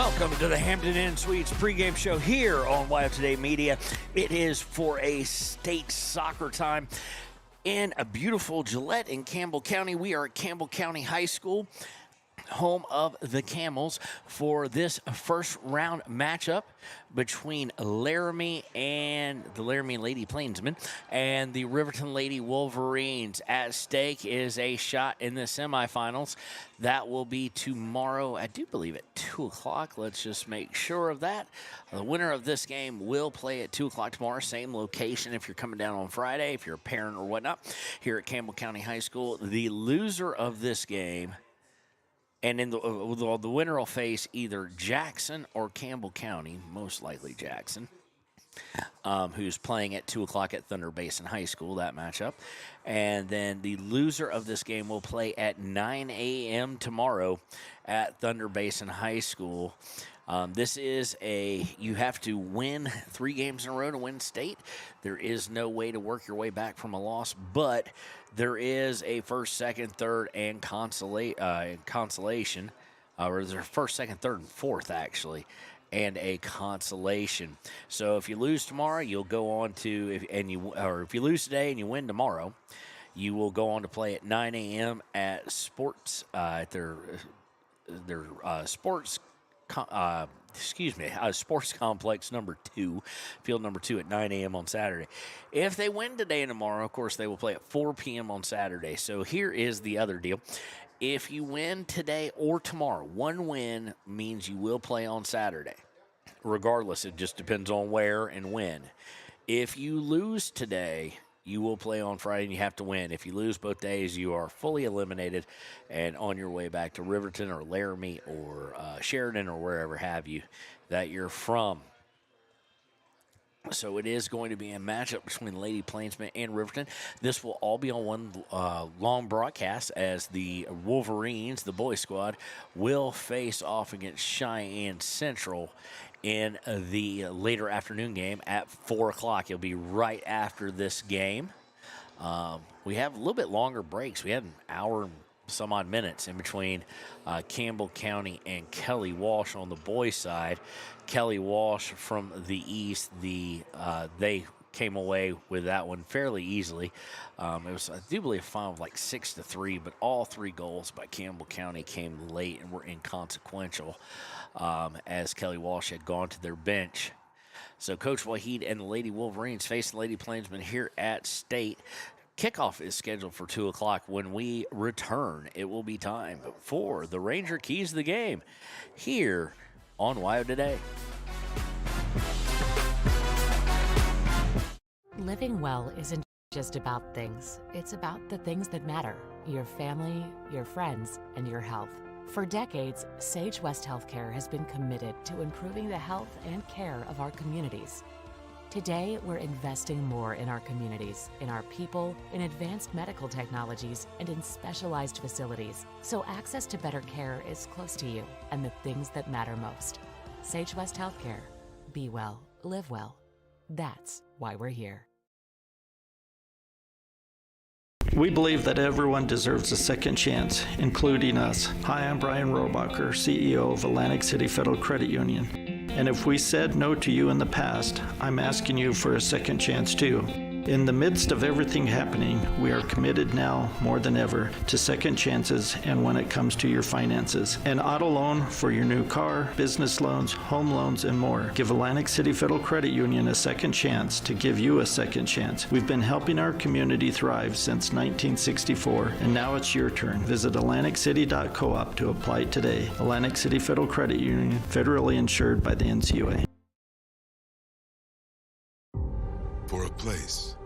Welcome to the Hampton Inn Suites pregame show here on Wild Today Media. It is for a state soccer time in a beautiful Gillette in Campbell County. We are at Campbell County High School, home of the Camels, for this first round matchup between Laramie and the Laramie Lady Plainsmen and the Riverton Lady Wolverines. At stake is a shot in the semifinals. That will be tomorrow, I do believe at 2 o'clock. Let's just make sure of that. The winner of this game will play at 2 o'clock tomorrow, same location if you're coming down on Friday, if you're a parent or whatnot, here at Campbell County High School. The loser of this game, and in the winner will face either Jackson or Campbell County, most likely Jackson, who's playing at 2 o'clock at Thunder Basin High School, that matchup. And then the loser of this game will play at 9 a.m. tomorrow at Thunder Basin High School. This is you have to win 3 games in a row to win state. There is no way to work your way back from a loss, but there is a first, second, third, and consolation, or there's a first, second, third, and fourth, actually, and a consolation. So if you lose tomorrow, you'll go on to, if you lose today and you win tomorrow, you will go on to play at 9 a.m. at sports, at their sports Sports Complex number 2, field number 2 at 9 a.m. on Saturday. If they win today and tomorrow, of course, they will play at 4 p.m. on Saturday. So here is the other deal. If you win today or tomorrow, one win means you will play on Saturday. Regardless, it just depends on where and when. If you lose today, you will play on Friday and you have to win. If you lose both days, you are fully eliminated and on your way back to Riverton or Laramie or Sheridan or wherever have you that you're from. So it is going to be a matchup between Lady Plainsmen and Riverton. This will all be on one long broadcast as the Wolverines, the boys squad, will face off against Cheyenne Central in the later afternoon game at 4 o'clock. It'll be right after this game. We have a little bit longer breaks. We had an hour and some odd minutes in between Campbell County and Kelly Walsh on the boys' side. Kelly Walsh from the east, they came away with that one fairly easily. It was, I do believe, a final of like 6-3, but all 3 goals by Campbell County came late and were inconsequential as Kelly Walsh had gone to their bench. So Coach Wahid and the Lady Wolverines face the Lady Plainsmen here at State. Kickoff is scheduled for 2 o'clock. When we return, it will be time for the Ranger Keys of the Game here on WIO Today. Living well isn't just about things. It's about the things that matter. Your family, your friends, and your health. For decades, Sage West Healthcare has been committed to improving the health and care of our communities. Today, we're investing more in our communities, in our people, in advanced medical technologies, and in specialized facilities, so access to better care is close to you and the things that matter most. Sage West Healthcare. Be well, live well. That's why we're here. We believe that everyone deserves a second chance, including us. Hi, I'm Brian Robacher, CEO of Atlantic City Federal Credit Union. And if we said no to you in the past, I'm asking you for a second chance too. In the midst of everything happening, we are committed now more than ever to second chances and when it comes to your finances. An auto loan for your new car, business loans, home loans, and more. Give Atlantic City Federal Credit Union a second chance to give you a second chance. We've been helping our community thrive since 1964, and now it's your turn. Visit AtlanticCity.coop to apply today. Atlantic City Federal Credit Union, federally insured by the NCUA. For a place,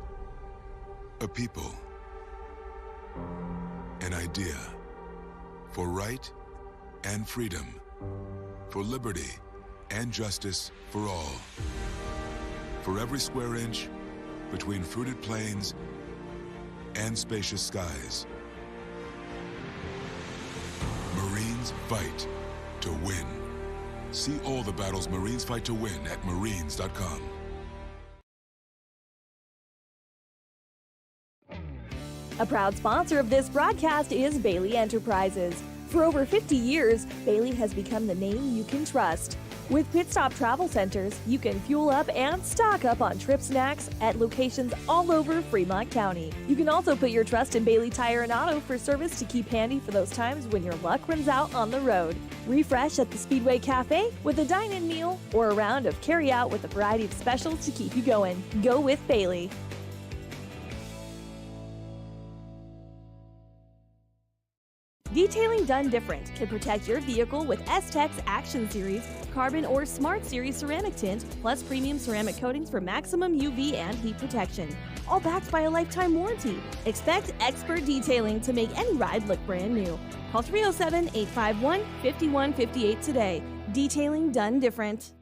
a people, an idea, for right and freedom, for liberty and justice for all. For every square inch between fruited plains and spacious skies. Marines fight to win. See all the battles Marines fight to win at marines.com. A proud sponsor of this broadcast is Bailey Enterprises. For over 50 years, Bailey has become the name you can trust. With Pit Stop Travel Centers, you can fuel up and stock up on trip snacks at locations all over Fremont County. You can also put your trust in Bailey Tire and Auto for service to keep handy for those times when your luck runs out on the road. Refresh at the Speedway Cafe with a dine-in meal or a round of carry-out with a variety of specials to keep you going. Go with Bailey. Detailing done different can protect your vehicle with S-Tech's Action Series, Carbon or Smart Series ceramic tint, plus premium ceramic coatings for maximum UV and heat protection. All backed by a lifetime warranty. Expect expert detailing to make any ride look brand new. Call 307-851-5158 today. Detailing done different.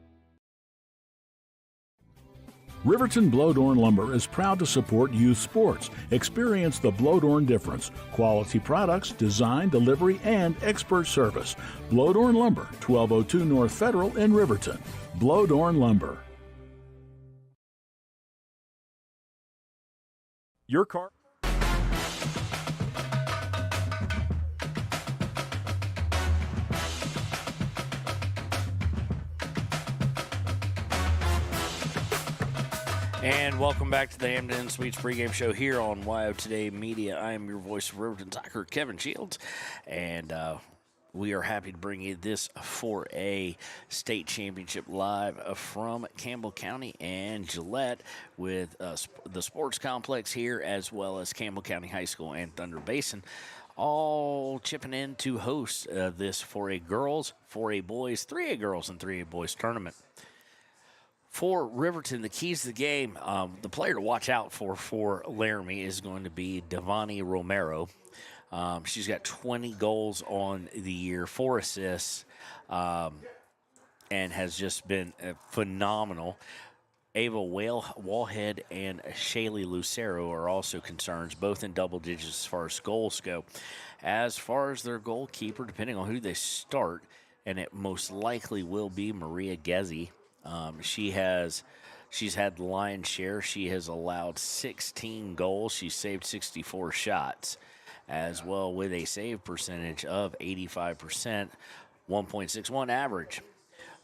Riverton Blowdorn Lumber is proud to support youth sports. Experience the Blowdorn difference. Quality products, design, delivery, and expert service. Blowdorn Lumber, 1202 North Federal in Riverton. Blowdorn Lumber. Your car. And welcome back to the Hampton Inn Suites pregame show here on WYO Today Media. I am your voice of Riverton Soccer, Kevin Shields, and we are happy to bring you this 4A state championship live from Campbell County and Gillette with the sports complex here, as well as Campbell County High School and Thunder Basin, all chipping in to host this 4A girls, 4A boys, 3A girls, and 3A boys tournament. For Riverton, the keys to the game, the player to watch out for Laramie is going to be Devani Romero. She's got 20 goals on the year, 4 assists, and has just been phenomenal. Ava Wallhead and Shaylee Lucero are also concerns, both in double digits as far as goals go. As far as their goalkeeper, depending on who they start, and it most likely will be Maria Gezzi. She's had the lion's share. She has allowed 16 goals. She's saved 64 shots, as well with a save percentage of 85%, 1.61 average.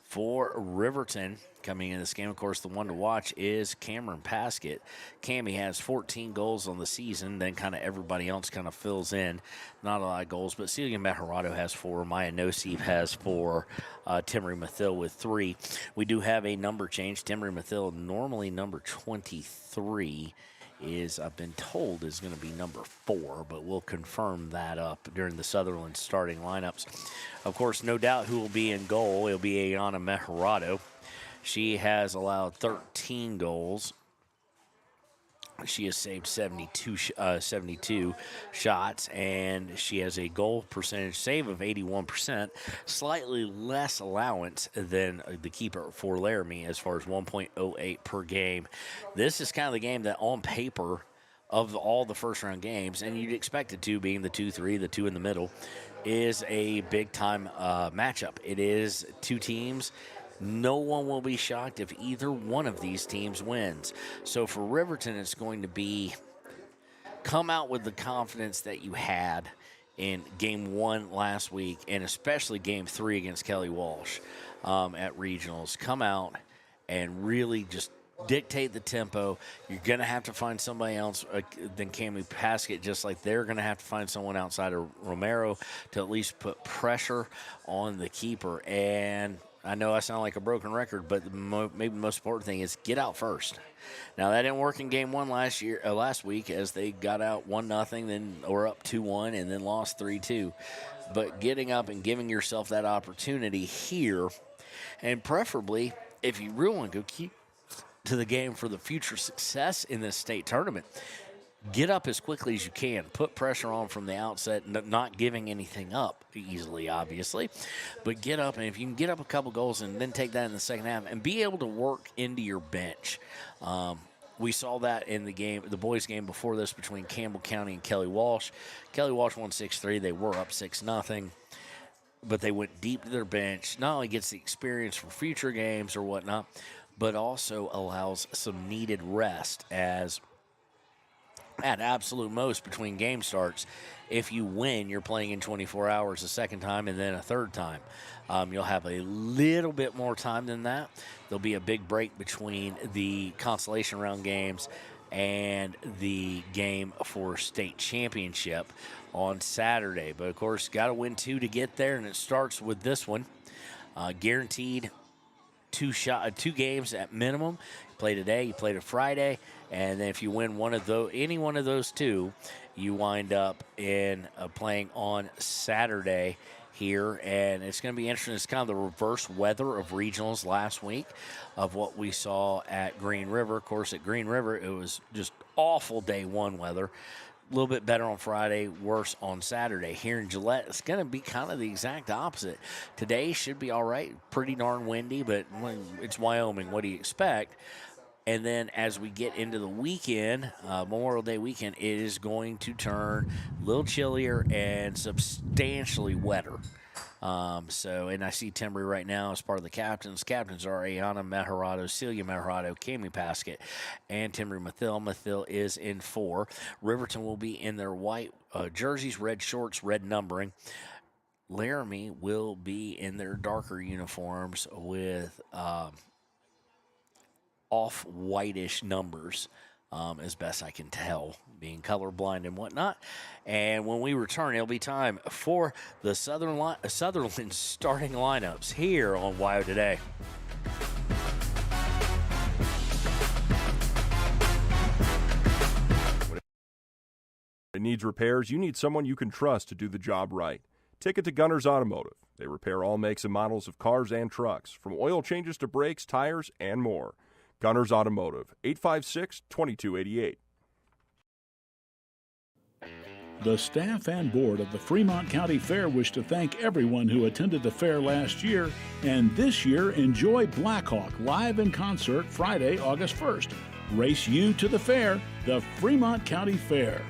For Riverton, coming in this game, of course, the one to watch is Cameron Paskett. Cammy has 14 goals on the season, then kind of everybody else kind of fills in. Not a lot of goals, but Celia Mejarado has 4, Maya Nosib has 4, Timmery Mathil with 3. We do have a number change. Timmery Mathil, normally number 23, I've been told is going to be number 4, but we'll confirm that up during the Sutherland starting lineups. Of course, no doubt who will be in goal. It'll be Ayana Mejarado. She has allowed 13 goals. She has saved 72 shots, and she has a goal percentage save of 81%, slightly less allowance than the keeper for Laramie as far as 1.08 per game. This is kind of the game that on paper of all the first-round games, and you'd expect it to, being the 2-3, the 2 in the middle, is a big-time matchup. It is 2 teams. No one will be shocked if either one of these teams wins. So for Riverton, it's going to be come out with the confidence that you had in Game 1 last week, and especially Game 3 against Kelly Walsh at Regionals. Come out and really just dictate the tempo. You're going to have to find somebody else than Cammie Paskett, just like they're going to have to find someone outside of Romero to at least put pressure on the keeper. And I know I sound like a broken record, but maybe the most important thing is get out first. Now, that didn't work in Game 1 last week, as they got out 1-0, then or up 2-1, and then lost 3-2. But getting up and giving yourself that opportunity here, and preferably, if you really want to go keep to the game for the future success in this state tournament, get up as quickly as you can. Put pressure on from the outset, not giving anything up easily, obviously. But get up, and if you can get up a couple goals and then take that in the second half and be able to work into your bench. We saw that in the boys' game before this between Campbell County and Kelly Walsh. Kelly Walsh won 6-3. They were up 6-0. But they went deep to their bench. Not only gets the experience for future games or whatnot, but also allows some needed rest, as at absolute most between game starts. If you win, you're playing in 24 hours a second time and then a third time. You'll have a little bit more time than that. There'll be a big break between the consolation round games and the game for state championship on Saturday. But, of course, got to win 2 to get there, and it starts with this one. Guaranteed 2 games at minimum. You play today, you play to Friday, and then if you win any one of those 2, you wind up in playing on Saturday here, and it's going to be interesting. It's kind of the reverse weather of regionals last week of what we saw at Green River. Of course, at Green River, it was just awful day 1 weather. A little bit better on Friday, worse on Saturday. Here in Gillette, it's going to be kind of the exact opposite. Today should be all right, pretty darn windy, but it's Wyoming. What do you expect? And then as we get into the weekend, Memorial Day weekend, it is going to turn a little chillier and substantially wetter. And I see Timbry right now as part of the captains. Captains are Ayana Meharado, Celia Meharado, Cami Paskett, and Timbry Mathil. Mathil is in 4. Riverton will be in their white jerseys, red shorts, red numbering. Laramie will be in their darker uniforms with off-whitish numbers, as best I can tell, being colorblind and whatnot. And when we return, it'll be time for the Sutherland starting lineups here on WYO Today. When it needs repairs, you need someone you can trust to do the job right. Take it to Gunner's Automotive. They repair all makes and models of cars and trucks, from oil changes to brakes, tires, and more. Gunner's Automotive, 856-2288. The staff and board of the Fremont County Fair wish to thank everyone who attended the fair last year, and this year enjoy Blackhawk live in concert Friday, August 1st. Race you to the fair, the Fremont County Fair.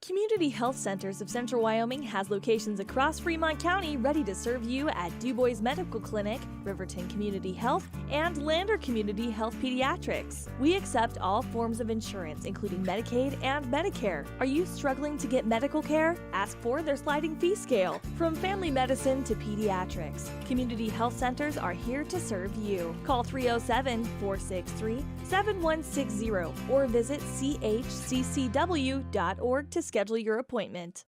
Community Health Centers of Central Wyoming has locations across Fremont County ready to serve you at DuBois Medical Clinic, Riverton Community Health, and Lander Community Health Pediatrics. We accept all forms of insurance, including Medicaid and Medicare. Are you struggling to get medical care? Ask for their sliding fee scale. From family medicine to pediatrics, Community Health Centers are here to serve you. Call 307-463-7160 or visit chccw.org to schedule your appointment.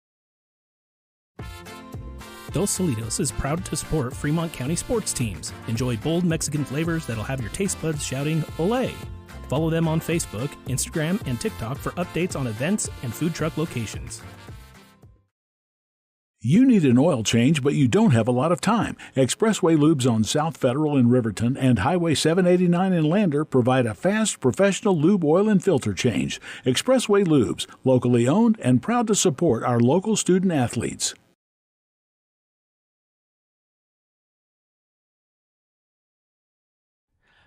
Dos Solitos is proud to support Fremont County sports teams. Enjoy bold Mexican flavors that'll have your taste buds shouting "Olé!" Follow them on Facebook, Instagram, and TikTok for updates on events and food truck locations. You need an oil change, but you don't have a lot of time. Expressway Lubes on South Federal in Riverton and Highway 789 in Lander provide a fast, professional lube, oil, and filter change. Expressway Lubes, locally owned and proud to support our local student athletes.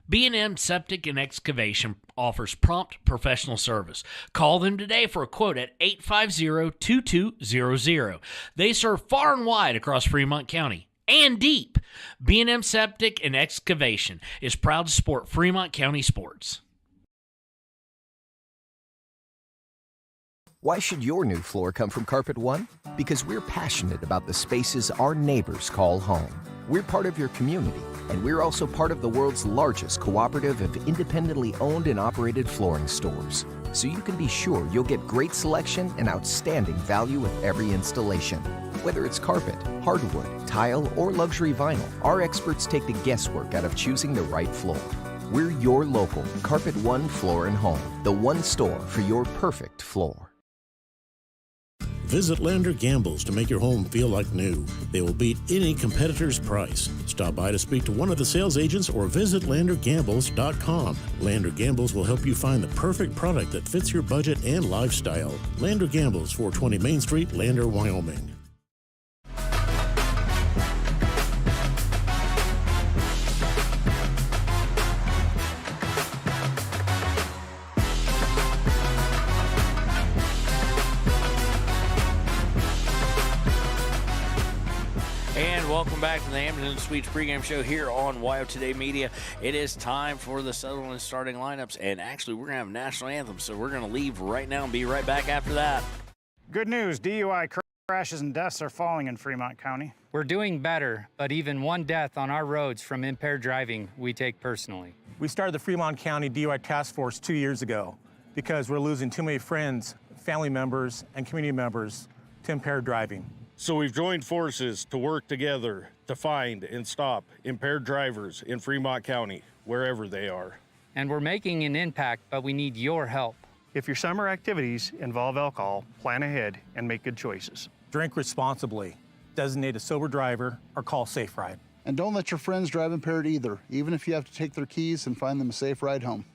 B&M Septic and Excavation offers prompt professional service. Call them today for a quote at 850-2200. They serve far and wide across Fremont County and deep. B&M Septic and Excavation is proud to support Fremont County sports. Why should your new floor come from Carpet One? Because we're passionate about the spaces our neighbors call home. We're part of your community, and we're also part of the world's largest cooperative of independently owned and operated flooring stores. So you can be sure you'll get great selection and outstanding value with every installation. Whether it's carpet, hardwood, tile, or luxury vinyl, our experts take the guesswork out of choosing the right floor. We're your local Carpet One Floor and Home, the one store for your perfect floor. Visit Lander Gambles to make your home feel like new. They will beat any competitor's price. Stop by to speak to one of the sales agents or visit LanderGambles.com. Lander Gambles will help you find the perfect product that fits your budget and lifestyle. Lander Gambles, 420 Main Street, Lander, Wyoming. welcome back to the Hampton Suites pregame show here on WYO Today Media. It is time for the Sutherland starting lineups, and actually we're going to have national anthem, so we're going to leave right now and be right back after that. Good news, DUI crashes and deaths are falling in Fremont County. We're doing better, but even one death on our roads from impaired driving, we take personally. We started the Fremont County DUI Task Force 2 years ago because we're losing too many friends, family members, and community members to impaired driving. So we've joined forces to work together to find and stop impaired drivers in Fremont County, wherever they are. And we're making an impact, but we need your help. If your summer activities involve alcohol, plan ahead and make good choices. Drink responsibly, designate a sober driver, or call Safe Ride. And don't let your friends drive impaired either, even if you have to take their keys and find them a safe ride home.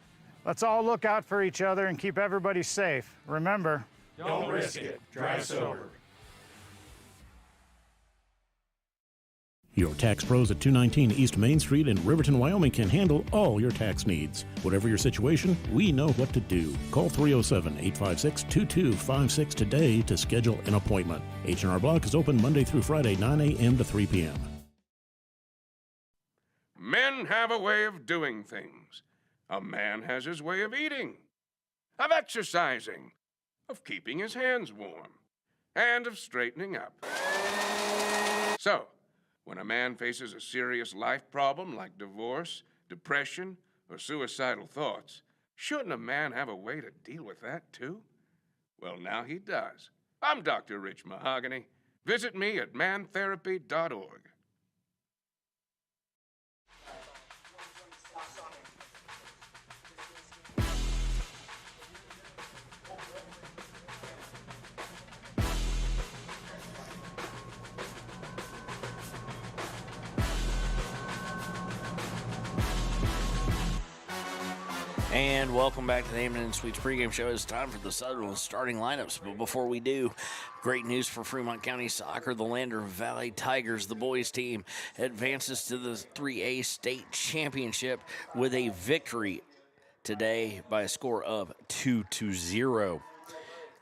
Let's all look out for each other and keep everybody safe. Remember, don't risk it. Drive sober. Your tax pros at 219 East Main Street in Riverton, Wyoming can handle all your tax needs. Whatever your situation, we know what to do. Call 307-856-2256 today to schedule an appointment. H&R Block is open Monday through Friday, 9 a.m. to 3 p.m. Men have a way of doing things. A man has his way of eating, of exercising, of keeping his hands warm, and of straightening up. So, when a man faces a serious life problem like divorce, depression, or suicidal thoughts, shouldn't a man have a way to deal with that too? Well, now he does. I'm Dr. Rich Mahogany. Visit me at mantherapy.org. And welcome back to the Hampton Suites pregame show. It's time for the Sutherland starting lineups. But before we do, great news for Fremont County Soccer. The Lander Valley Tigers, the boys team, advances to the 3A state championship with a victory today by a score of 2-0.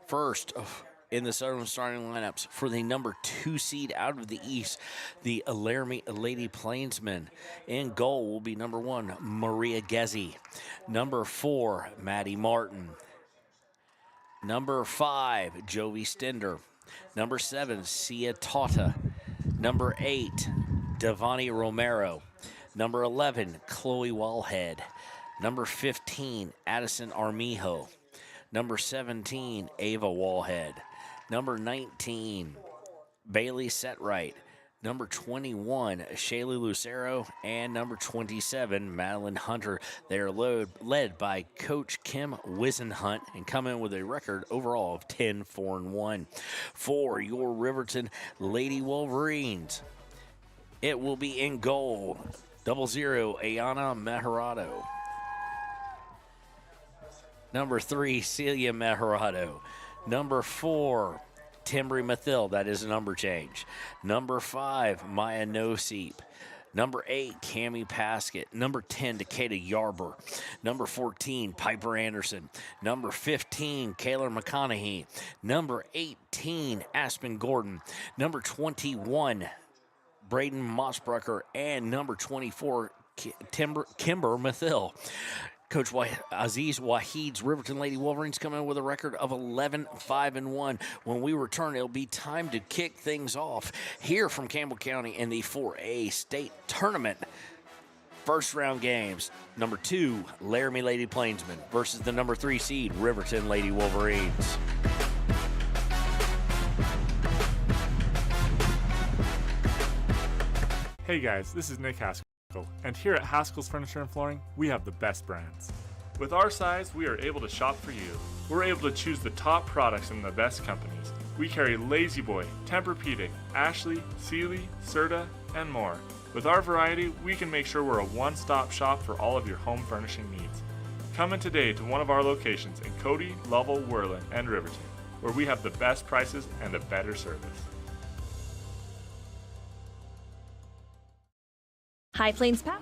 First, in the Sutherland starting lineups for the number 2 seed out of the East, the Laramie Lady Plainsmen. In goal will be number 1, Maria Gezzi. Number 4, Maddie Martin. Number 5, Jovi Stender. Number 7, Sia Tata. Number 8, Devani Romero. Number 11, Chloe Wallhead. Number 15, Addison Armijo. Number 17, Ava Wallhead. Number 19, Bailey Setright. Number 21, Shaylee Lucero. And number 27, Madeline Hunter. They are led by Coach Kim Wisenhunt and come in with a record overall of 10-4-1. For your Riverton Lady Wolverines, it will be in goal, 00, Ayana Mejarado. Number 3, Celia Mejarado. Number 4, Timbri Mathil. That is a number change. Number 5, Maya Noseep. Number 8, Cammie Paskett. Number 10, Decatur Yarber. Number 14, Piper Anderson. Number 15, Kayla McConaughey. Number 18, Aspen Gordon. Number 21, Braden Mossbrucker. And number 24, Kimber Mathil. Coach Aziz Wahid's Riverton Lady Wolverines come in with a record of 11-5-1. When we return, it'll be time to kick things off here from Campbell County in the 4A state tournament. First round games, number 2, Laramie Lady Plainsmen versus the number 3 seed, Riverton Lady Wolverines. Hey guys, this is Nick Haskell. And here at Haskell's Furniture and Flooring, we have the best brands. With our size, we are able to shop for you. We're able to choose the top products from the best companies. We carry Lazy Boy, Tempur-Pedic, Ashley, Sealy, Serta, and more. With our variety, we can make sure we're a one-stop shop for all of your home furnishing needs. Come in today to one of our locations in Cody, Lovell, Worland, and Riverton, where we have the best prices and a better service. High Plains Power.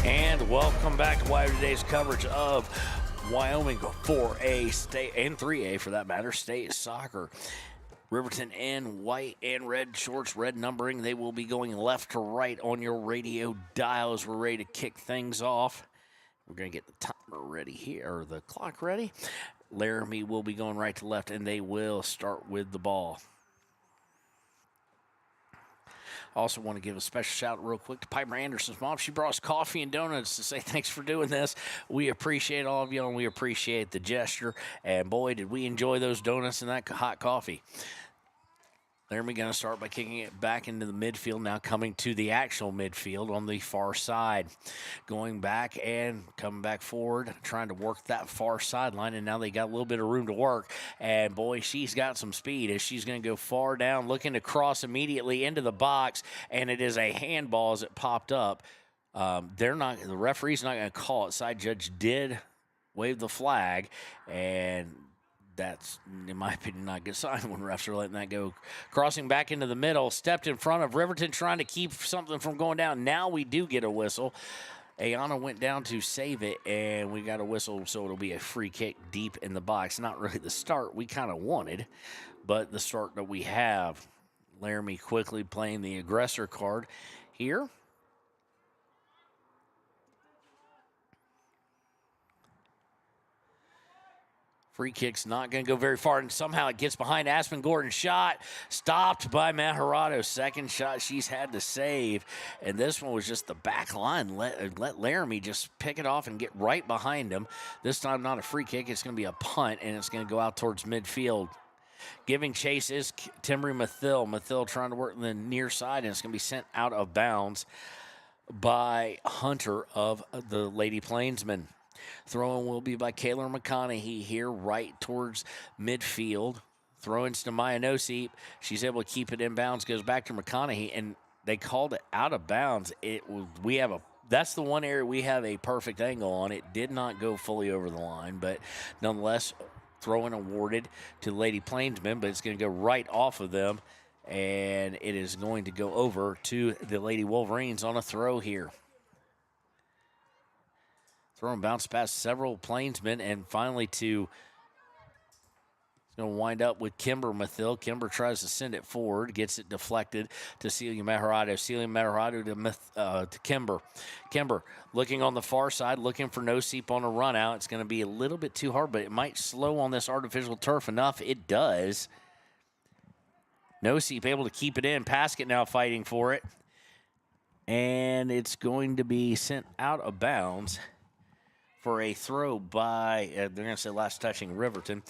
And welcome back to Wyoming Today's coverage of Wyoming 4A state and 3A for that matter, state soccer. Riverton in white and red shorts, red numbering. They will be going left to right on your radio dial as we're ready to kick things off. We're going to get the timer ready here, or the clock ready. Laramie will be going right to left, and they will start with the ball. Also want to give a special shout real quick to Piper Anderson's mom. She brought us coffee and donuts to say thanks for doing this. We appreciate all of you, and we appreciate the gesture. And, boy, did we enjoy those donuts and that hot coffee. Laramie going to start by kicking it back into the midfield, now coming to the actual midfield on the far side. Going back and coming back forward, trying to work that far sideline, and now they got a little bit of room to work. And, boy, she's got some speed as she's going to go far down, looking to cross immediately into the box, and it is a handball as it popped up. The referee's not going to call it. Side judge did wave the flag, and that's, in my opinion, not a good sign when refs are letting that go. Crossing back into the middle, stepped in front of Riverton, trying to keep something from going down. Now we do get a whistle. Ayana went down to save it, and we got a whistle, so it'll be a free kick deep in the box. Not really the start we kind of wanted, but the start that we have. Laramie quickly playing the aggressor card here. Free kick's not going to go very far, and somehow it gets behind Aspen Gordon's shot. Stopped by Maharado. Second shot she's had to save, and this one was just the back line. Let Laramie just pick it off and get right behind him. This time not a free kick. It's going to be a punt, and it's going to go out towards midfield. Giving chase is Timbery Mathill. Mathill trying to work the near side, and it's going to be sent out of bounds by Hunter of the Lady Plainsmen. Throwing will be by Kaylor McConaughey here right towards midfield. Throw-ins to Maya Noseep. She's able to keep it in bounds, goes back to McConaughey, and they called it out of bounds. That's the one area we have a perfect angle on. It did not go fully over the line, but nonetheless, throw-in awarded to Lady Plainsmen, but it's going to go right off of them, and it is going to go over to the Lady Wolverines on a throw here. Throw and bounce past several Plainsmen, and finally it's going to wind up with Kimber Mathill. Kimber tries to send it forward, gets it deflected to Celia Maharado. Celia Maharado to Kimber. Kimber looking on the far side, looking for Noseep on a run out. It's going to be a little bit too hard, but it might slow on this artificial turf enough. It does. Noseep able to keep it in. Paskett now fighting for it. And it's going to be sent out of bounds for a throw by, they're going to say last touching Riverton.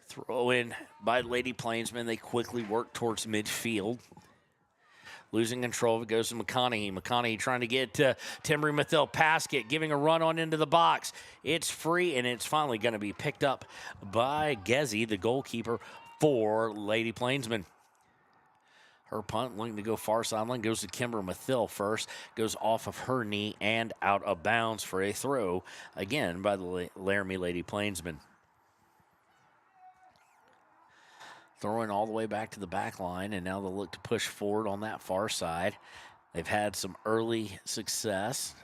Throw in by Lady Plainsmen. They quickly work towards midfield. Losing control of it goes to McConaughey. McConaughey trying to get Timbery Mathill. Paskett giving a run on into the box. It's free, and it's finally going to be picked up by Gezi, the goalkeeper for Lady Plainsmen. Her punt looking to go far sideline, goes to Kimber Mathill first, goes off of her knee and out of bounds for a throw, again by the Laramie Lady Plainsmen. Throwing all the way back to the back line, and now they'll look to push forward on that far side. They've had some early success.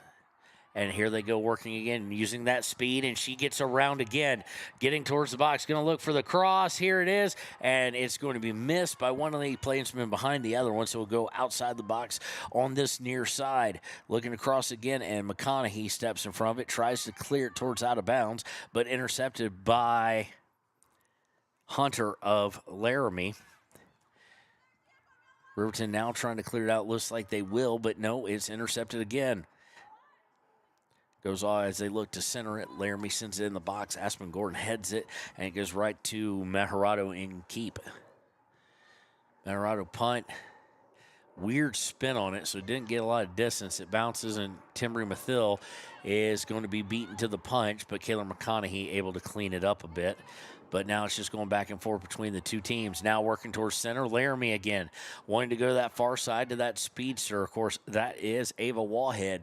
And here they go working again, using that speed, and she gets around again, getting towards the box, going to look for the cross. Here it is, and it's going to be missed by one of the Plainsmen behind the other one, so it'll go outside the box on this near side. Looking to cross again, and McConaughey steps in front of it, tries to clear it towards out of bounds, but intercepted by Hunter of Laramie. Riverton now trying to clear it out. Looks like they will, but no, it's intercepted again. Goes on as they look to center it. Laramie sends it in the box. Aspen Gordon heads it, and it goes right to Maharado in keep. Maharado punt. Weird spin on it, so it didn't get a lot of distance. It bounces, and Timbery Mathill is going to be beaten to the punch, but Kaylor McConaughey able to clean it up a bit. But now it's just going back and forth between the two teams. Now working towards center. Laramie again, wanting to go to that far side to that speedster. Of course, that is Ava Wallhead.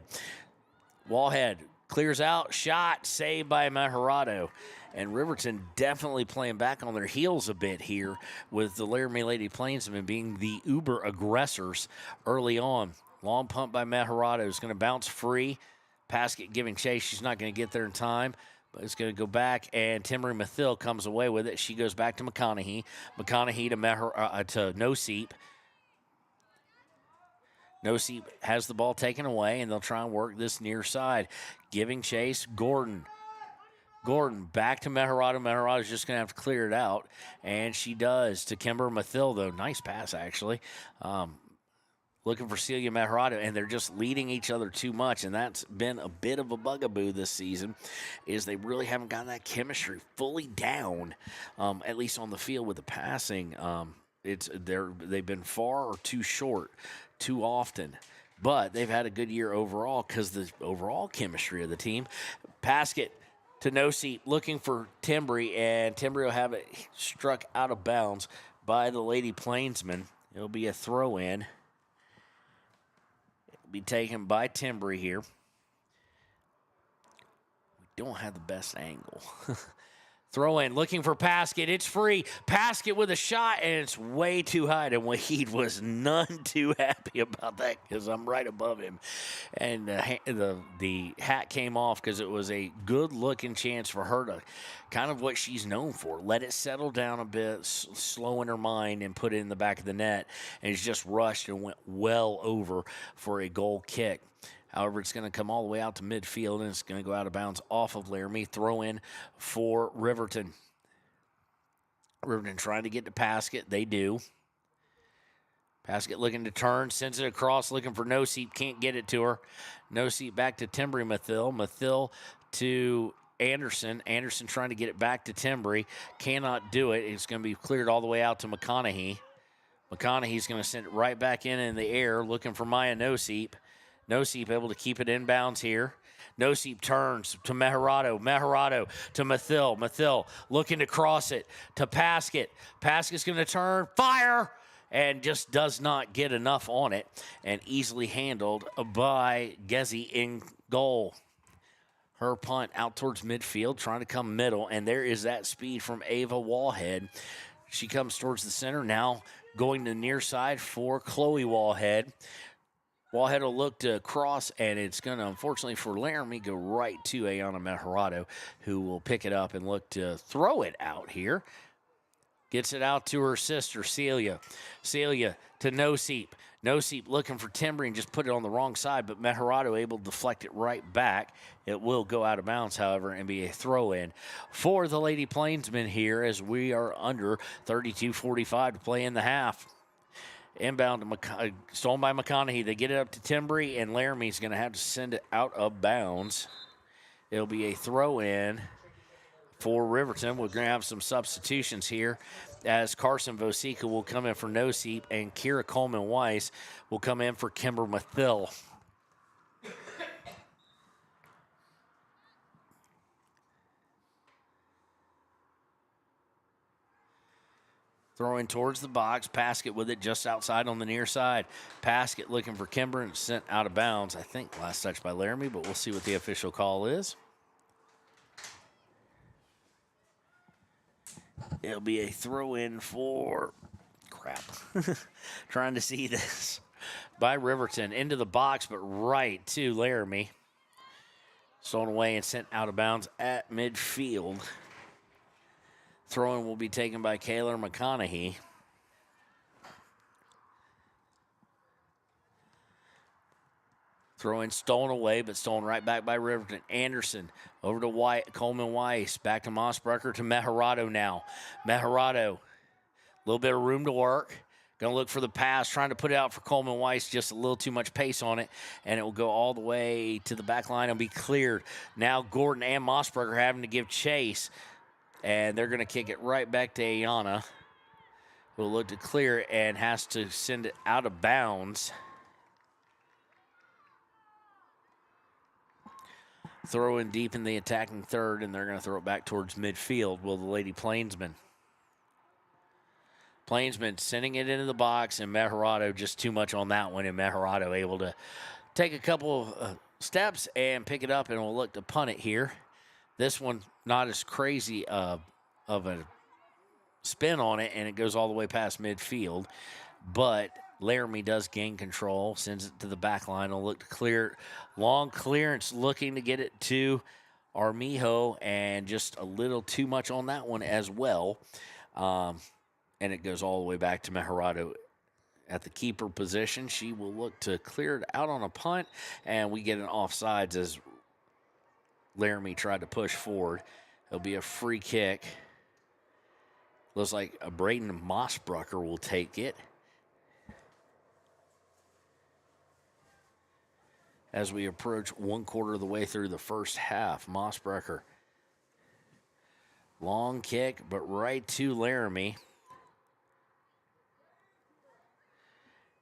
Wallhead clears out, shot, saved by Maharado. And Riverton definitely playing back on their heels a bit here with the Laramie Lady Plainsmen being the uber aggressors early on. Long pump by Maharado is going to bounce free. Paskett giving chase. She's not going to get there in time, but it's going to go back, and Timmery Mathill comes away with it. She goes back to McConaughey. McConaughey to Noseep. Noseep has the ball taken away, and they'll try and work this near side. Giving chase, Gordon. Gordon back to Meharado. Meharado's just going to have to clear it out, and she does to Kimber Mathill, though. Nice pass, actually. Looking for Celia Meharado, and they're just leading each other too much, and that's been a bit of a bugaboo this season, is they really haven't gotten that chemistry fully down, at least on the field with the passing. They've been far or too short too often, but they've had a good year overall because the overall chemistry of the team. Paskett to Noseep, looking for Timbry, and Timbry will have it struck out of bounds by the Lady Plainsmen. It'll be a throw-in. Be taken by Timbry here. We don't have the best angle. Throw in, looking for Paskett. It's free. Paskett with a shot, and it's way too high. And Wahid was none too happy about that because I'm right above him. And the hat came off because it was a good-looking chance for her to kind of what she's known for. Let it settle down a bit, slow in her mind, and put it in the back of the net. And it's just rushed and went well over for a goal kick. However, it's going to come all the way out to midfield, and it's going to go out of bounds off of Laramie. Throw in for Riverton. Riverton trying to get to Paskett. They do. Paskett looking to turn, sends it across, looking for Noseep. Can't get it to her. Noseep back to Timbry Mathill. Mathill to Anderson. Anderson trying to get it back to Timbry. Cannot do it. It's going to be cleared all the way out to McConaughey. McConaughey's going to send it right back in the air, looking for Maya Noseep. Noseep able to keep it inbounds here. Noseep turns to Meharado. Meharado to Mathill. Mathill looking to cross it to Paskett. Paskett's going to turn, fire, and just does not get enough on it, and easily handled by Gezi in goal. Her punt out towards midfield, trying to come middle, and there is that speed from Ava Wallhead. She comes towards the center, now going to the near side for Chloe Wallhead. Wallhead will look to cross, and it's going to, unfortunately for Laramie, go right to Ayana Meharado, who will pick it up and look to throw it out here. Gets it out to her sister, Celia. Celia to Noseep. Noseep looking for Timbry and just put it on the wrong side, but Meharado able to deflect it right back. It will go out of bounds, however, and be a throw-in for the Lady Plainsmen here as we are under 32:45 to play in the half. Inbound to stolen by McConaughey. They get it up to Timbry, and Laramie's going to have to send it out of bounds. It'll be a throw-in for Riverton. We're going to have some substitutions here as Carson Vosika will come in for Noseep, and Kira Coleman-Weiss will come in for Kimber Mathill. Throwing towards the box. Paskett with it just outside on the near side. Paskett looking for Kimber and sent out of bounds. I think last touch by Laramie, but we'll see what the official call is. It'll be a throw-in for, crap, trying to see this, by Riverton into the box, but right to Laramie. Stolen away and sent out of bounds at midfield. Throw-in will be taken by Kayla McConaughey. Throw-in stolen away, but stolen right back by Riverton. Anderson over to Coleman Weiss. Back to Mossbrucker to Meharado now. Meharado, a little bit of room to work. Going to look for the pass, trying to put it out for Coleman Weiss. Just a little too much pace on it, and it will go all the way to the back line and be cleared. Now Gordon and Mossbrucker having to give chase. And they're going to kick it right back to Ayana, who will look to clear it and has to send it out of bounds. Throw in deep in the attacking third, and they're going to throw it back towards midfield. Will the Lady Plainsmen. Plainsmen sending it into the box, and Meharado just too much on that one, and Meharado able to take a couple of steps and pick it up, and we'll look to punt it here. This one, not as crazy of a spin on it, and it goes all the way past midfield. But Laramie does gain control, sends it to the back line. Will look to clear. Long clearance looking to get it to Armijo, and just a little too much on that one as well. And it goes all the way back to Mejorado at the keeper position. She will look to clear it out on a punt, and we get an offsides as Laramie tried to push forward. It'll be a free kick. Looks like a Braden Mossbrucker will take it. As we approach 1/4 of the way through the first half, Mossbrucker. Long kick, but right to Laramie.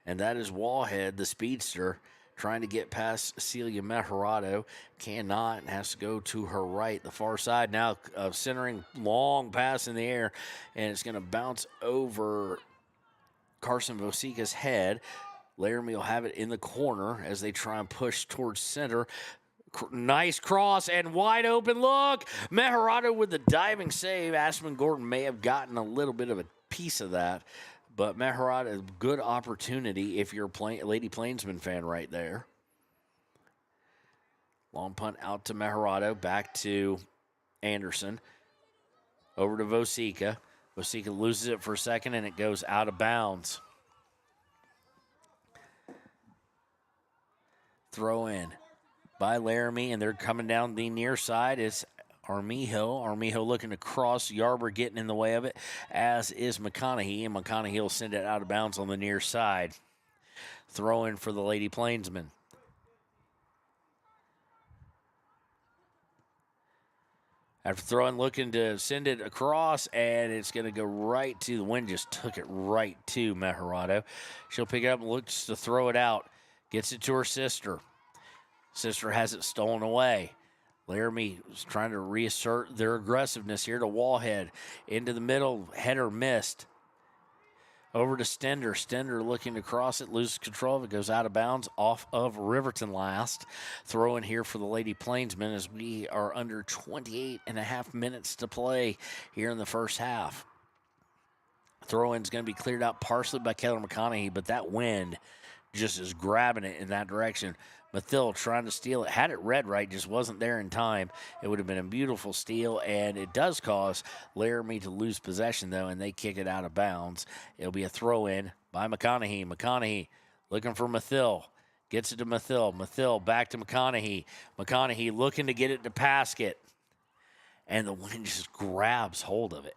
And that is Wallhead, the speedster, trying to get past Celia Mejorado. Cannot, and has to go to her right, the far side now, centering, long pass in the air, and it's going to bounce over Carson Vosica's head. Laramie will have it in the corner as they try and push towards center. Nice cross and wide open look. Mejorado with the diving save. Ashman Gordon may have gotten a little bit of a piece of that, but Mejorado, good opportunity if you're a Lady Plainsman fan right there. Long punt out to Mejorado, back to Anderson. Over to Vosica. Vosica loses it for a second, and it goes out of bounds. Throw in by Laramie, and they're coming down the near side. It's Armijo. Armijo looking to cross. Yarber getting in the way of it, as is McConaughey, and McConaughey will send it out of bounds on the near side. Throw in for the Lady Plainsmen. After throwing, looking to send it across, and it's going to go right to, the wind just took it right to Mejorado. She'll pick it up and looks to throw it out. Gets it to her sister. Sister has it stolen away. Laramie is trying to reassert their aggressiveness here to Wallhead. Into the middle, header missed. Over to Stender. Stender looking to cross it, loses control of it, goes out of bounds off of Riverton last. Throw in here for the Lady Plainsmen as we are under 28.5 minutes to play here in the first half. Throw in is going to be cleared out partially by Keller McConaughey, but that wind just is grabbing it in that direction. Mathill trying to steal it. Had it read right, just wasn't there in time. It would have been a beautiful steal, and it does cause Laramie to lose possession, though, and they kick it out of bounds. It'll be a throw-in by McConaughey. McConaughey looking for Mathill. Gets it to Mathill. Mathill back to McConaughey. McConaughey looking to get it to Paskett. And the wind just grabs hold of it.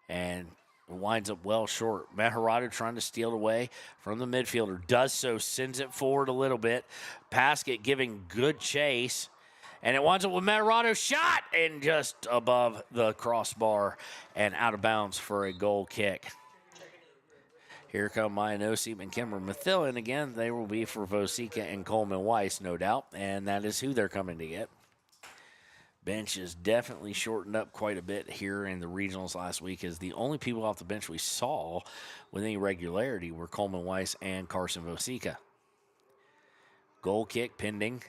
And winds up well short. Mejorado trying to steal it away from the midfielder. Does so, sends it forward a little bit. Paskett giving good chase. And it winds up with Mejorado shot and just above the crossbar and out of bounds for a goal kick. Here come Maya Nosip and Kimber Mathill. And again, they will be for Vosica and Coleman Weiss, no doubt. And that is who they're coming to get. Bench is definitely shortened up quite a bit here in the regionals last week, as the only people off the bench we saw with any regularity were Coleman Weiss and Carson Vosica. Goal kick pending.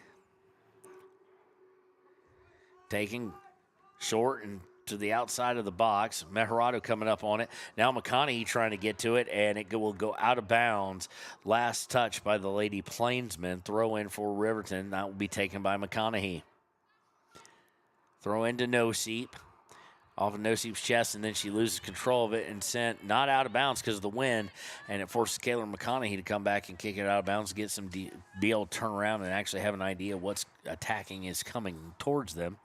Taking short and to the outside of the box. Mejorado coming up on it. Now McConaughey trying to get to it, and it will go out of bounds. Last touch by the Lady Plainsmen. Throw in for Riverton. That will be taken by McConaughey. Throw into Nosip, off of Nosip's chest, and then she loses control of it and sent not out of bounds because of the wind, and it forces Kayla McConaughey to come back and kick it out of bounds, get some be able to turn around and actually have an idea what's attacking is coming towards them.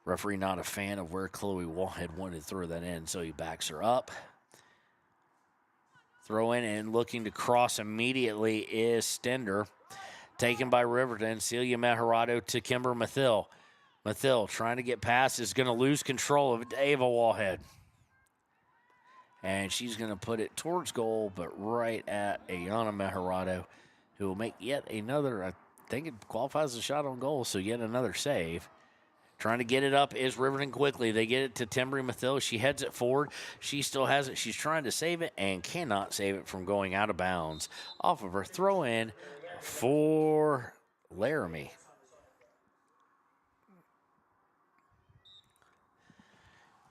Referee not a fan of where Chloe Wallhead wanted to throw that in, so he backs her up. Throw in and looking to cross immediately is Stender, taken by Riverton. Celia Mejorado to Kimber Mathill. Mathill trying to get past, is going to lose control of it to Ava Wallhead. And she's going to put it towards goal, but right at Ayana Mejorado, who will make yet another, I think it qualifies as a shot on goal, so yet another save. Trying to get it up is Riverton quickly. They get it to Timbri Mathill. She heads it forward. She still has it. She's trying to save it and cannot save it from going out of bounds. Off of her throw in for Laramie.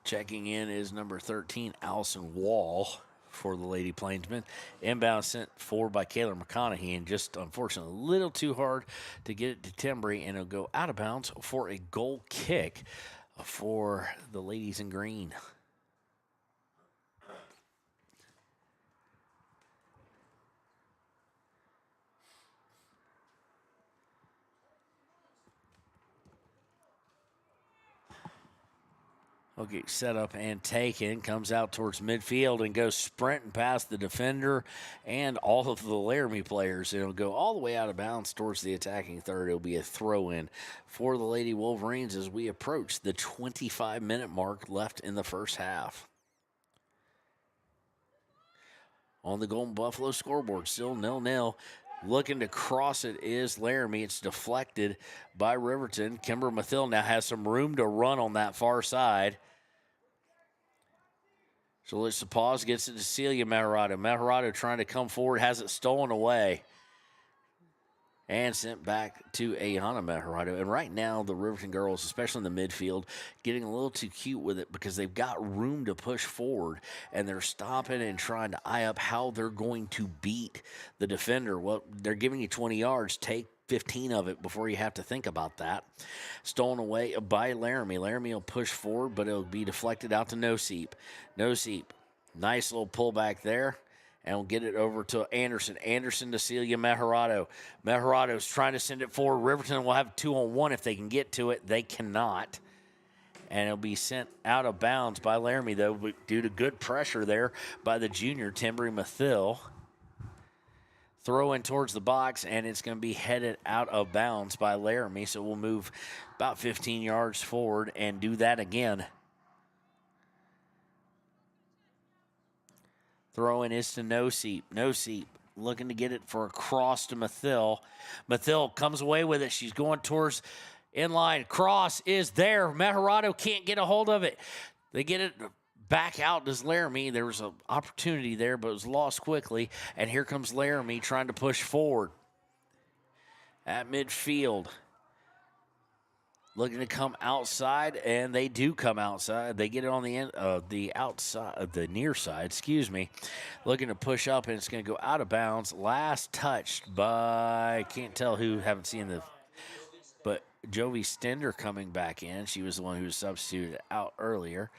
Checking in is number 13, Allison Wall, for the Lady Plainsmen. Inbound sent forward by Kayla McConaughey, and just unfortunately a little too hard to get it to Timbry, and it'll go out of bounds for a goal kick for the ladies in green. Okay, set up and taken. Comes out towards midfield and goes sprinting past the defender and all of the Laramie players. It'll go all the way out of bounds towards the attacking third. It'll be a throw-in for the Lady Wolverines as we approach the 25-minute mark left in the first half. On the Golden Buffalo scoreboard, still 0-0. Looking to cross it is Laramie. It's deflected by Riverton. Kimber Mathill now has some room to run on that far side. So lets the pause, gets it to Celia Meharado. Meharado trying to come forward, has it stolen away. And sent back to Ayana Meharado. And right now, the Riverton girls, especially in the midfield, getting a little too cute with it because they've got room to push forward. And they're stopping and trying to eye up how they're going to beat the defender. Well, they're giving you 20 yards. Take 15 of it before you have to think about that. Stolen away by Laramie. Laramie will push forward, but it'll be deflected out to Noseep. Noseep, nice little pullback there. And we'll get it over to Anderson. Anderson to Celia Meharado. Meharado's trying to send it forward. Riverton will have 2-on-1 if they can get to it. They cannot. And it'll be sent out of bounds by Laramie, though, due to good pressure there by the junior, Timbry Mathill. Throw in towards the box, and it's going to be headed out of bounds by Laramie. So we'll move about 15 yards forward and do that again. Throw in is to Noseep. Noseep looking to get it for a cross to Mathill. Mathill comes away with it. She's going towards inline. Cross is there. Meharado can't get a hold of it. They get it back out to Laramie. There was an opportunity there, but it was lost quickly. And here comes Laramie trying to push forward at midfield. Looking to come outside, and they do come outside. They get it on the end, the outside, the near side, excuse me. Looking to push up, and it's going to go out of bounds. Last touched by, can't tell who, haven't seen the, but Jovi Stender coming back in. She was the one who was substituted out earlier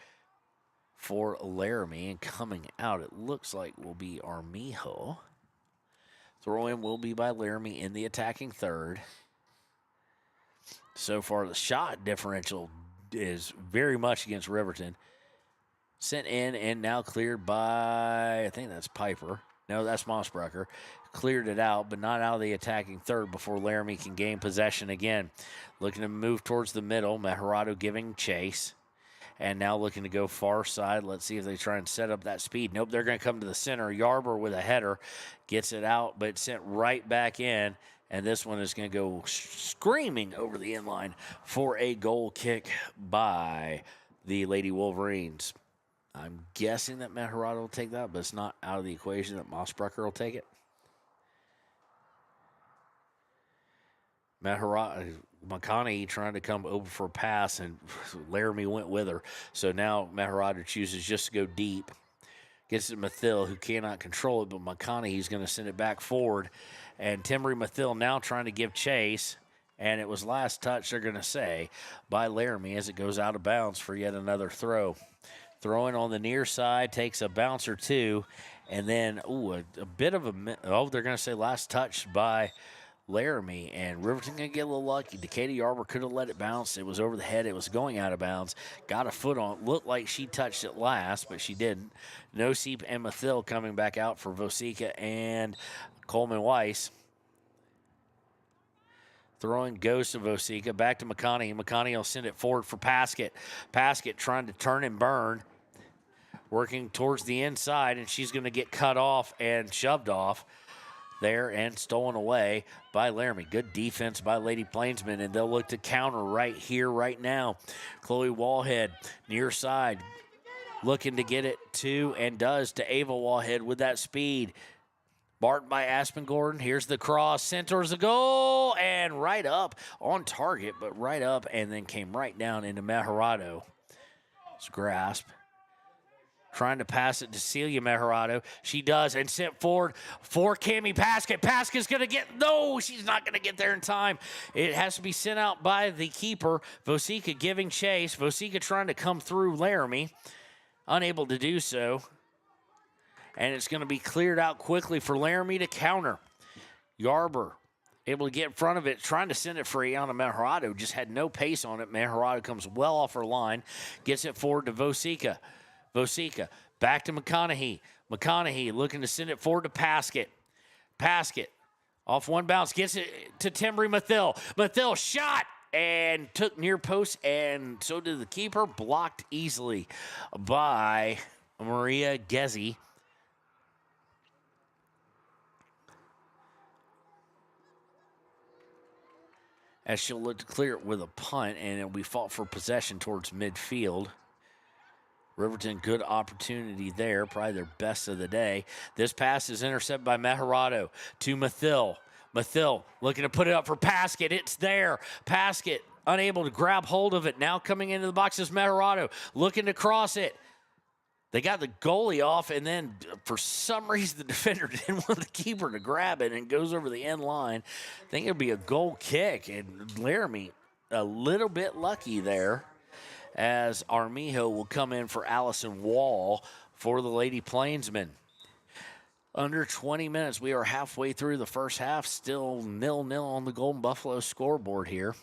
for Laramie, and coming out, it looks like will be Armijo. Throw in will be by Laramie in the attacking third. So far, the shot differential is very much against Riverton. Sent in and now cleared by, I think that's Piper. No, that's Mossbrucker. Cleared it out, but not out of the attacking third before Laramie can gain possession again. Looking to move towards the middle. Meharado giving chase. And now looking to go far side. Let's see if they try and set up that speed. Nope, they're going to come to the center. Yarber with a header. Gets it out, but sent right back in. And this one is going to go screaming over the inline for a goal kick by the Lady Wolverines. I'm guessing that Meharado will take that, but it's not out of the equation that Mossbrucker will take it. McConaughey trying to come over for a pass, and Laramie went with her. So now Meharado chooses just to go deep. Gets it to Mathill, who cannot control it, but McConaughey's going to send it back forward. And Timbry Mathill now trying to give chase. And it was last touch, they're going to say, by Laramie as it goes out of bounds for yet another throw. Throwing on the near side, takes a bounce or two. And then, a bit of a, they're going to say last touch by Laramie. And Riverton going to get a little lucky. Decatur Yarber could have let it bounce. It was over the head. It was going out of bounds. Got a foot on it. Looked like she touched it last, but she didn't. Noseep and Mathill coming back out for Vosica and Coleman Weiss. Throwing goes to Vosica. Back to McConaughey. McConaughey will send it forward for Paskett. Paskett trying to turn and burn. Working towards the inside, and she's going to get cut off and shoved off there and stolen away by Laramie. Good defense by Lady Plainsmen, and they'll look to counter right here, right now. Chloe Wallhead, near side, looking to get it to, and does, to Ava Wallhead with that speed. Marked by Aspen Gordon. Here's the cross. Centers the goal, and right up on target, but right up, and then came right down into Meharado. It's grasp. Trying to pass it to Celia Mejorado. She does, and sent forward for Cammie Paskett. Pasket's going to get, no, she's not going to get there in time. It has to be sent out by the keeper. Vosica giving chase. Vosica trying to come through Laramie. Unable to do so. And it's going to be cleared out quickly for Laramie to counter. Yarber able to get in front of it, trying to send it for Ayana Mejorado. Just had no pace on it. Mejorado comes well off her line. Gets it forward to Vosica. Vosica back to McConaughey. McConaughey looking to send it forward to Paskett. Paskett off one bounce. Gets it to Timbri Mathill. Mathill shot and took near post, and so did the keeper. Blocked easily by Maria Gezzi. As she'll look to clear it with a punt, and it'll be fought for possession towards midfield. Riverton, good opportunity there, probably their best of the day. This pass is intercepted by Mejorado to Mathill. Mathill looking to put it up for Paskett. It's there. Paskett unable to grab hold of it. Now coming into the box is Mejorado looking to cross it. They got the goalie off, and then for some reason the defender didn't want the keeper to grab it, and it goes over the end line. I think it'll be a goal kick, and Laramie a little bit lucky there, as Armijo will come in for Allison Wall for the Lady Plainsmen. Under 20 minutes. We are halfway through the first half. Still 0-0 on the Golden Buffalo scoreboard here.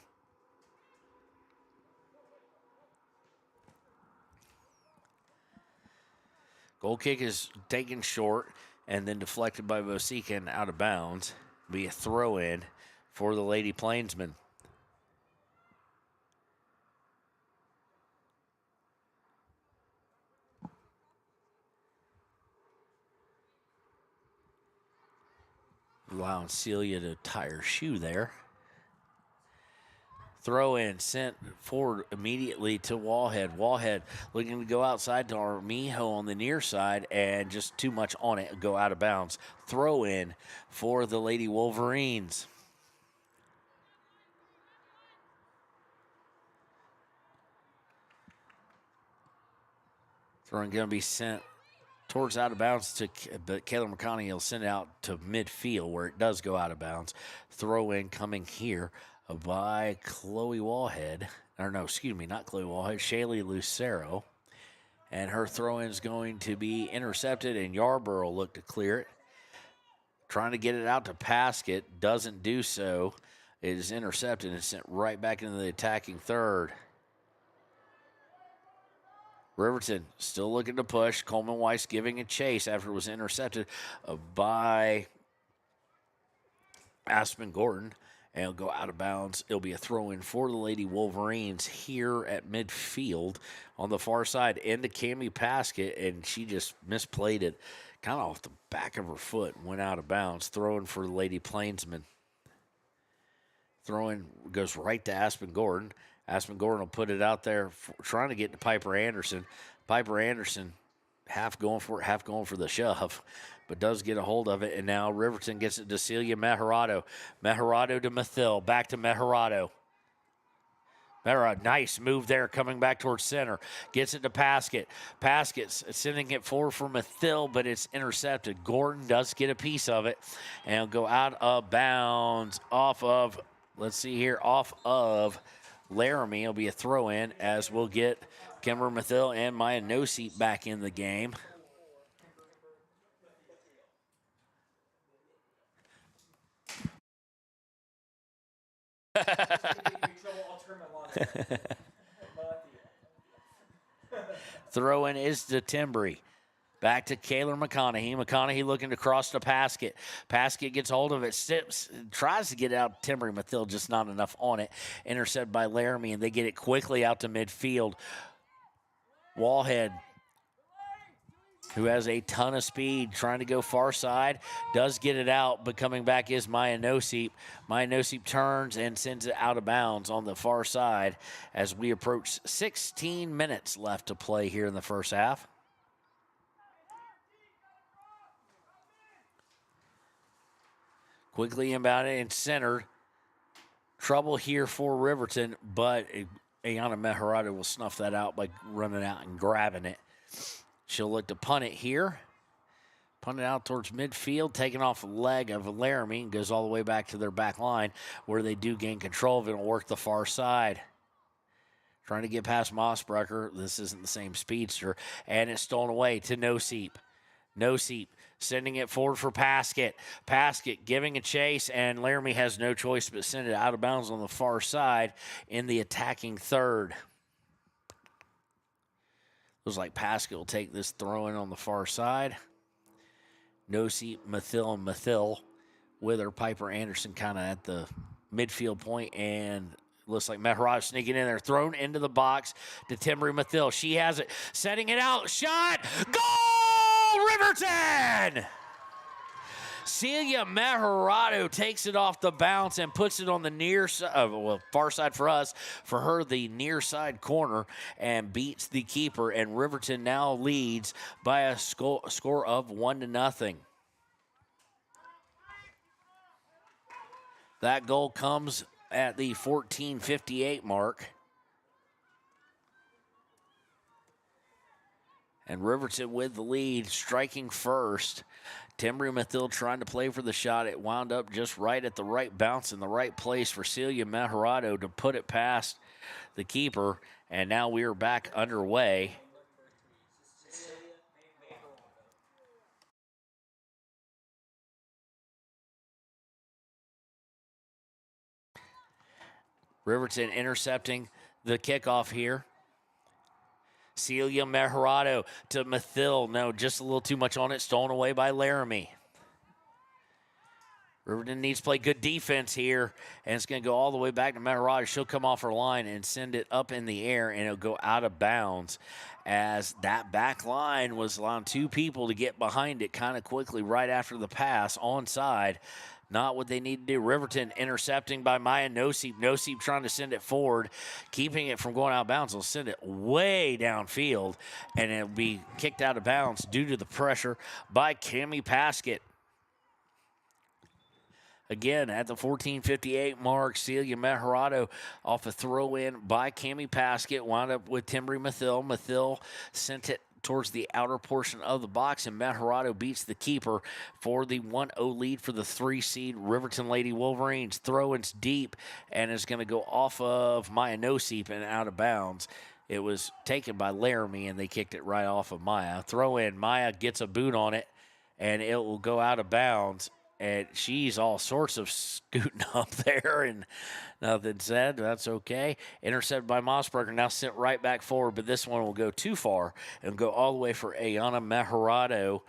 Goal kick is taken short and then deflected by Vosica and out of bounds. Be a throw-in for the Lady Plainsmen. Allowing Celia to tie her shoe there. Throw in, sent forward immediately to Wallhead. Wallhead looking to go outside to Armijo on the near side, and just too much on it, go out of bounds. Throw in for the Lady Wolverines. Throw in going to be sent towards out of bounds, but Kayla McConaughey will send it out to midfield where it does go out of bounds. Throw in coming here by Chloe Wallhead. Or no, excuse me, not Chloe Wallhead, Shaylee Lucero. And her throw-in is going to be intercepted, and Yarborough will look to clear it. Trying to get it out to Paskett, doesn't do so. It is intercepted and sent right back into the attacking third. Riverton still looking to push. Coleman Weiss giving a chase after it was intercepted by Aspen Gordon. And it'll go out of bounds. It'll be a throw-in for the Lady Wolverines here at midfield on the far side into Cammie Paskett, and she just misplayed it kind of off the back of her foot and went out of bounds. Throw-in for the Lady Plainsmen. Throw-in goes right to Aspen Gordon. Aspen Gordon will put it out there trying to get to Piper Anderson. Piper Anderson half going for it, half going for the shove, but does get a hold of it. And now Riverton gets it to Celia Mejorado. Mejorado to Mathill. Back to Mejorado. Mejorado, nice move there coming back towards center. Gets it to Paskett. Paskett's sending it forward for Mathill, but it's intercepted. Gordon does get a piece of it and go out of bounds off of, let's see here, off of Laramie. It'll be a throw-in as we'll get Kimber Mathill and Maya No-Seat back in the game. Throw-in is to Timbri. Back to Kayla McConaughey. McConaughey looking to cross to Paskett. Paskett gets hold of it, steps, tries to get out Timbri Mathill, just not enough on it. Intercepted by Laramie, and they get it quickly out to midfield. Wallhead, who has a ton of speed, trying to go far side, does get it out, but coming back is Maya No-Seat. Maya No-Seat turns and sends it out of bounds on the far side as we approach 16 minutes left to play here in the first half. Quickly inbounded and centered. Trouble here for Riverton, but Ayana Mejorado will snuff that out by running out and grabbing it. She'll look to punt it here. Punt it out towards midfield, taking off a leg of Laramie, and goes all the way back to their back line where they do gain control of it and work the far side. Trying to get past Mossbrucker. This isn't the same speedster. And it's stolen away to Noseep. Noseep sending it forward for Paskett. Paskett giving a chase, and Laramie has no choice but send it out of bounds on the far side in the attacking third. Looks like Paskett will take this throw in on the far side. Noseep, Mathil, and Mathil with her. Piper Anderson kind of at the midfield point, and looks like Mehraj sneaking in there. Thrown into the box to Timbery Mathil. She has it. Setting it out. Shot. Goal! Riverton! Celia Meharado takes it off the bounce and puts it on the near side, far side for us. For her, the near side corner, and beats the keeper. And Riverton now leads by a score of 1-0. That goal comes at the 14:58 mark. And Riverton with the lead, striking first. Timbery Mathil trying to play for the shot. It wound up just right at the right bounce in the right place for Celia Meharado to put it past the keeper. And now we are back underway. Riverton intercepting the kickoff here. Celia Meharado to Mathil. No, just a little too much on it. Stolen away by Laramie. Riverton needs to play good defense here, and it's going to go all the way back to Meharado. She'll come off her line and send it up in the air, and it'll go out of bounds as that back line was allowing two people to get behind it kind of quickly right after the pass onside. Not what they need to do. Riverton intercepting by Maya Noseep. Noseep trying to send it forward, keeping it from going out of bounds. They'll send it way downfield, and it'll be kicked out of bounds due to the pressure by Cammie Paskett. Again, at the 14:58 mark, Celia Meharado off a throw-in by Cammie Paskett. Wound up with Timbery Mathil. Mathil sent it towards the outer portion of the box, and Meharado beats the keeper for the 1-0 lead for the 3-seed Riverton Lady Wolverines. Throw-ins deep, and it's going to go off of Maya Noseep and out of bounds. It was taken by Laramie, and they kicked it right off of Maya. Throw-in, Maya gets a boot on it, and it will go out of bounds. And she's all sorts of scooting up there, and nothing said. That's okay. Intercepted by Mossberger, now sent right back forward, but this one will go too far and go all the way for Ayana Meharado,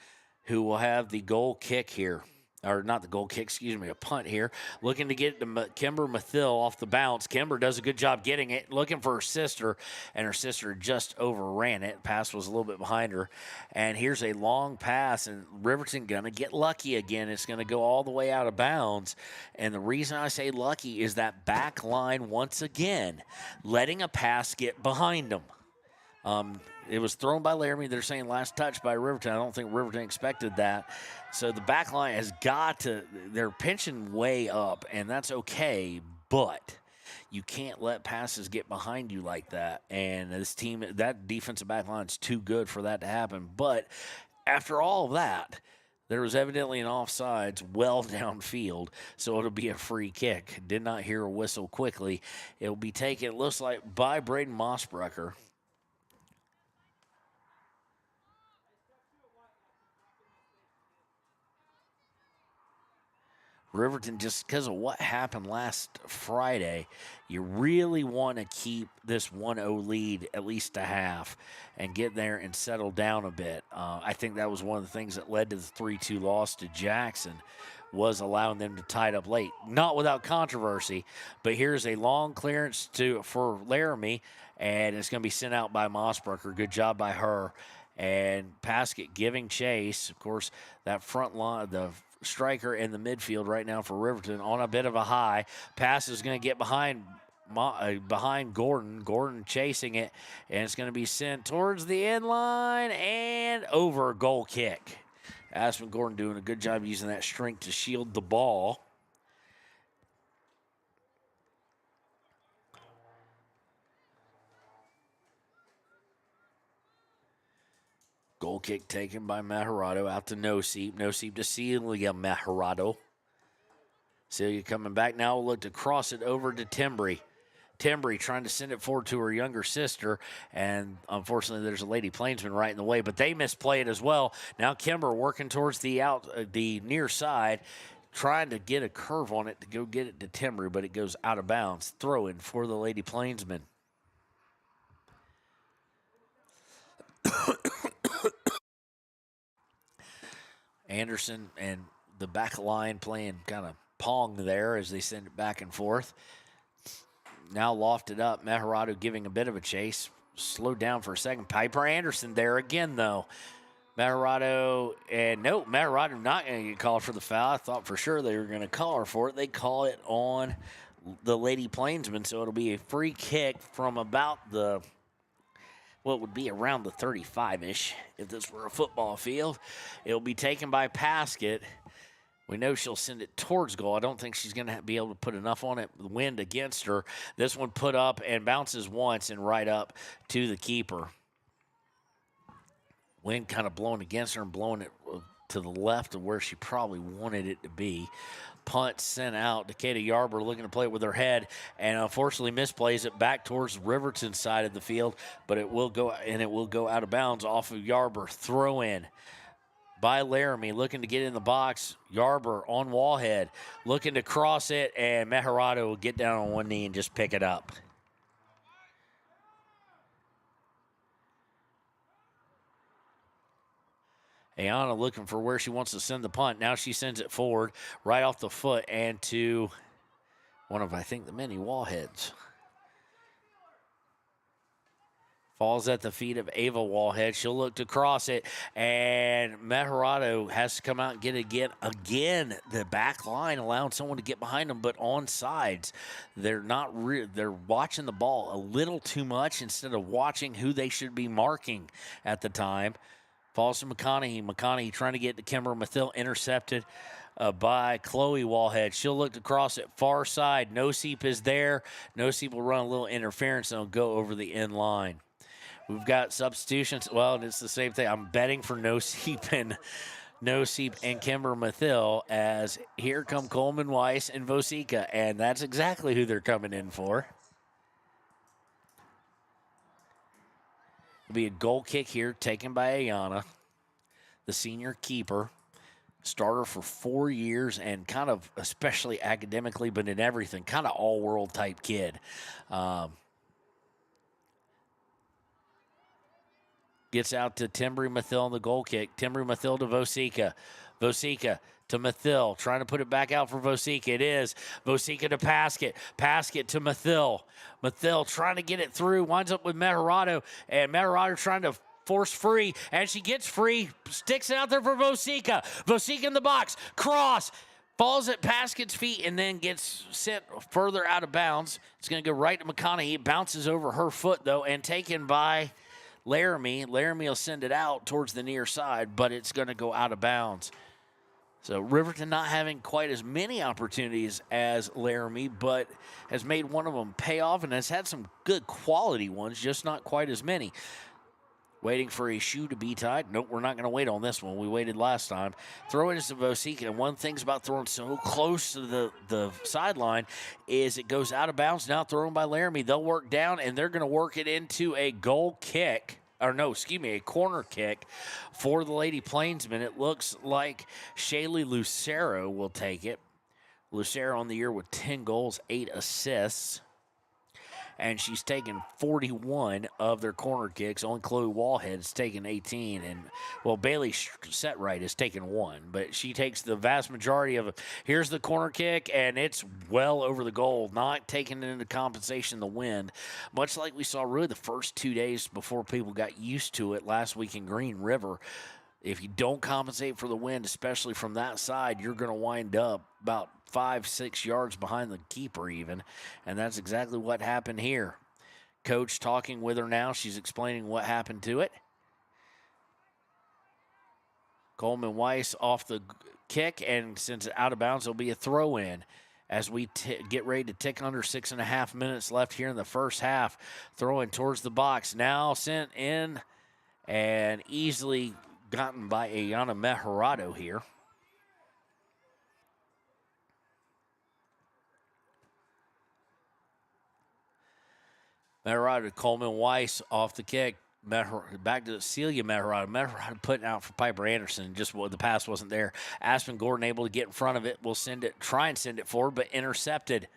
who will have the goal kick here. Or not the goal kick, excuse me, a punt here. Looking to get to Kimber Mathil off the bounce. Kimber does a good job getting it, looking for her sister, and her sister just overran it. Pass was a little bit behind her. And here's a long pass, and Riverton going to get lucky again. It's going to go all the way out of bounds. And the reason I say lucky is that back line, once again, letting a pass get behind them. It was thrown by Laramie. They're saying last touch by Riverton. I don't think Riverton expected that. So the back line has got to, they're pinching way up, and that's okay, but you can't let passes get behind you like that. And this team, that defensive back line is too good for that to happen. But after all of that, there was evidently an offsides well downfield, so it'll be a free kick. Did not hear a whistle quickly. It'll be taken, it looks like, by Braden Mossbrucker. Riverton, just because of what happened last Friday, you really want to keep this 1-0 lead at least a half and get there and settle down a bit. I think that was one of the things that led to the 3-2 loss to Jackson, was allowing them to tie it up late. Not without controversy, but here's a long clearance for Laramie, and it's going to be sent out by Mossbrucker. Good job by her. And Paskett giving chase. Of course, that front line, the striker in the midfield right now for Riverton on a bit of a high. Pass is going to get behind Gordon. Gordon chasing it, and it's going to be sent towards the end line and over. Goal kick. Aspen Gordon doing a good job using that strength to shield the ball. Goal kick taken by Mejorado out to Nosip. Nosip to Celia Mejorado. Celia coming back now. Will look to cross it over to Timbry. Timbry trying to send it forward to her younger sister, and unfortunately there's a Lady Plainsman right in the way, but they misplay it as well. Now Kimber working towards the near side, trying to get a curve on it to go get it to Timbry, but it goes out of bounds. Throw in for the Lady Plainsman. Anderson and the back line playing kind of pong there as they send it back and forth. Now lofted up. Mejorado giving a bit of a chase. Slowed down for a second. Piper Anderson there again, though. Mejorado, and no, Mejorado not going to get called for the foul. I thought for sure they were going to call her for it. They call it on the Lady Plainsman, so it'll be a free kick from about what would be around the 35-ish if this were a football field. It'll be taken by Paskett. We know she'll send it towards goal. I don't think she's going to be able to put enough on it. The wind against her. This one put up and bounces once and right up to the keeper. Wind kind of blowing against her and blowing it to the left of where she probably wanted it to be. Punt sent out. Decatur Yarber looking to play it with her head and unfortunately misplays it back towards Riverton side of the field, but it will go out of bounds off of Yarber. Throw in by Laramie, looking to get in the box. Yarber on Wallhead, looking to cross it, and Mejorado will get down on one knee and just pick it up. Ayana looking for where she wants to send the punt. Now she sends it forward, right off the foot, and to one of, I think, the many Wallheads. Falls at the feet of Ava Wallhead. She'll look to cross it, and Mejorado has to come out and get it again. The back line allowing someone to get behind them, but on sides. They're they're watching the ball a little too much instead of watching who they should be marking at the time. Falls to McConaughey. McConaughey trying to get to Kimber Mathil, intercepted by Chloe Wallhead. She'll look to cross it far side. Nosip is there. Nosip will run a little interference and will go over the end line. We've got substitutions. Well, it's the same thing. I'm betting for Nosip and Kimber Mathil as here come Coleman Weiss and Vosica, and that's exactly who they're coming in for. It'll be a goal kick here taken by Ayana, the senior keeper, starter for 4 years and kind of, especially academically, but in everything, kind of all-world type kid. Gets out to Timbry Mathil on the goal kick. Timbry Mathil to Vosica. Vosica to Mathil, trying to put it back out for Vosica. It is Vosica to Paskett. Paskett to Mathil. Mathil trying to get it through, winds up with Mejorado, and Mejorado trying to force free, and she gets free, sticks it out there for Vosica. Vosica in the box, cross, falls at Paskett's feet, and then gets sent further out of bounds. It's going to go right to McConaughey. It bounces over her foot, though, and taken by Laramie. Laramie will send it out towards the near side, but it's going to go out of bounds. So Riverton not having quite as many opportunities as Laramie, but has made one of them pay off and has had some good quality ones, just not quite as many. Waiting for a shoe to be tied. Nope, we're not going to wait on this one. We waited last time. Throw it to Vosica, and one thing's about throwing so close to the sideline is it goes out of bounds. Now thrown by Laramie. They'll work down, and they're going to work it into a goal kick. A corner kick for the Lady Plainsmen. It looks like Shaylee Lucero will take it. Lucero on the year with 10 goals, 8 assists. And she's taken 41 of their corner kicks. Only Chloe Wallhead has taken 18. And, well, Bailey Setright has taken 1. But she takes the vast majority of it. Here's the corner kick, and it's well over the goal. Not taking into compensation the wind. Much like we saw really the first 2 days before people got used to it last week in Green River. If you don't compensate for the wind, especially from that side, you're going to wind up about 5-6 yards behind the keeper even, and that's exactly what happened here. Coach talking with her now. She's explaining what happened to it. Coleman Weiss off the kick, and since it's out of bounds, it'll be a throw-in as we get ready to tick under 6.5 minutes left here in the first half. Throwing towards the box. Now sent in and easily gotten by Ayana Mejorado here. Mejorado to Coleman Weiss off the kick. Back to Celia Mejorado. Mejorado putting out for Piper Anderson. Just the pass wasn't there. Aspen Gordon able to get in front of it. Will try and send it forward, but intercepted.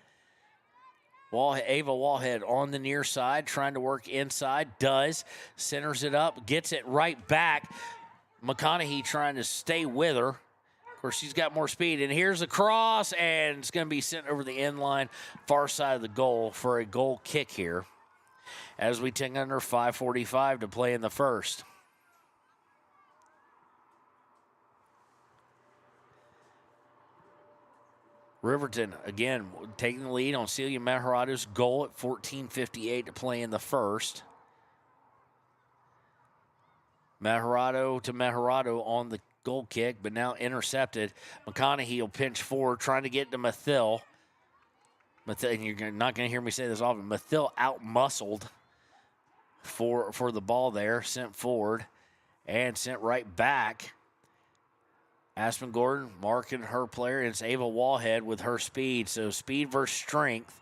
Ava Wallhead on the near side, trying to work inside. Does. Centers it up. Gets it right back. McConaughey trying to stay with her. Of course, she's got more speed. And here's a cross, and it's going to be sent over the end line, far side of the goal for a goal kick here, as we take under 5:45 to play in the first. Riverton, again, taking the lead on Celia Mejorado's goal at 14:58 to play in the first. Mejorado to Mejorado on the goal kick, but now intercepted. McConaughey will pinch forward, trying to get to Mathil. And you're not going to hear me say this often. Mathil out-muscled for the ball there, sent forward and sent right back. Aspen Gordon marking her player, and it's Ava Wallhead with her speed. So speed versus strength.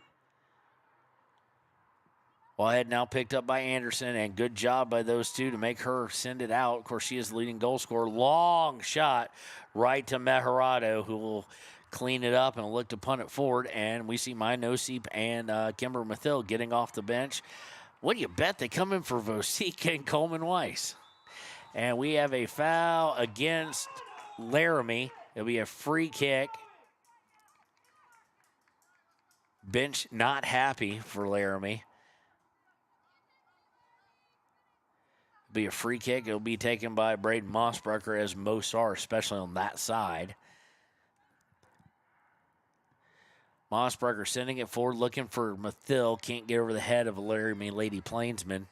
Wallhead now picked up by Anderson, and good job by those two to make her send it out. Of course, she is the leading goal scorer. Long shot right to Mejorado, who will clean it up and look to punt it forward. And we see Mai Nosip and Kimber Mathil getting off the bench. What do you bet? They come in for Vosika and Coleman Weiss. And we have a foul against Laramie. It'll be a free kick. Bench not happy for Laramie. It'll be a free kick. It'll be taken by Braden Mossbrucker as most are, especially on that side. Mossbrucker sending it forward, looking for Mathil. Can't get over the head of Laramie Lady Plainsman.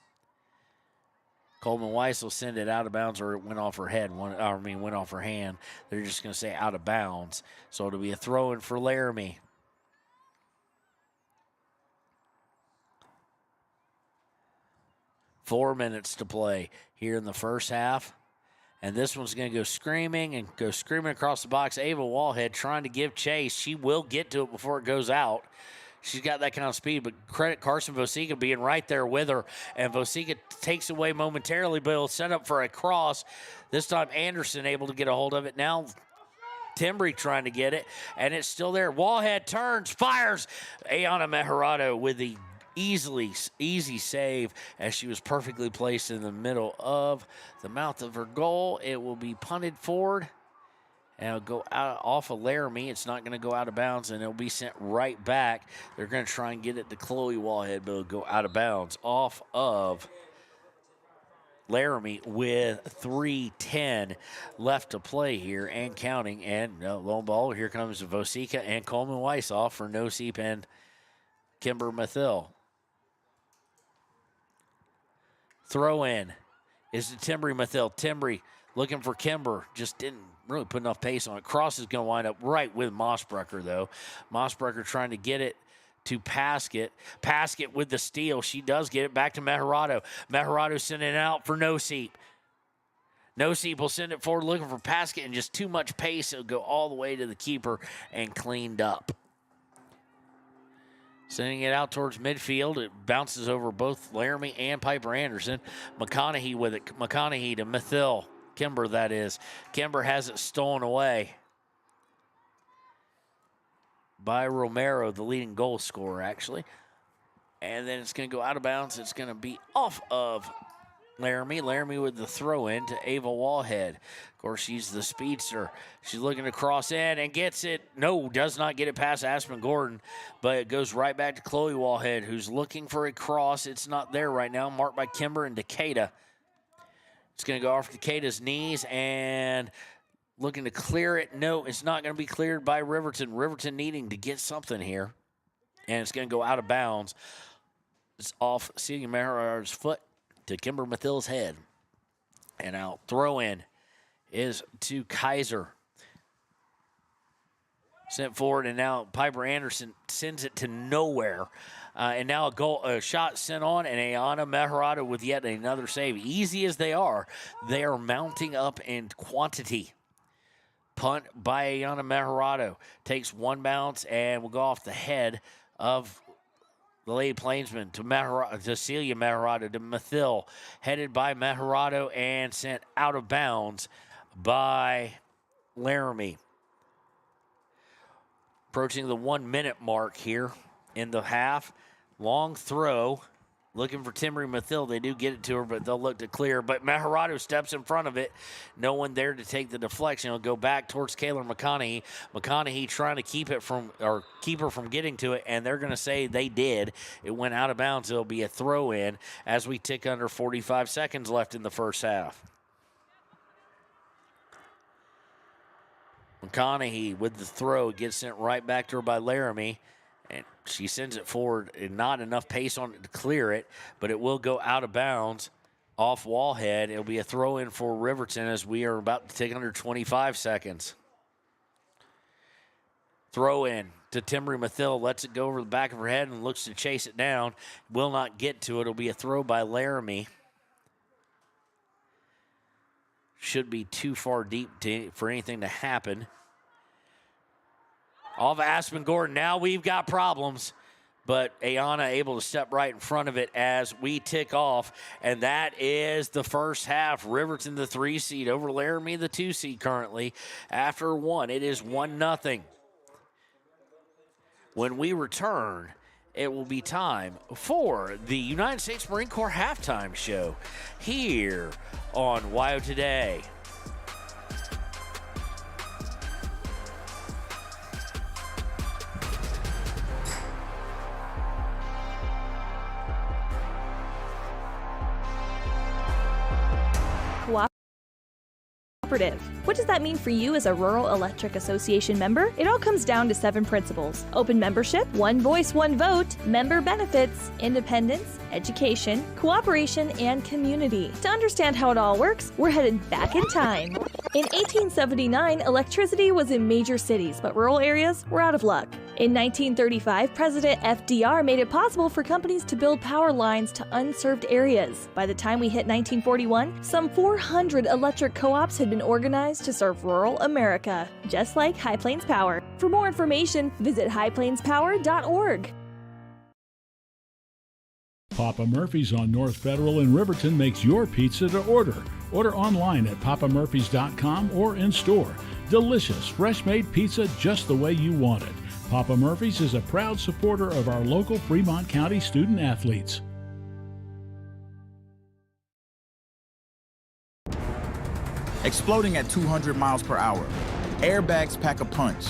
Coleman Weiss will send it out of bounds, or it went off her head. Went off her hand. They're just going to say out of bounds. So it'll be a throw-in for Laramie. Four minutes to play here in the first half. And this one's going to go screaming across the box. Ava Wallhead trying to give chase. She will get to it before it goes out. She's got that kind of speed, but credit Carson Vosika being right there with her. And Vosika takes away momentarily, but he'll set up for a cross. This time Anderson able to get a hold of it. Now Timbry trying to get it, and it's still there. Wallhead turns, fires. Ayana Mejorado with the easy save, as she was perfectly placed in the middle of the mouth of her goal. It will be punted forward, and it'll go out off of Laramie. It's not going to go out of bounds, and it'll be sent right back. They're going to try and get it to Chloe Wallhead, but it'll go out of bounds off of Laramie with 3:10 left to play here and counting. And lo and behold, here comes Vosika and Coleman Weiss off for Nosip and Kimber Mathil. Throw in is to Timbry Mathil. Timbry looking for Kimber. Just didn't really put enough pace on it. Cross is going to wind up right with Mossbrucker, though. Mossbrucker trying to get it to Paskett. Paskett with the steal. She does get it back to Mejorado. Mejorado sending it out for Nosip. Nosip will send it forward looking for Paskett, and just too much pace. It'll go all the way to the keeper and cleaned up. Sending it out towards midfield. It bounces over both Laramie and Piper Anderson. McConaughey with it. McConaughey to Mathil. Kimber, that is. Kimber has it stolen away by Romero, the leading goal scorer, actually. And then it's going to go out of bounds. It's going to be off of Laramie. Laramie with the throw-in to Ava Wallhead. Of course, she's the speedster. She's looking to cross in and gets it. No, does not get it past Aspen Gordon, but it goes right back to Chloe Wallhead, who's looking for a cross. It's not there right now, marked by Kimber and Decatur. It's going to go off Decatur's knees and looking to clear it. No, it's not going to be cleared by Riverton. Riverton needing to get something here, and it's going to go out of bounds. It's off Celia Mejorar's foot to Kimber Mathil's head. And out throw in is to Kaiser. Sent forward, and now Piper Anderson sends it to nowhere. And now a shot sent on, and Ayana Meharada with yet another save. Easy as they are mounting up in quantity. Punt by Ayana Meharada. Takes one bounce and will go off the head of the Lady Plainsman to Celia Meharada to Mathil. Headed by Meharada and sent out of bounds by Laramie. Approaching the 1 minute mark here in the half. Long throw. Looking for Timmery Mathil. They do get it to her, but they'll look to clear. But Meharada steps in front of it. No one there to take the deflection. It'll go back towards Kayla McConaughey. McConaughey trying to keep her from getting to it, and they're going to say they did. It went out of bounds. It'll be a throw in as we tick under 45 seconds left in the first half. McConaughey with the throw gets sent right back to her by Laramie. And she sends it forward, and not enough pace on it to clear it, but it will go out of bounds off Wallhead. It'll be a throw in for Riverton as we are about to take under 25 seconds. Throw in to Timmery Mathil, lets it go over the back of her head and looks to chase it down. Will not get to it. It'll be a throw by Laramie. Should be too far deep for anything to happen. Off Aspen Gordon. Now we've got problems, but Ayana able to step right in front of it as we tick off, and that is the first half. Riverton, the 3 seed, over Laramie, the 2 seed currently. After 1, it is 1-0. When we return, it will be time for the United States Marine Corps halftime show here on WYO Today. What does that mean for you as a Rural Electric Association member? It all comes down to 7 principles: open membership, one voice, one vote, member benefits, independence, education, cooperation, and community. To understand how it all works, we're headed back in time. In 1879, electricity was in major cities, but rural areas were out of luck. In 1935, President FDR made it possible for companies to build power lines to unserved areas. By the time we hit 1941, some 400 electric co-ops had been organized to serve rural America, just like High Plains Power. For more information, visit highplainspower.org. Papa Murphy's on North Federal in Riverton makes your pizza to order. Order online at papamurphys.com or in store. Delicious, fresh-made pizza just the way you want it. Papa Murphy's is a proud supporter of our local Fremont County student athletes. Exploding at 200 miles per hour. Airbags pack a punch.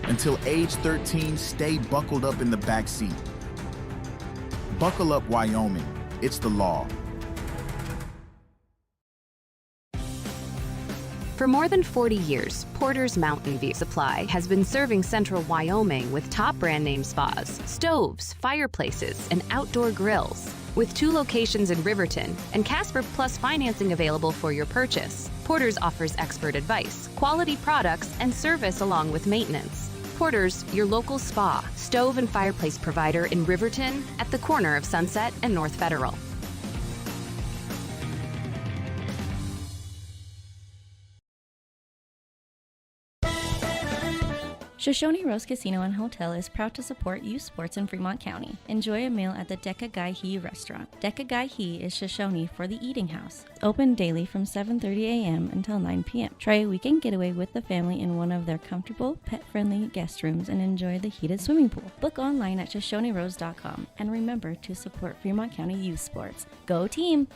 Until age 13, stay buckled up in the back seat. Buckle up, Wyoming. It's the law. For more than 40 years, Porter's Mountain View Supply has been serving central Wyoming with top brand name spas, stoves, fireplaces, and outdoor grills. With 2 locations in Riverton and Casper Plus financing available for your purchase, Porter's offers expert advice, quality products, and service along with maintenance. Porter's, your local spa, stove, and fireplace provider in Riverton at the corner of Sunset and North Federal. Shoshone Rose Casino and Hotel is proud to support youth sports in Fremont County. Enjoy a meal at the Deca Gai He restaurant. Deca Gai He is Shoshone for the eating house. Open daily from 7:30 a.m. until 9 p.m. Try a weekend getaway with the family in one of their comfortable, pet-friendly guest rooms and enjoy the heated swimming pool. Book online at ShoshoneRose.com and remember to support Fremont County youth sports. Go team!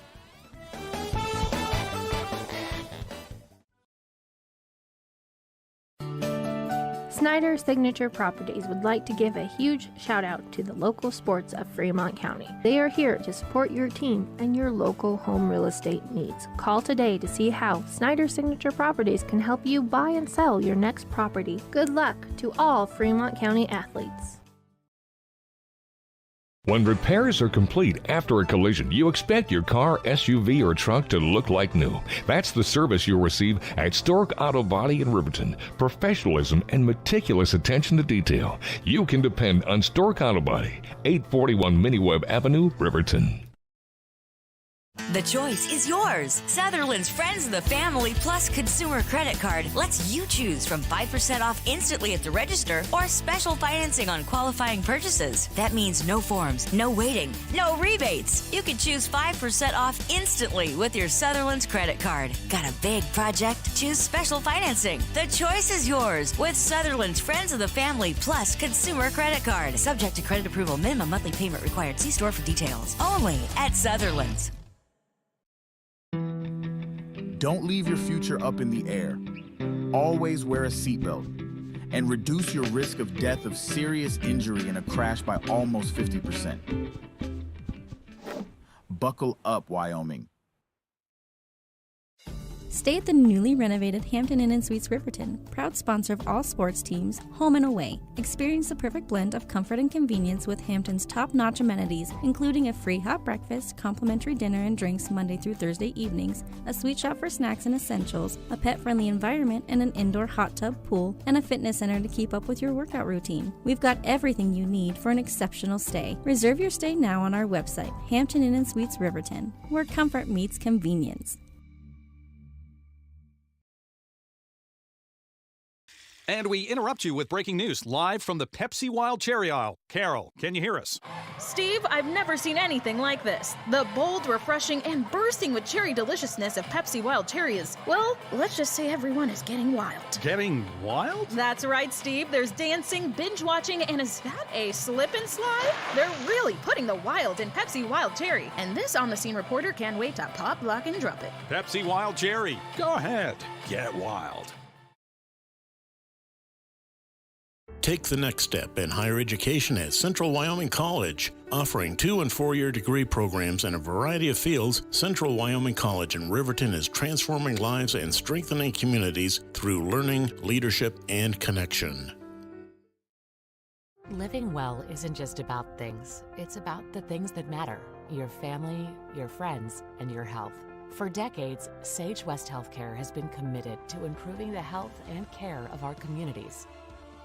Snyder Signature Properties would like to give a huge shout out to the local sports of Fremont County. They are here to support your team and your local home real estate needs. Call today to see how Snyder Signature Properties can help you buy and sell your next property. Good luck to all Fremont County athletes. When repairs are complete after a collision, you expect your car, SUV, or truck to look like new. That's the service you'll receive at Stork Auto Body in Riverton. Professionalism and meticulous attention to detail. You can depend on Stork Auto Body, 841 Miniweb Avenue, Riverton. The choice is yours. Sutherland's Friends of the Family Plus Consumer Credit Card lets you choose from 5% off instantly at the register or special financing on qualifying purchases. That means no forms, no waiting, no rebates. You can choose 5% off instantly with your Sutherland's credit card. Got a big project? Choose special financing. The choice is yours with Sutherland's Friends of the Family Plus Consumer Credit Card. Subject to credit approval. Minimum monthly payment required. See store for details. Only at Sutherland's. Don't leave your future up in the air. Always wear a seatbelt and reduce your risk of death of serious injury in a crash by almost 50%. Buckle up, Wyoming. Stay at the newly renovated Hampton Inn & Suites Riverton, proud sponsor of all sports teams, home and away. Experience the perfect blend of comfort and convenience with Hampton's top-notch amenities, including a free hot breakfast, complimentary dinner and drinks Monday through Thursday evenings, a sweet shop for snacks and essentials, a pet-friendly environment and an indoor hot tub pool, and a fitness center to keep up with your workout routine. We've got everything you need for an exceptional stay. Reserve your stay now on our website, Hampton Inn & Suites Riverton, where comfort meets convenience. And we interrupt you with breaking news live from the Pepsi Wild Cherry aisle. Carol, can you hear us? Steve, I've never seen anything like this. The bold, refreshing, and bursting with cherry deliciousness of Pepsi Wild Cherry is, well, let's just say everyone is getting wild. Getting wild? That's right, Steve. There's dancing, binge-watching, and is that a slip and slide? They're really putting the wild in Pepsi Wild Cherry, and this on-the-scene reporter can't wait to pop, lock, and drop it. Pepsi Wild Cherry. Go ahead. Get wild. Take the next step in higher education at Central Wyoming College. Offering 2- and 4-year degree programs in a variety of fields, Central Wyoming College in Riverton is transforming lives and strengthening communities through learning, leadership, and connection. Living well isn't just about things. It's about the things that matter. Your family, your friends, and your health. For decades, Sage West Healthcare has been committed to improving the health and care of our communities.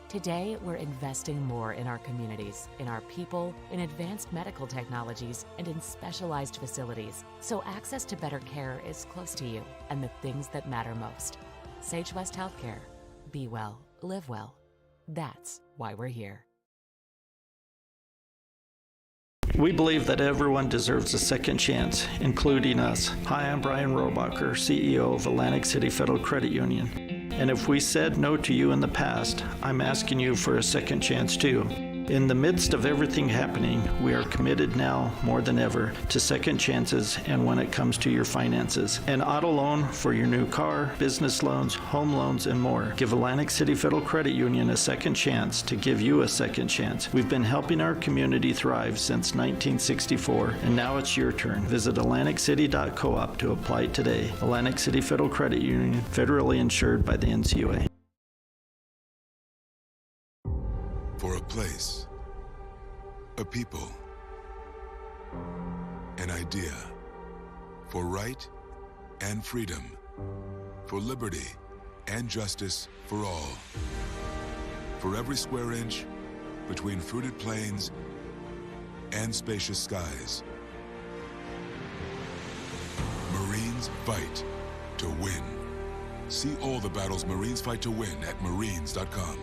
Today, we're investing more in our communities, in our people, in advanced medical technologies, and in specialized facilities, so access to better care is close to you and the things that matter most. Sage West Healthcare. Be well, live well. That's why we're here. We believe that everyone deserves a second chance, including us. Hi, I'm Brian Robacher, CEO of Atlantic City Federal Credit Union. And if we said no to you in the past, I'm asking you for a second chance too. In the midst of everything happening, we are committed now more than ever to second chances and when it comes to your finances. An auto loan for your new car, business loans, home loans, and more. Give Atlantic City Federal Credit Union a second chance to give you a second chance. We've been helping our community thrive since 1964, and now it's your turn. Visit AtlanticCity.coop to apply today. Atlantic City Federal Credit Union, federally insured by the NCUA. For a place, a people, an idea, for right and freedom, for liberty and justice for all, for every square inch between fruited plains and spacious skies. Marines fight to win. See all the battles Marines fight to win at Marines.com.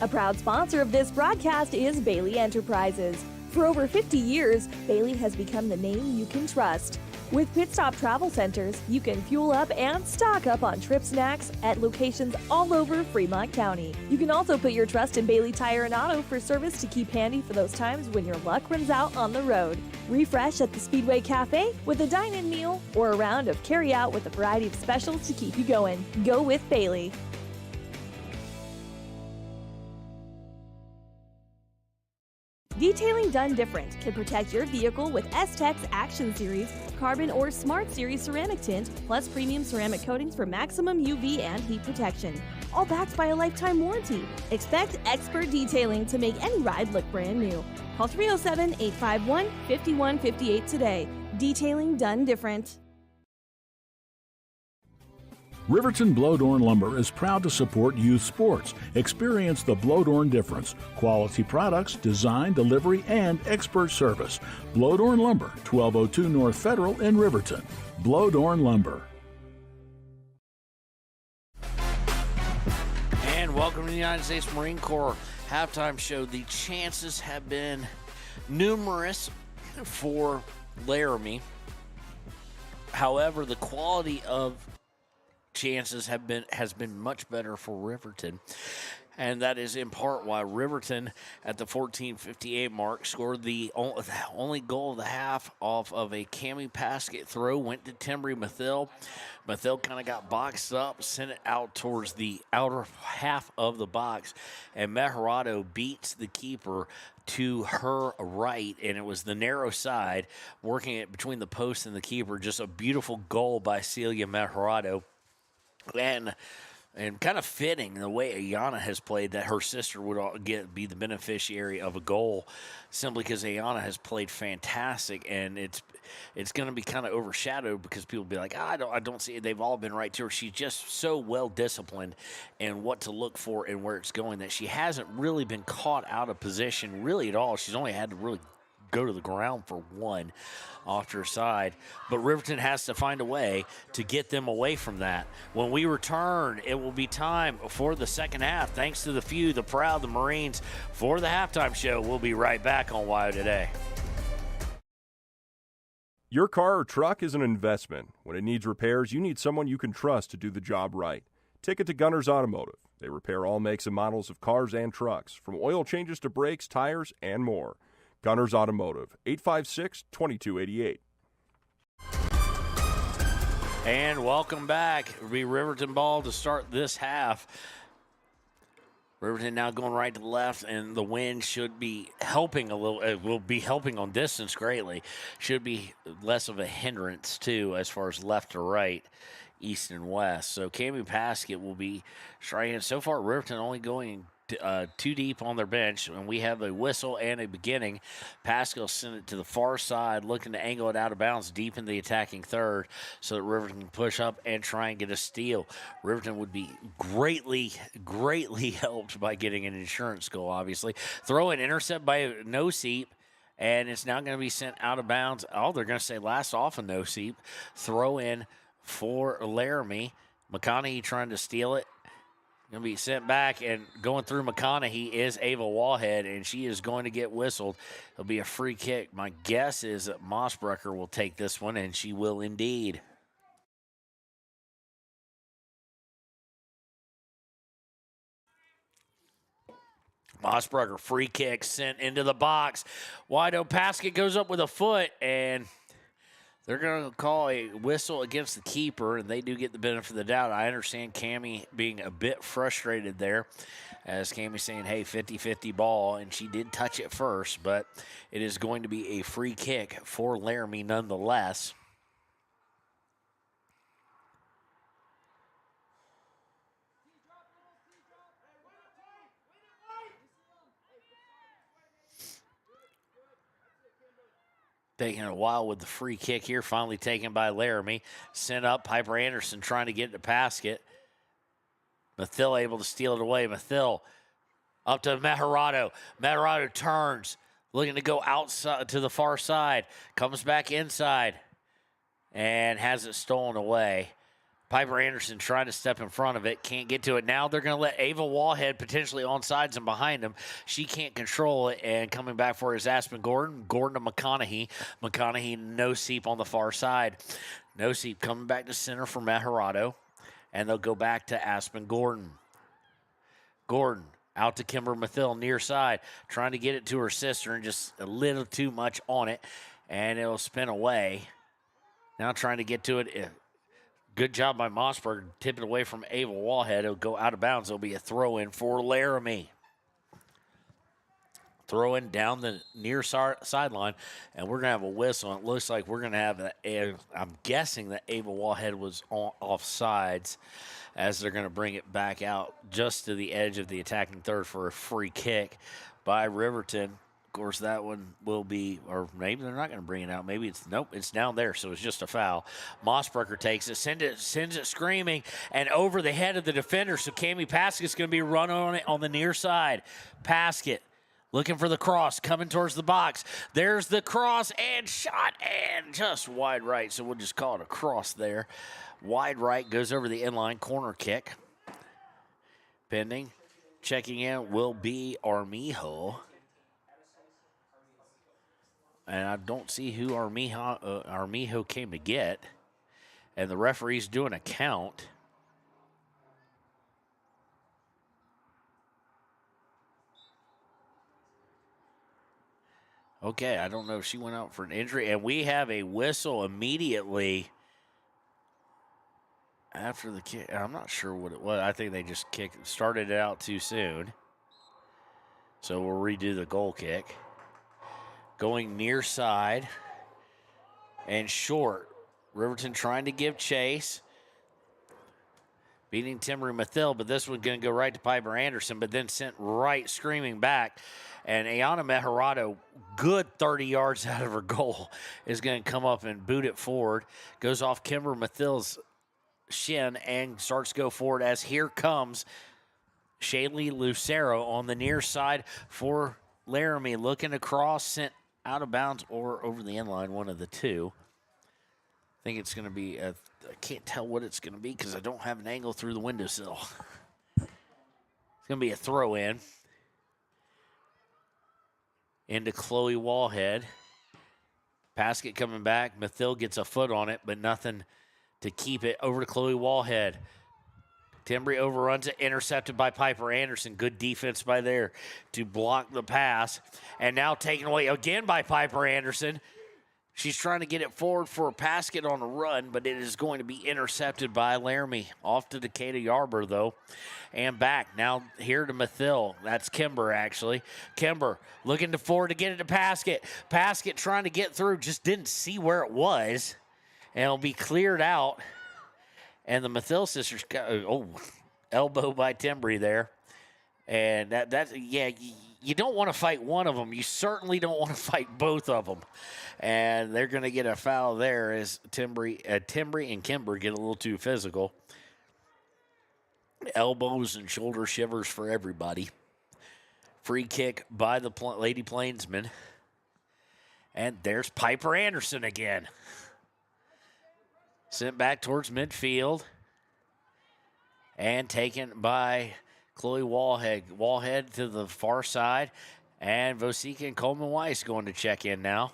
A proud sponsor of this broadcast is Bailey Enterprises. For over 50 years, Bailey has become the name you can trust. With Pit Stop Travel Centers, you can fuel up and stock up on trip snacks at locations all over Fremont County. You can also put your trust in Bailey Tire and Auto for service to keep handy for those times when your luck runs out on the road. Refresh at the Speedway Cafe with a dine-in meal or a round of carry-out with a variety of specials to keep you going. Go with Bailey. Detailing done different can protect your vehicle with S-Tech's Action Series, Carbon or Smart Series ceramic tint, plus premium ceramic coatings for maximum UV and heat protection. all backed by a lifetime warranty. Expect expert detailing to make any ride look brand new. Call 307-851-5158 today. Detailing done different. Riverton Blowdorn Lumber is proud to support youth sports. Experience the Blowdorn difference. Quality products, design, delivery, and expert service. Blowdorn Lumber, 1202 North Federal in Riverton. Blowdorn Lumber. And welcome to the United States Marine Corps halftime show. The chances have been numerous for Laramie. However, the quality of chances has been much better for Riverton, and that is in part why Riverton at the 14:58 mark scored the only goal of the half off of a Cammie Paskett throw, went to Timbry Mathil. Mathil kind of got boxed up, sent it out towards the outer half of the box, and Meharado beats the keeper to her right, and it was the narrow side, working it between the post and the keeper. Just a beautiful goal by Celia Meharado. And kind of fitting the way Ayana has played that her sister would be the beneficiary of a goal, simply because Ayana has played fantastic, and it's going to be kind of overshadowed because people will be like, I don't see it. They've all been right to her. She's just so well disciplined and what to look for and where it's going that she hasn't really been caught out of position really at all. She's only had to really go to the ground for one off to her side. But Riverton has to find a way to get them away from that. When we return, it will be time for the second half. Thanks to the few, the proud, the Marines for the halftime show. We'll be right back on WIO Today. Your car or truck is an investment. When it needs repairs, you need someone you can trust to do the job right. Take it to Gunners Automotive. They repair all makes and models of cars and trucks, from oil changes to brakes, tires, and more. Gunners Automotive, 856-2288. And welcome back. It'll be Riverton ball to start this half. Riverton now going right to the left, and the wind should be helping a little. It will be helping on distance greatly. Should be less of a hindrance, too, as far as left to right, east and west. So Cammie Paskett will be striking. So far, Riverton only going too deep on their bench, and we have a whistle and a beginning. Pascal sent it to the far side, looking to angle it out of bounds deep in the attacking third so that Riverton can push up and try and get a steal. Riverton would be greatly helped by getting an insurance goal, obviously. Throw an intercept by No Seep, and it's now going to be sent out of bounds. Oh, they're going to say last off of No Seep. Throw in for Laramie. McConaughey trying to steal it. Going to be sent back, and going through McConaughey is Ava Wallhead, and she is going to get whistled. It'll be a free kick. My guess is that Mossbrucker will take this one, and she will indeed. Mossbrucker, free kick sent into the box. Wide open. Paskett goes up with a foot, and they're going to call a whistle against the keeper, and they do get the benefit of the doubt. I understand Cammie being a bit frustrated there, as Cammie saying, hey, 50-50 ball, and she did touch it first, but it is going to be a free kick for Laramie nonetheless. Taking a while with the free kick here, finally taken by Laramie. Sent up, Piper Anderson trying to get it to Paskett. Mathil able to steal it away. Mathil up to Meharado. Meharado turns, looking to go outside to the far side. Comes back inside and has it stolen away. Piper Anderson trying to step in front of it, can't get to it. Now they're going to let Ava Wallhead potentially onside and behind him. She can't control it, and coming back for is Aspen Gordon. Gordon to McConaughey. McConaughey, No Seep on the far side. No Seep coming back to center for Meharado, and they'll go back to Aspen Gordon. Gordon out to Kimber Mathil, near side, trying to get it to her sister, and just a little too much on it, and it'll spin away. Now trying to get to it. Good job by Mossberg. Tip it away from Ava Wallhead. It'll go out of bounds. It'll be a throw-in for Laramie. throwing down the near sideline, and we're going to have a whistle. It looks like we're going to have I'm guessing that Ava Wallhead was off sides, as they're going to bring it back out just to the edge of the attacking third for a free kick by Riverton. Of course, that one will be, or maybe they're not going to bring it out. Maybe it's down there, so it's just a foul. Mossbrecker takes it, sends it screaming, and over the head of the defender. So Cammie Paskett's going to be running on it on the near side. Paskett looking for the cross, coming towards the box. There's the cross and shot, and just wide right. So we'll just call it a cross there. Wide right, goes over the inline, corner kick. Pending. Checking in will be Armijo. And I don't see who Armijo came to get. And the referee's doing a count. Okay, I don't know if she went out for an injury. And we have a whistle immediately after the kick. I'm not sure what it was. I think they just started it out too soon. So we'll redo the goal kick. Going near side and short. Riverton trying to give chase. Beating Timber Mathil, but this one's going to go right to Piper Anderson, but then sent right screaming back. And Ayana Mejarado, good 30 yards out of her goal, is going to come up and boot it forward. Goes off Kimber Mathil's shin and starts to go forward as here comes Shaylee Lucero on the near side for Laramie. Looking across, sent out of bounds or over the end line, one of the two. I think it's going to be, I can't tell what it's going to be because I don't have an angle through the windowsill. It's going to be a throw in. Into Chloe Wallhead. Paskett coming back. Mathil gets a foot on it, but nothing to keep it. Over to Chloe Wallhead. Timbry overruns it, intercepted by Piper Anderson. Good defense by there to block the pass. And now taken away again by Piper Anderson. She's trying to get it forward for a Paskett on a run, but it is going to be intercepted by Laramie. Off to Decatur Yarber, though. And back. Now here to Mathil. That's Kimber, actually. Kimber looking to forward to get it to Paskett. Paskett trying to get through. Just didn't see where it was. And it'll be cleared out. And the Mathil sisters got, elbow by Timbry there. And you don't want to fight one of them. You certainly don't want to fight both of them. And they're going to get a foul there as Timbry and Kimber get a little too physical. Elbows and shoulder shivers for everybody. Free kick by the Lady Plainsmen. And there's Piper Anderson again. Sent back towards midfield. And taken by Chloe Wallhead. Wallhead to the far side. And Vosika and Coleman Weiss going to check in now.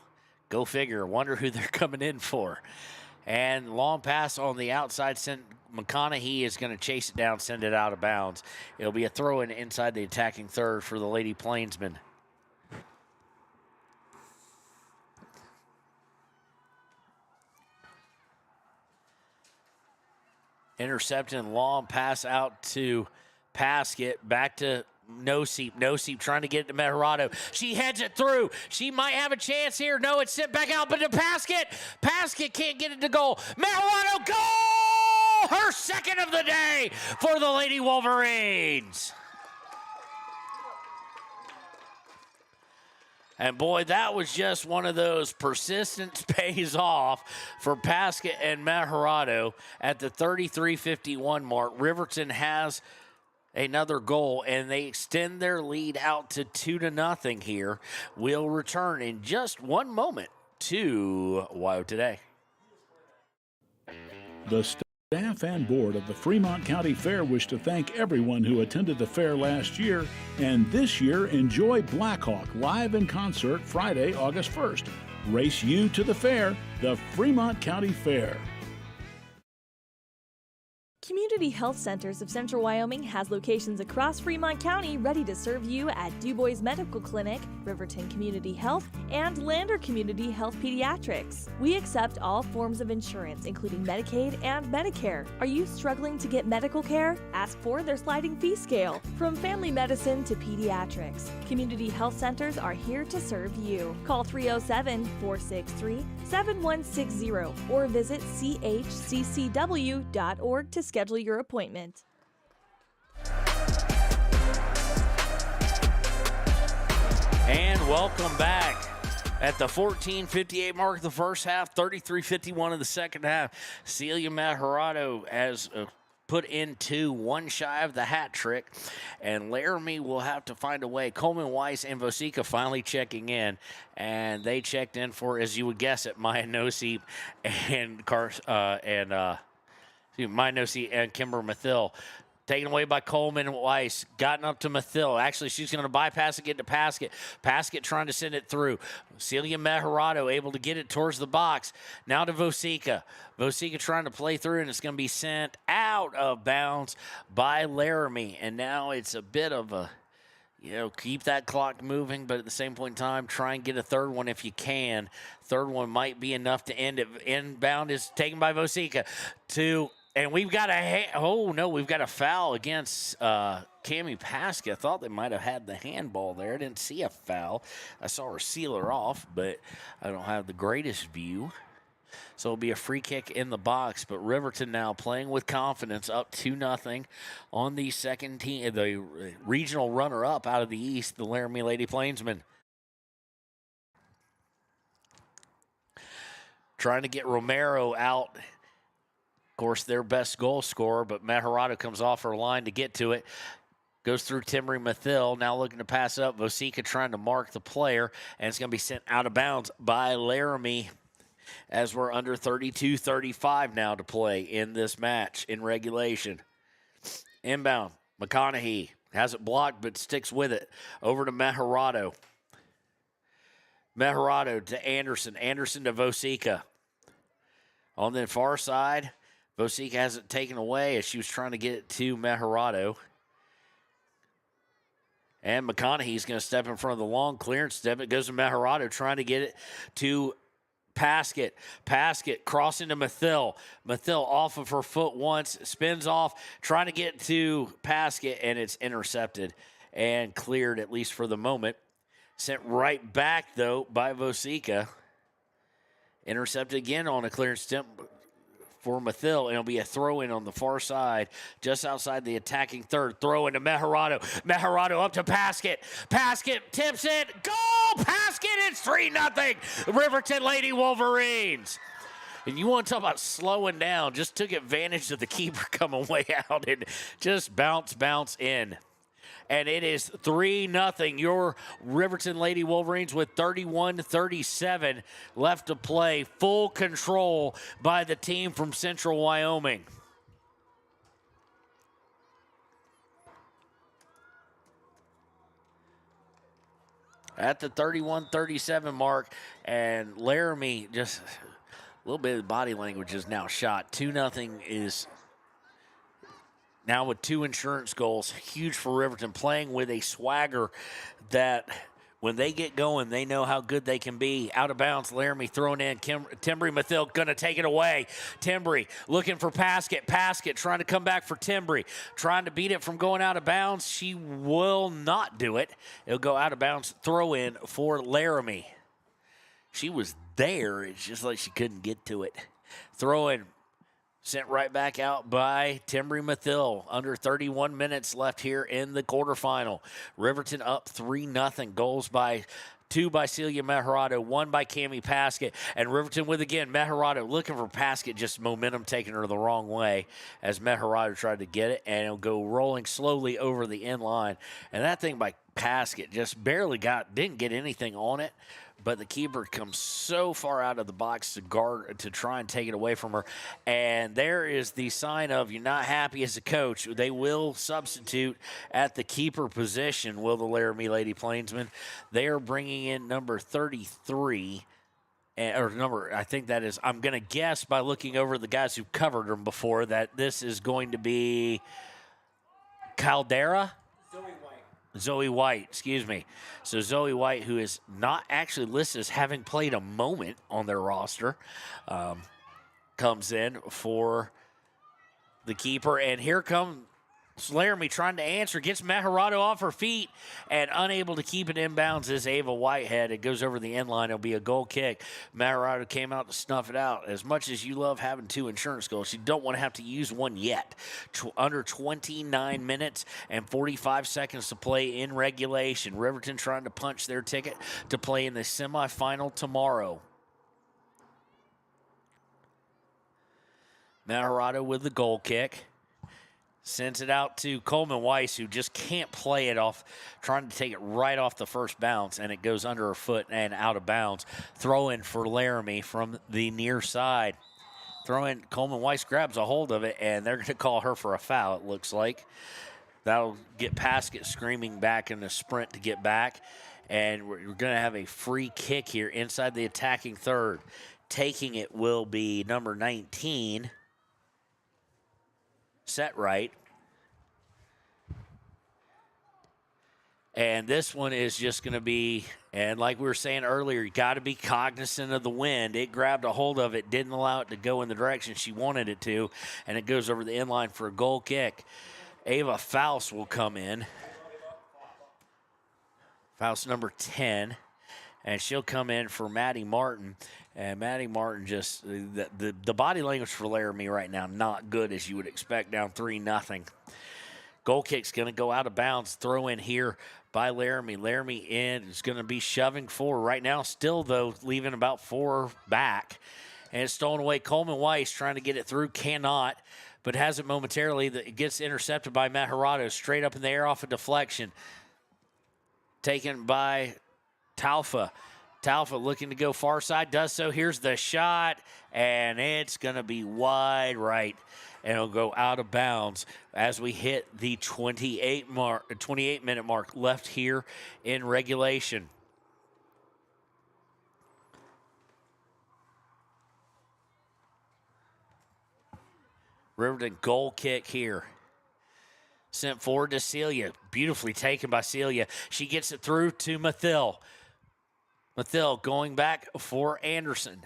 Go figure. Wonder who they're coming in for. And long pass on the outside. McConaughey is going to chase it down, send it out of bounds. It'll be a throw-in inside the attacking third for the Lady Plainsmen. Intercepting, long pass out to Paskett. Back to No-Seep. No-Seep trying to get it to Mejarado. She heads it through. She might have a chance here. No, it's sent back out, but to Paskett. Paskett can't get it to goal. Mejarado, goal! Her second of the day for the Lady Wolverines. And boy, that was just one of those persistence pays off for Paskett and Mejarado at the 33-51 mark. Riverton has another goal, and they extend their lead out to 2-0 here. We'll return in just one moment to WYO Today. The staff and board of the Fremont County Fair wish to thank everyone who attended the fair last year, and this year enjoy Blackhawk live in concert Friday, August 1st. Race you to the fair, the Fremont County Fair. Community Community Health Centers of Central Wyoming has locations across Fremont County ready to serve you at DuBois Medical Clinic, Riverton Community Health, and Lander Community Health Pediatrics. We accept all forms of insurance, including Medicaid and Medicare. Are you struggling to get medical care? Ask for their sliding fee scale. From family medicine to pediatrics, Community Health Centers are here to serve you. Call 307-463-7160 or visit chccw.org to schedule your appointment. And welcome back. At the 14:58 mark of the first half, 33:51 of the second half, Celia Majorado has put into one shy of the hat trick, and Laramie will have to find a way. Coleman, Weiss, and Vosica finally checking in, and they checked in for, as you would guess it, Maya Nosey and Maya Nosey and Kimber Mathill. Taken away by Coleman and Weiss. Gotten up to Mathill. Actually, she's going to bypass it, get to Paskett. Paskett trying to send it through. Celia Majorado able to get it towards the box. Now to Vosica. Vosica trying to play through, and it's going to be sent out of bounds by Laramie. And now it's a bit of a, keep that clock moving, but at the same point in time, try and get a third one if you can. Third one might be enough to end it. Inbound is taken by Vosica and we've got we've got a foul against Cammie Paskett. I thought they might have had the handball there. I didn't see a foul. I saw her seal her off, but I don't have the greatest view. So it'll be a free kick in the box. But Riverton now playing with confidence, up 2-0 on the second team, the regional runner-up out of the East, the Laramie Lady Plainsmen. Trying to get Romero out. Of course, their best goal scorer, but Majorado comes off her line to get to it. Goes through Timbry Mathill, now looking to pass up. Vosica trying to mark the player, and it's going to be sent out of bounds by Laramie as we're under 32-35 now to play in this match in regulation. Inbound, McConaughey has it blocked but sticks with it. Over to Majorado. Majorado to Anderson. Anderson to Vosica. On the far side, Vosica has it taken away as she was trying to get it to Majorado. And McConaughey's going to step in front of the long clearance step. It goes to Majorado trying to get it to Paskett. Paskett crossing to Mathill. Mathill off of her foot once, spins off, trying to get to Paskett, and it's intercepted and cleared, at least for the moment. Sent right back, though, by Vosica. Intercepted again on a clearance step for Mathill, and it'll be a throw-in on the far side, just outside the attacking third. Throw into Majorado. Majorado up to Paskett. Paskett tips it. Goal! Paskett! It's 3-0. Riverton Lady Wolverines. And you want to talk about slowing down. Just took advantage of the keeper coming way out and just bounce in. And it is 3-0. Your Riverton Lady Wolverines with 31-37 left to play. Full control by the team from Central Wyoming. At the 31-37 mark, and Laramie just a little bit of body language is now shot. 2-0 is now with 2 insurance goals. Huge for Riverton, playing with a swagger that when they get going, they know how good they can be. Out of bounds, Laramie throwing in. Timbry Mathill going to take it away. Timbry looking for Paskett. Paskett trying to come back for Timbry. Trying to beat it from going out of bounds. She will not do it. It'll go out of bounds. Throw in for Laramie. She was there. It's just like she couldn't get to it. Throw in. Sent right back out by Timbry Mathill. Under 31 minutes left here in the quarterfinal. Riverton up 3-0. Goals by 2 by Celia Majorado, 1 by Cammie Paskett. And Riverton with, again, Majorado looking for Paskett, just momentum taking her the wrong way as Majorado tried to get it. And it'll go rolling slowly over the end line. And that thing by Paskett just barely didn't get anything on it. But the keeper comes so far out of the box to try and take it away from her. And there is the sign of you're not happy as a coach. They will substitute at the keeper position, will the Laramie Lady Plainsmen. They are bringing in number 33, I think that is, I'm going to guess by looking over the guys who covered them before that this is going to be Caldera? Zoe White, excuse me. So Zoe White, who is not actually listed as having played a moment on their roster, comes in for the keeper. And here comes Laramie trying to answer, gets Maharado off her feet, and unable to keep it inbounds is Ava Whitehead. It goes over the end line. It'll be a goal kick. Maharado came out to snuff it out. As much as you love having 2 insurance goals, you don't want to have to use one yet. Under 29 minutes and 45 seconds to play in regulation. Riverton trying to punch their ticket to play in the semifinal tomorrow. Maharado with the goal kick. Sends it out to Coleman Weiss, who just can't play it off, trying to take it right off the first bounce, and it goes under her foot and out of bounds. Throw in for Laramie from the near side. Throw in, Coleman Weiss grabs a hold of it, and they're going to call her for a foul, it looks like. That'll get Paskett screaming back in the sprint to get back, and we're going to have a free kick here inside the attacking third. Taking it will be number 19. Set right. And this one is just going to be, and like we were saying earlier, you got to be cognizant of the wind. It grabbed a hold of it, didn't allow it to go in the direction she wanted it to, and it goes over the inline for a goal kick. Ava Faust will come in. Faust number 10, and she'll come in for Maddie Martin. And Maddie Martin just, the body language for Laramie right now, not good as you would expect, down 3-0. Goal kick's going to go out of bounds. Throw in here by Laramie. Laramie in is going to be shoving forward right now. Still, though, leaving about 4 back. And it's stolen away. Coleman Weiss trying to get it through. Cannot, but has it momentarily. It gets intercepted by Maharado. Straight up in the air off a deflection. Taken by Talfa. Talfa looking to go far side, does so. Here's the shot, and it's going to be wide right, and it'll go out of bounds as we hit the 28-minute mark left here in regulation. Riverton goal kick here. Sent forward to Celia. Beautifully taken by Celia. She gets it through to Mathill. Mathill going back for Anderson.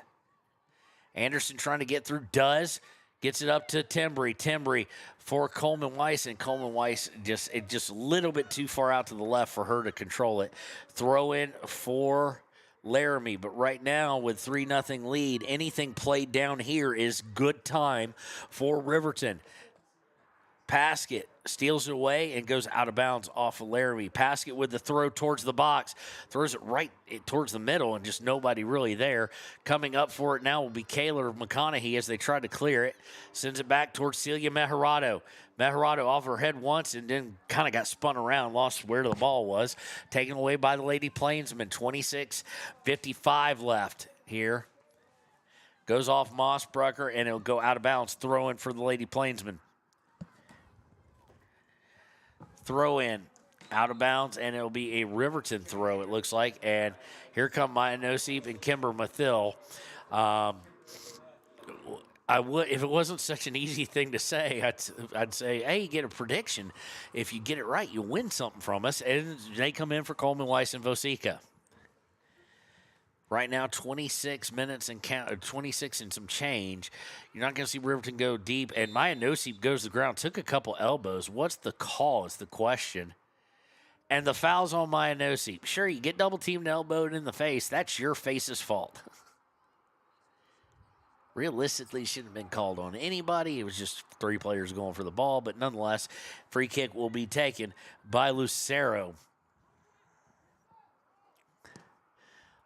Anderson trying to get through, does. Gets it up to Timbry. Timbry for Coleman Weiss, and Coleman Weiss just a little bit too far out to the left for her to control it. Throw in for Laramie, but right now with 3-0 lead, anything played down here is good time for Riverton. Paskett steals it away and goes out of bounds off of Laramie. Paskett with the throw towards the box. Throws it right towards the middle and just nobody really there. Coming up for it now will be Kaylor McConaughey as they try to clear it. Sends it back towards Celia Maharado. Maharado off her head once and then kind of got spun around, lost where the ball was. Taken away by the Lady Plainsmen. 26:55 left here. Goes off Mossbrucker and it'll go out of bounds. Throw in for the Lady Plainsmen. Throw in, out of bounds, and it'll be a Riverton throw, it looks like. And here come Maya Nosip and Kimber Mathill. I would, if it wasn't such an easy thing to say, I'd say, hey, you get a prediction. If you get it right, you win something from us. And they come in for Coleman Weiss and Vosika. Right now, 26 minutes and 26 and some change. You're not going to see Riverton go deep. And Maya Nosip goes to the ground, took a couple elbows. What's the call is the question. And the foul's on Maya Nosip. Sure, you get double-teamed, elbowed in the face. That's your face's fault. Realistically, shouldn't have been called on anybody. It was just 3 players going for the ball. But nonetheless, free kick will be taken by Lucero.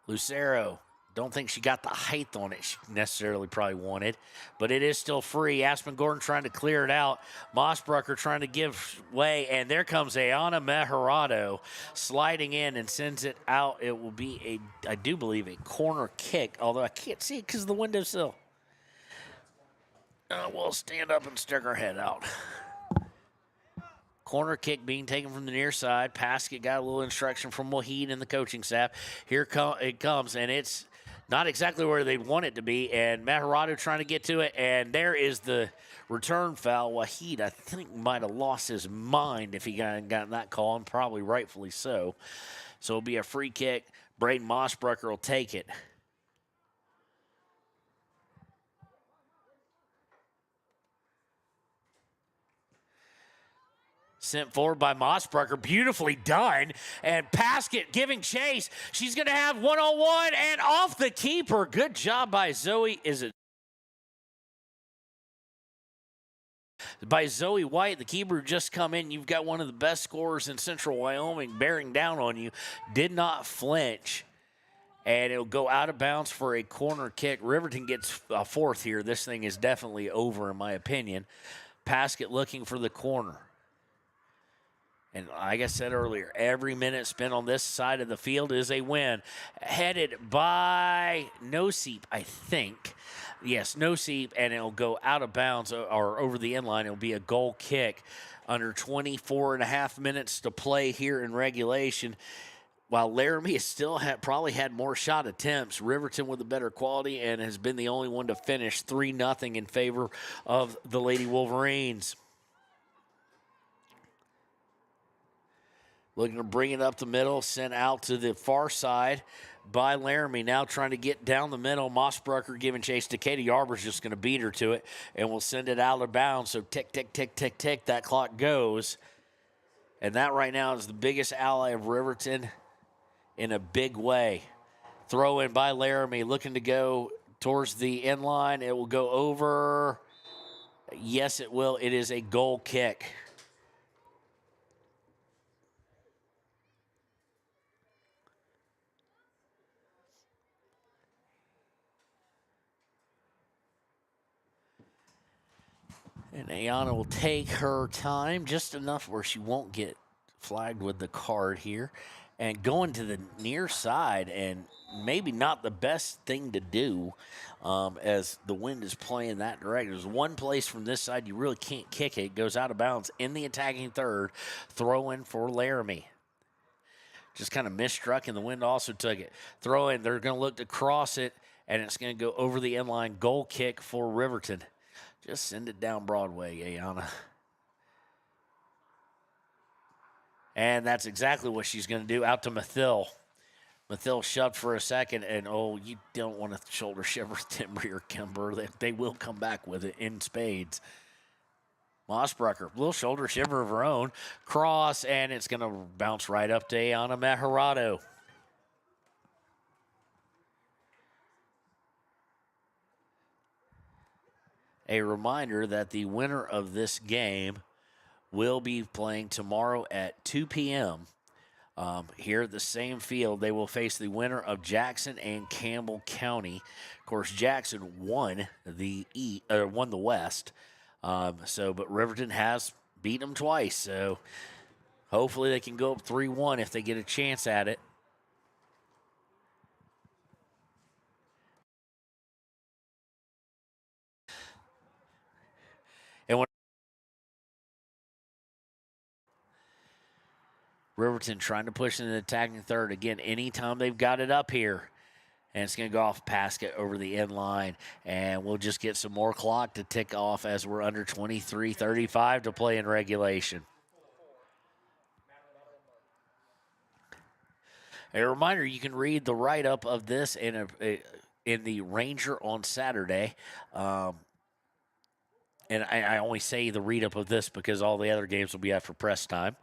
Lucero, don't think she got the height on it she necessarily probably wanted, but it is still free. Aspen Gordon trying to clear it out. Mossbrucker trying to give way, and there comes Ayana Maharado sliding in and sends it out. It will be I do believe, a corner kick, although I can't see it because of the windowsill. We'll stand up and stick our head out. Corner kick being taken from the near side. Paskett got a little instruction from Wahid and the coaching staff. Here it comes, and it's not exactly where they'd want it to be, and Meharado trying to get to it, and there is the return foul. Wahid, I think, might have lost his mind if he got that call, and probably rightfully so. So it'll be a free kick. Braden Mossbrucker will take it. Sent forward by Mossbrucker, beautifully done, and Paskett giving chase. She's going to have one-on-one and off the keeper. Good job by Zoe. Is it by Zoe White, the keeper just come in. You've got one of the best scorers in Central Wyoming bearing down on you. Did not flinch, and it'll go out of bounds for a corner kick. Riverton gets a fourth here. This thing is definitely over, in my opinion. Paskett looking for the corner. And like I said earlier, every minute spent on this side of the field is a win. Headed by Noseep, I think. Yes, Noseep, and it'll go out of bounds or over the end line. It'll be a goal kick. Under 24 and a half minutes to play here in regulation. While Laramie has still probably had more shot attempts, Riverton with a better quality and has been the only one to finish 3-0 in favor of the Lady Wolverines. Looking to bring it up the middle, sent out to the far side by Laramie. Now trying to get down the middle. Mossbrucker giving chase to Katie Yarber's just going to beat her to it, and we'll send it out of bounds. So tick, tick, tick, tick, tick, that clock goes. And that right now is the biggest ally of Riverton in a big way. Throw in by Laramie, looking to go towards the end line. It will go over. Yes, it will. It is a goal kick. And Ayana will take her time, just enough where she won't get flagged with the card here. And going to the near side, and maybe not the best thing to do as the wind is playing that direction. There's one place from this side you really can't kick it. It goes out of bounds in the attacking third. Throw in for Laramie. Just kind of misstruck, and the wind also took it. Throw in, they're going to look to cross it, and it's going to go over the end line. Goal kick for Riverton. Just send it down Broadway, Ayana. And that's exactly what she's going to do. Out to Mathil. Mathil shoved for a second, and, you don't want to shoulder shiver Timbry or Kimber. They will come back with it in spades. Mossbrucker, little shoulder shiver of her own. Cross, and it's going to bounce right up to Ayana Meharado. A reminder that the winner of this game will be playing tomorrow at 2 p.m. Here at the same field. They will face the winner of Jackson and Campbell County. Of course, Jackson won the West. But Riverton has beat them twice. So hopefully they can go up 3-1 if they get a chance at it. Riverton trying to push in the attacking third. Again, anytime they've got it up here. And it's going to go off Paskett over the end line. And we'll just get some more clock to tick off as we're under 23:35 to play in regulation. A reminder, you can read the write-up of this in the Ranger on Saturday. And I only say the read-up of this because all the other games will be after press time.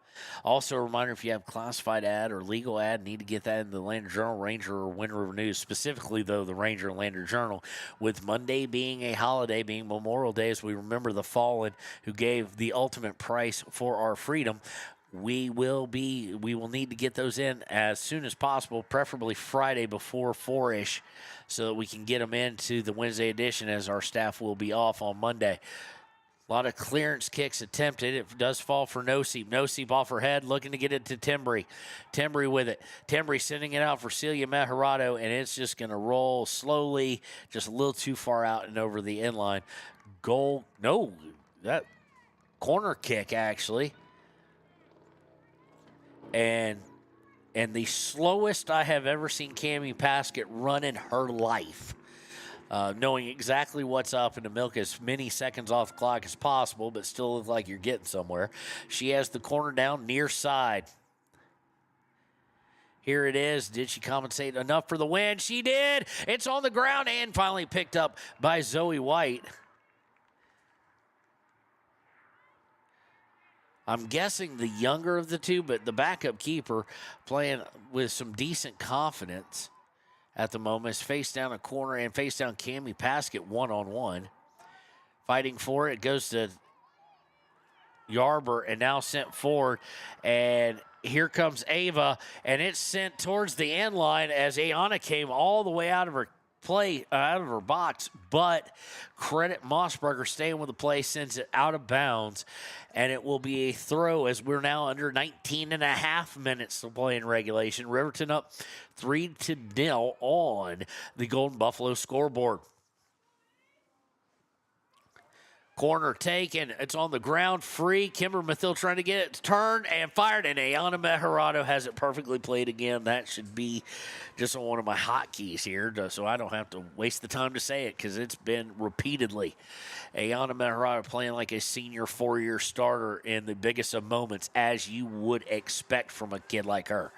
Also, a reminder, if you have classified ad or legal ad, need to get that in the Lander Journal, Ranger, or Wind River News. Specifically, though, the Ranger and Lander Journal. With Monday being a holiday, being Memorial Day, as we remember the fallen who gave the ultimate price for our freedom, we will need to get those in as soon as possible, preferably Friday before 4-ish, so that we can get them into the Wednesday edition as our staff will be off on Monday. A lot of clearance kicks attempted. It does fall for Noseep. Noseep off her head, looking to get it to Timbry. Timbry with it. Timbry sending it out for Celia Meharado, and it's just going to roll slowly, just a little too far out and over the end line. Goal. No, that corner kick, actually. And and the slowest I have ever seen Cammie Paskett run in her life. Knowing exactly what's up and to milk as many seconds off the clock as possible, but still look like you're getting somewhere. She has the corner down near side. Here it is. Did she compensate enough for the win? She did. It's on the ground and finally picked up by Zoe White. I'm guessing the younger of the two, but the backup keeper playing with some decent confidence at the moment is face down a corner and face down Cammie Paskett one-on-one. Fighting for it, goes to Yarber and now sent forward. And here comes Ava, and it's sent towards the end line as Ayana came all the way out of her out of her box, but credit Mossberger staying with the play, sends it out of bounds, and it will be a throw as we're now under 19 and a half minutes to play in regulation. Riverton up 3-0 on the Golden Buffalo scoreboard. Corner taken. It's on the ground, free. Kimber Mathill trying to get it turned and fired, and Ayana Mejarado has it perfectly played again. That should be just on one of my hotkeys here, so I don't have to waste the time to say it because it's been repeatedly. Ayana Mejarado playing like a senior four-year starter in the biggest of moments, as you would expect from a kid like her.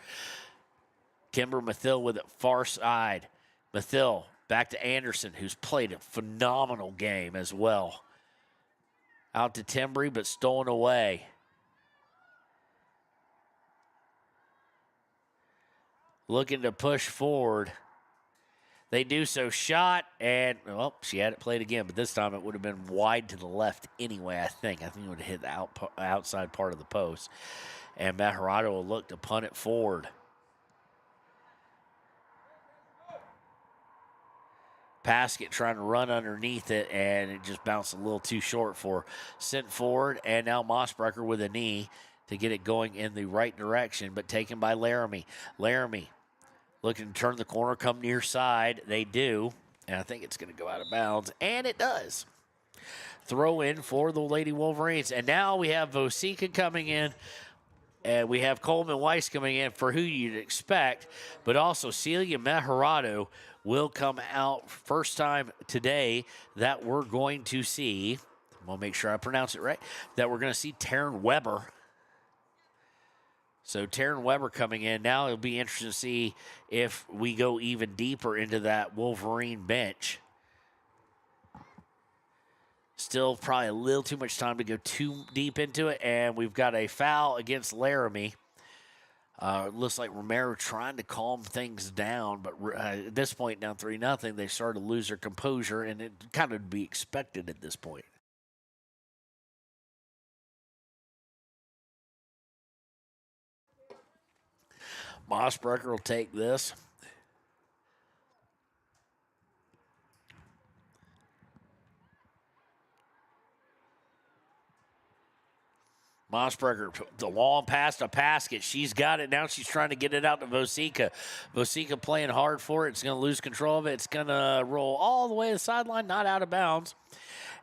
Kimber Mathill with it far side. Mathill back to Anderson, who's played a phenomenal game as well. Out to Timbry, but stolen away. Looking to push forward. They do so. Shot, and, well, she had it played again, but this time it would have been wide to the left anyway, I think. I think it would have hit the outside part of the post. And Mejarado will look to punt it forward. Paskett trying to run underneath it, and it just bounced a little too short for her. Sent forward, and now Mossberger with a knee to get it going in the right direction, but taken by Laramie. Laramie looking to turn the corner, come near side. They do, and I think it's going to go out of bounds, and it does. Throw in for the Lady Wolverines, and now we have Vosica coming in, and we have Coleman Weiss coming in for who you'd expect, but also Celia Mejarado will come out first time today that we're going to see. I'm going to make sure I pronounce it right. That we're going to see Taryn Weber. So Taryn Weber coming in. Now it'll be interesting to see if we go even deeper into that Wolverine bench. Still probably a little too much time to go too deep into it. And we've got a foul against Laramie. Looks like Romero trying to calm things down, but at this point, down 3-0, they started to lose their composure, and it kind of be expected at this point. Mossberger will take this. Mossberger, the long pass to Paskett. She's got it. Now she's trying to get it out to Vosica. Vosica playing hard for it. It's going to lose control of it. It's going to roll all the way to the sideline, not out of bounds.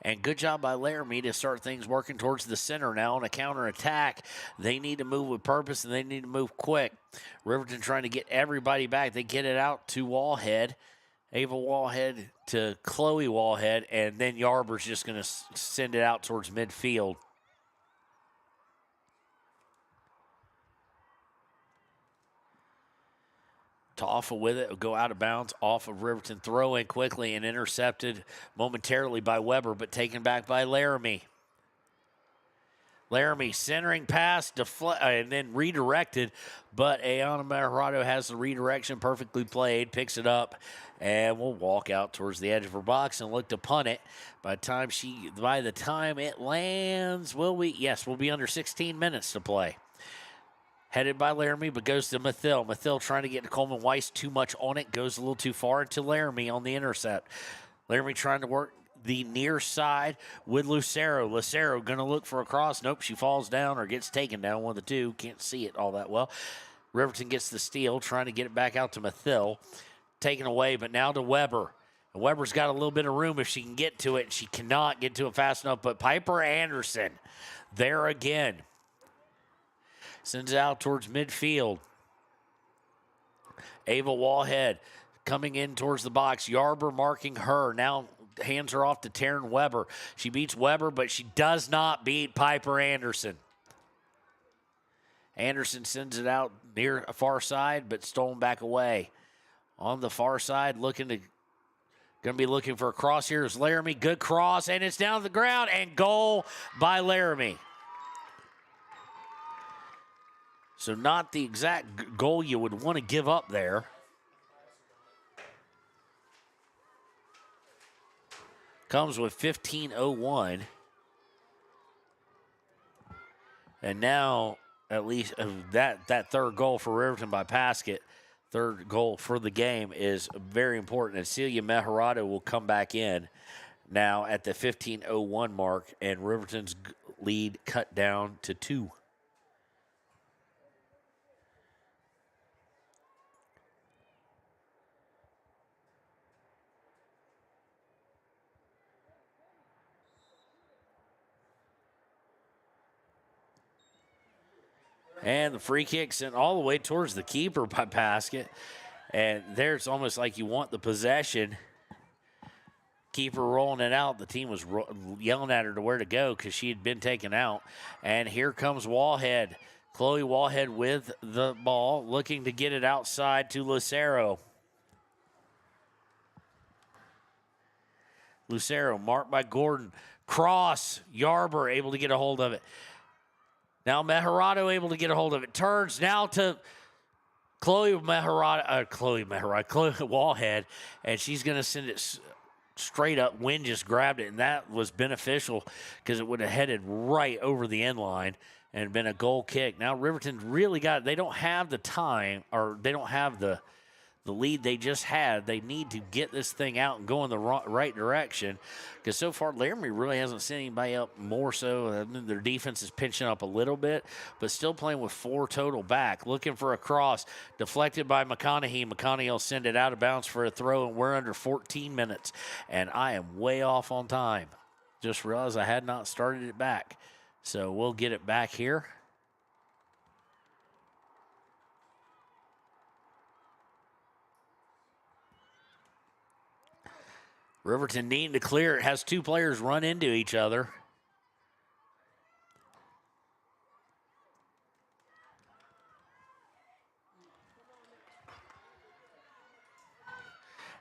And good job by Laramie to start things working towards the center now on a counterattack. They need to move with purpose, and they need to move quick. Riverton trying to get everybody back. They get it out to Wallhead. Ava Wallhead to Chloe Wallhead, and then Yarber's just going to send it out towards midfield. Toffa with it, will go out of bounds off of Riverton. Throw in quickly and intercepted momentarily by Weber, but taken back by Laramie. Laramie centering pass, and then redirected, but Ayana Mejarado has the redirection perfectly played, picks it up, and will walk out towards the edge of her box and look to punt it. By the time it lands, we'll be under 16 minutes to play. Headed by Laramie, but goes to Mathill. Mathill trying to get to Coleman Weiss. Too much on it. Goes a little too far into Laramie on the intercept. Laramie trying to work the near side with Lucero. Lucero going to look for a cross. Nope, she falls down or gets taken down. One of the two. Can't see it all that well. Riverton gets the steal. Trying to get it back out to Mathill. Taken away, but now to Weber. And Weber's got a little bit of room if she can get to it. She cannot get to it fast enough, but Piper Anderson there again. Sends it out towards midfield. Ava Wallhead coming in towards the box. Yarber marking her. Now hands her off to Taryn Weber. She beats Weber, but she does not beat Piper Anderson. Anderson sends it out near a far side, but stolen back away. On the far side, going to be looking for a cross here is Laramie. Good cross, and it's down to the ground, and goal by Laramie. So not the exact goal you would want to give up there. Comes with 15:01. And now, at least that third goal for Riverton by Paskett, third goal for the game, is very important. And Celia Meharado will come back in now at the 15:01 mark, and Riverton's lead cut down to 2. And the free kick sent all the way towards the keeper by Paskett. And there it's almost like you want the possession. Keeper rolling it out. The team was yelling at her to where to go because she had been taken out. And here comes Wallhead. Chloe Wallhead with the ball, looking to get it outside to Lucero. Lucero marked by Gordon. Cross. Yarber able to get a hold of it. Now Meharado able to get a hold of it. Turns now to Chloe Wallhead, and she's going to send it straight up. Wynn just grabbed it, and that was beneficial because it would have headed right over the end line and been a goal kick. Now Riverton really they don't have the time, or they don't have the lead they just had. They need to get this thing out and go in the right direction, because so far Laramie really hasn't sent anybody up more so. Their defense is pinching up a little bit, but still playing with 4 total back. Looking for a cross, deflected by McConaughey. McConaughey will send it out of bounds for a throw, and we're under 14 minutes, and I am way off on time. Just realized I had not started it back, so we'll get it back here. Riverton needing to clear it. Has 2 players run into each other.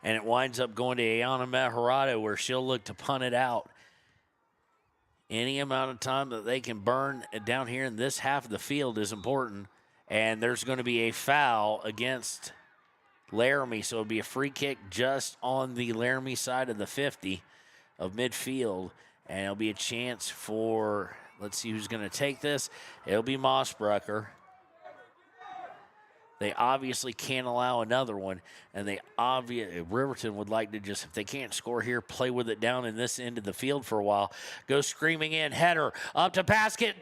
And it winds up going to Ayana Meharado, where she'll look to punt it out. Any amount of time that they can burn down here in this half of the field is important. And there's going to be a foul against Laramie, so it'll be a free kick just on the Laramie side of the 50 of midfield, and it'll be a chance for, let's see who's going to take this. It'll be Mossbrucker. They obviously can't allow another one, and Riverton would like to just, if they can't score here, play with it down in this end of the field for a while. Go screaming in, header up to Paskett.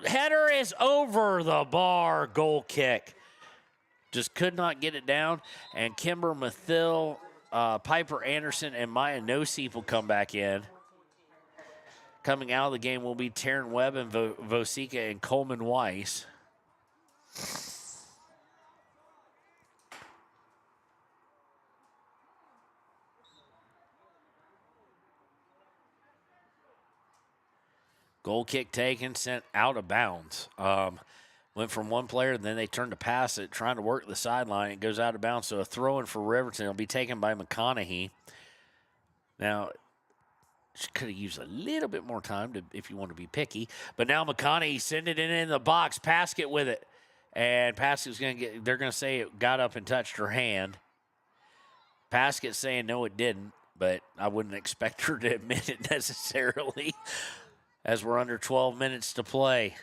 Header is over the bar, goal kick. Just could not get it down. And Kimber Mathil, Piper Anderson, and Maya Noseep will come back in. Coming out of the game will be Taryn Webb and Vosika and Coleman Weiss. Goal kick taken, sent out of bounds. Went from one player, and then they turned to pass it, trying to work the sideline. It goes out of bounds, so a throw-in for Riverton. It'll be taken by McConaughey. Now, she could have used a little bit more time if you want to be picky. But now McConaughey sending it in the box. Paskett with it. And Paskett's going to get, they're going to say it got up and touched her hand. Paskett saying no, it didn't. But I wouldn't expect her to admit it necessarily, as we're under 12 minutes to play.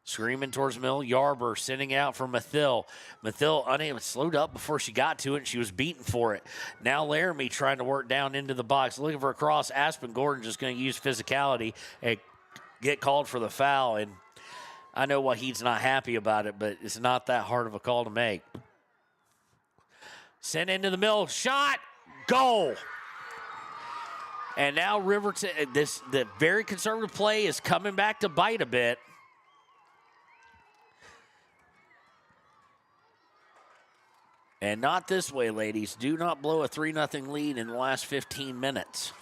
Screaming towards Mill. Yarber sending out for Mathil. Mathil unable, slowed up before she got to it, and she was beaten for it. Now Laramie trying to work down into the box, looking for a cross. Aspen Gordon just going to use physicality and get called for the foul. And I know why he's not happy about it, but it's not that hard of a call to make. Sent into the middle. Shot. Goal. And now Riverton, the very conservative play is coming back to bite a bit. And not this way, ladies. Do not blow a 3-0 lead in the last 15 minutes.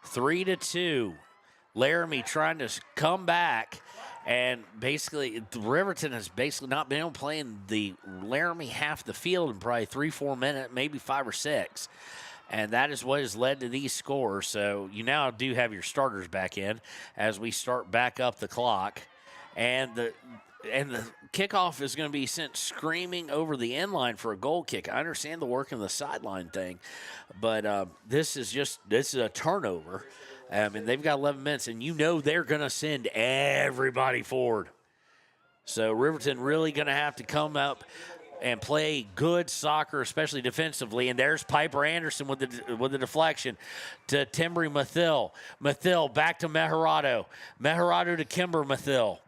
3-2. Laramie trying to come back. And basically, Riverton has basically not been able to play in the Laramie half the field in probably 3-4 minutes, maybe 5 or 6. And that is what has led to these scores. So you now do have your starters back in as we start back up the clock. And the kickoff is going to be sent screaming over the end line for a goal kick. I understand the work in the sideline thing, but this is a turnover. And they've got 11 minutes, and you know they're going to send everybody forward. So Riverton really going to have to come up and play good soccer, especially defensively. And there's Piper Anderson with the deflection to Timbry Mathill. Mathill back to Meharado. Meharado to Kimber Mathill.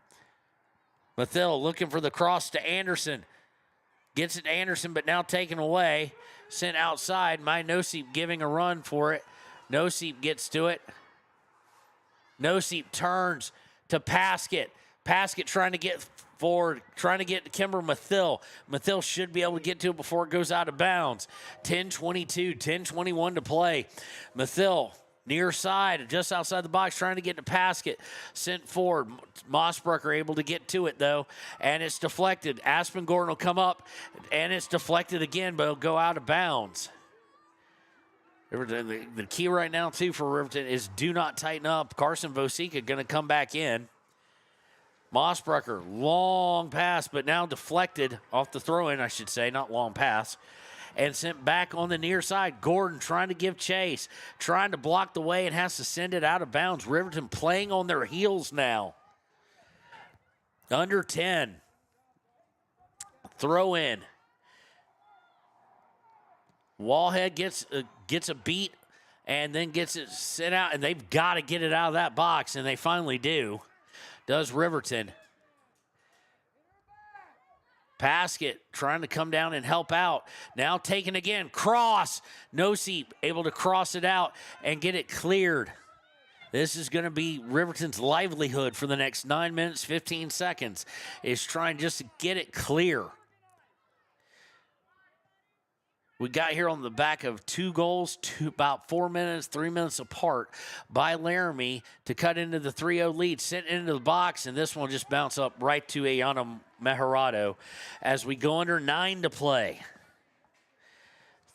Mathill looking for the cross to Anderson. Gets it to Anderson, but now taken away. Sent outside. Nosip giving a run for it. Nosip gets to it. Nosip turns to Paskett. Paskett trying to get forward, trying to get to Kimber Mathill. Mathill should be able to get to it before it goes out of bounds. 10:22, 10:21 to play. Mathill near side, just outside the box, trying to get to Paskett. Sent forward. Mossbrucker able to get to it, though, and it's deflected. Aspen Gordon will come up, and it's deflected again, but it'll go out of bounds. The key right now, too, for Riverton is do not tighten up. Carson Vosika going to come back in. Mossbrucker, long pass, but now deflected off the throw-in, I should say, not long pass, and sent back on the near side. Gordon trying to give chase, trying to block the way and has to send it out of bounds. Riverton playing on their heels now. Under 10. Throw in. Wallhead gets a beat and then gets it sent out, and they've got to get it out of that box, and they finally do. Does Riverton. Paskett trying to come down and help out. Now taken again. Cross. Nosip able to cross it out and get it cleared. This is going to be Riverton's livelihood for the next 9 minutes, 15 seconds, is trying just to get it clear. We got here on the back of 2 goals, about 4 minutes, 3 minutes apart by Laramie to cut into the 3-0 lead, sent into the box, and this one just bounced up right to Ayana Meharado as we go under 9 to play.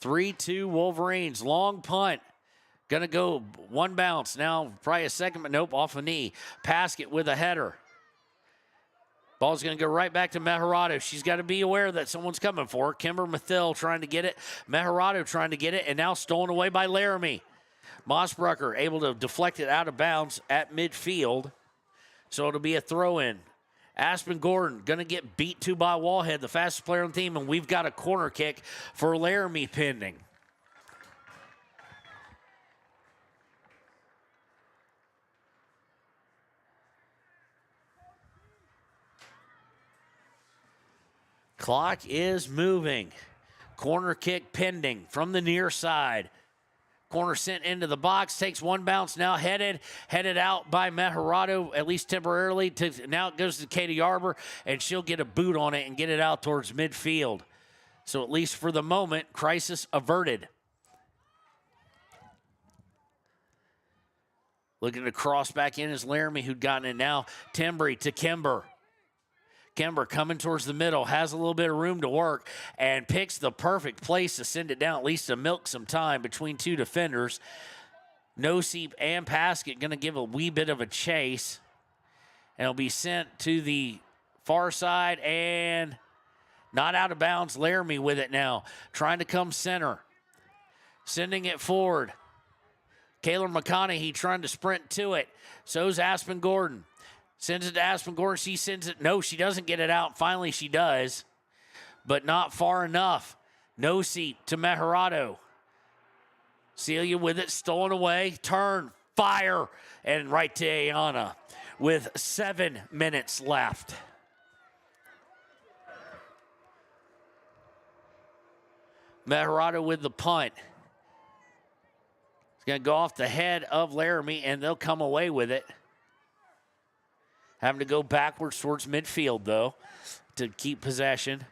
3-2 Wolverines, long punt. Going to go one bounce, now probably a second, but nope, off a knee. Paskett with a header. Ball's going to go right back to Meharado. She's got to be aware that someone's coming for her. Kimber Mathill trying to get it. Meharado trying to get it, and now stolen away by Laramie. Mossbrucker able to deflect it out of bounds at midfield. So it'll be a throw-in. Aspen Gordon going to get beat to by Wallhead, the fastest player on the team, and we've got a corner kick for Laramie pending. Clock is moving. Corner kick pending from the near side. Corner sent into the box, takes one bounce, now headed out by Meharado, at least temporarily. Now it goes to Katie Yarber, and she'll get a boot on it and get it out towards midfield. So at least for the moment, crisis averted. Looking to cross back in is Laramie, who'd gotten it now. Timbry to Kimber. Kimber coming towards the middle, has a little bit of room to work, and picks the perfect place to send it down, at least to milk some time between 2 defenders. Nosip and Paskett going to give a wee bit of a chase, and it'll be sent to the far side, and not out of bounds. Laramie with it now, trying to come center, sending it forward. Kayla McConaughey trying to sprint to it. So's Aspen Gordon. Sends it to Aspen Gordon. She sends it. No, she doesn't get it out. Finally, she does, but not far enough. Nosip to Meharado. Celia with it, stolen away. Turn, fire, and right to Ayana with 7 minutes left. Meharado with the punt. It's going to go off the head of Laramie, and they'll come away with it. Having to go backwards towards midfield, though, to keep possession.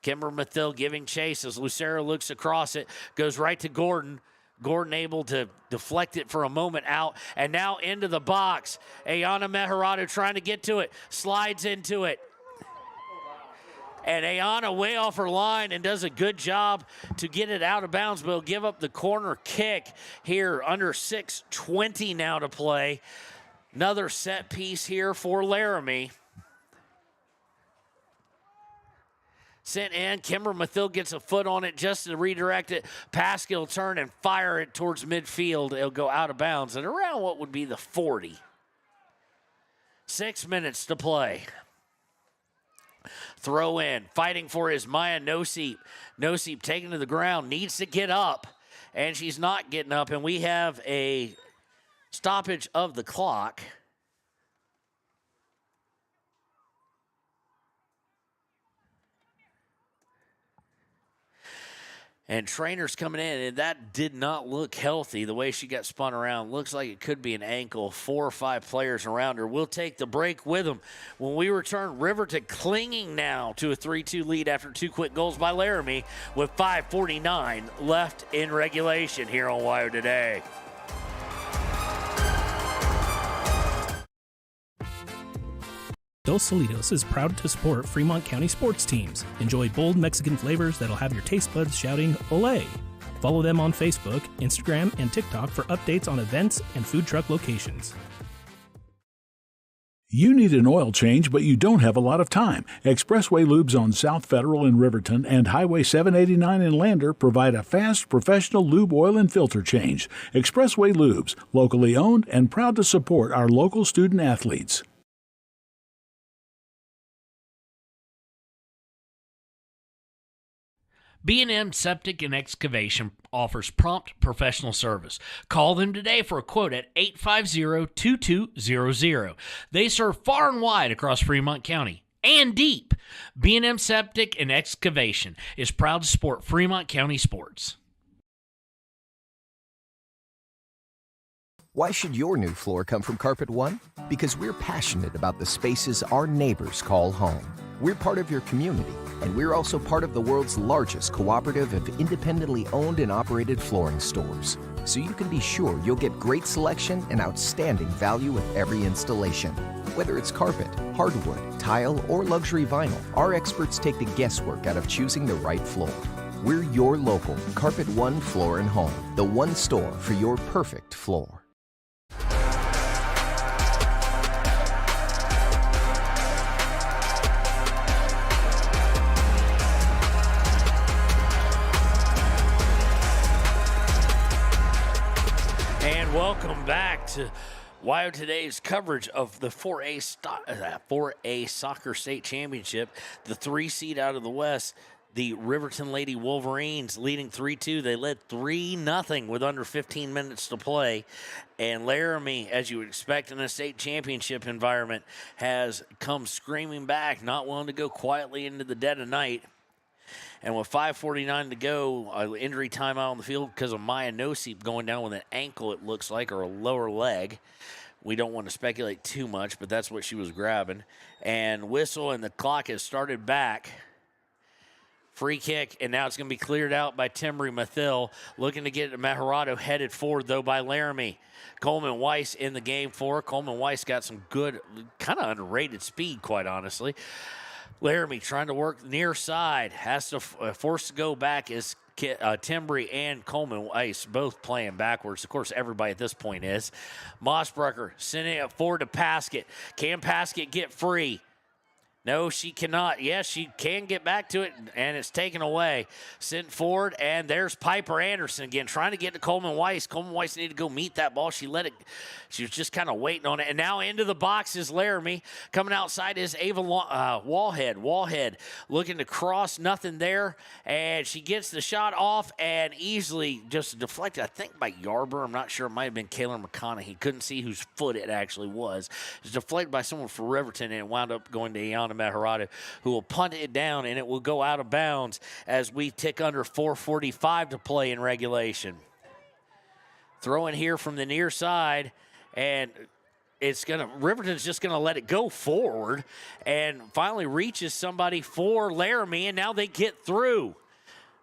Kimber Mathill giving chase as Lucero looks across it, goes right to Gordon. Gordon able to deflect it for a moment out, and now into the box. Ayana Meharado trying to get to it, slides into it. And Ayana way off her line and does a good job to get it out of bounds, but will give up the corner kick here under 6:20 now to play. Another set piece here for Laramie. Sent in, Kimber Mathill gets a foot on it just to redirect it. Paskey will turn and fire it towards midfield. It'll go out of bounds and around what would be the 40. 6 minutes to play. Throw in, fighting for his Maya Nosip. Nosip taken to the ground, needs to get up, and she's not getting up, and we have a stoppage of the clock. And Trainer's coming in, and that did not look healthy the way she got spun around. Looks like it could be an ankle. 4 or 5 players around her. We'll take the break with them. When we return, Riverton clinging now to a 3-2 lead after 2 quick goals by Laramie with 5:49 left in regulation here on Wire Today. Dos Solitos is proud to support Fremont County sports teams. Enjoy bold Mexican flavors that'll have your taste buds shouting, "Olé!" Follow them on Facebook, Instagram, and TikTok for updates on events and food truck locations. You need an oil change, but you don't have a lot of time. Expressway Lubes on South Federal in Riverton and Highway 789 in Lander provide a fast, professional lube, oil, and filter change. Expressway Lubes, locally owned and proud to support our local student athletes. B&M Septic and Excavation offers prompt professional service. Call them today for a quote at 850-2200. They serve far and wide across Fremont County and deep. B&M Septic and Excavation is proud to support Fremont County sports. Why should your new floor come from Carpet One? Because we're passionate about the spaces our neighbors call home. We're part of your community, and we're also part of the world's largest cooperative of independently owned and operated flooring stores. So you can be sure you'll get great selection and outstanding value with every installation. Whether it's carpet, hardwood, tile, or luxury vinyl, our experts take the guesswork out of choosing the right floor. We're your local Carpet One Floor and Home, the one store for your perfect floor. Welcome back to Wire Today's coverage of the 4A Soccer State Championship. The 3 seed out of the West, the Riverton Lady Wolverines leading 3-2. They led 3-0 with under 15 minutes to play. And Laramie, as you would expect in a state championship environment, has come screaming back, not willing to go quietly into the dead of night. And with 5:49 to go, injury timeout on the field because of Maya Nosip going down with an ankle, it looks like, or a lower leg. We don't want to speculate too much, but that's what she was grabbing. And whistle, and the clock has started back. Free kick, and now it's going to be cleared out by Timbery Mathill. Looking to get Meharado headed forward, though, by Laramie. Coleman Weiss in the game for her. Coleman Weiss got some good, kind of underrated speed, quite honestly. Laramie trying to work near side, has to force to go back is Timbery and Coleman Weiss both playing backwards. Of course, everybody at this point is. Mossbrucker sending it forward to Paskett. Can Paskett get free? No, she cannot. Yes, she can get back to it, and it's taken away. Sent forward, and there's Piper Anderson again, trying to get to Coleman Weiss. Coleman Weiss needed to go meet that ball. She let it. She was just kind of waiting on it. And now into the box is Laramie. Coming outside is Ava Wallhead. Wallhead looking to cross, nothing there. And she gets the shot off and easily just deflected, I think, by Yarber. I'm not sure. It might have been Kaylor McConaughey. Couldn't see whose foot it actually was. It was deflected by someone for Riverton, and it wound up going to Iana Meharado, who will punt it down, and it will go out of bounds as we tick under 4:45 to play in regulation. Throw in here from the near side, and Riverton's just gonna let it go forward, and finally reaches somebody for Laramie, and now they get through.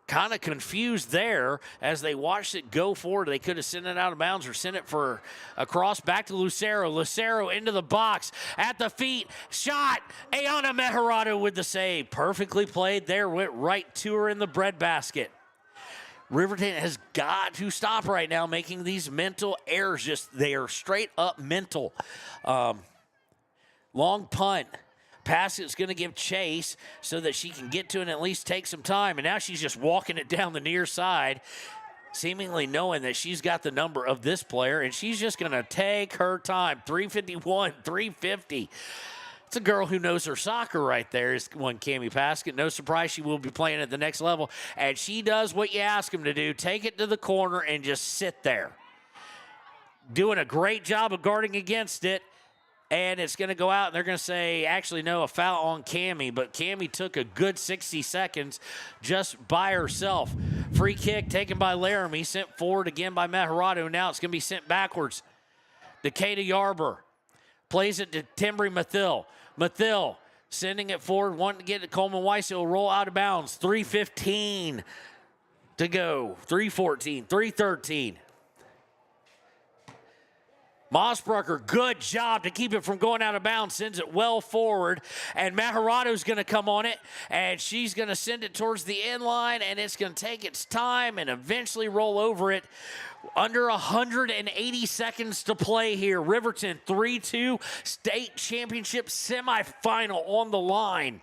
Kind of confused there as they watched it go forward. They could have sent it out of bounds or sent it for a cross back to Lucero. Lucero into the box, at the feet, shot. Ayana Meharado with the save. Perfectly played there, went right to her in the breadbasket. Riverton has got to stop right now making these mental errors. They are straight up mental. Long punt. Pass is going to give chase so that she can get to it and at least take some time. And now she's just walking it down the near side, seemingly knowing that she's got the number of this player, and she's just going to take her time. 3:51, 3:50. It's a girl who knows her soccer right there, is one Cammie Paskett. No surprise she will be playing at the next level. And she does what you ask him to do, take it to the corner and just sit there. Doing a great job of guarding against it. And it's going to go out, and they're going to say, actually, no, a foul on Cammie. But Cammie took a good 60 seconds just by herself. Free kick taken by Laramie, sent forward again by Meharado. Now it's going to be sent backwards. Decatur Yarber plays it to Timbri Mathill. Mathill sending it forward, wanting to get to Coleman Weiss. It will roll out of bounds. 3:15 to go. 3:14, 3:13. Mossbrucker, good job to keep it from going out of bounds, sends it well forward, and Meharado's going to come on it, and she's going to send it towards the end line, and it's going to take its time and eventually roll over it. Under 180 seconds to play here. Riverton 3-2 state championship semifinal on the line.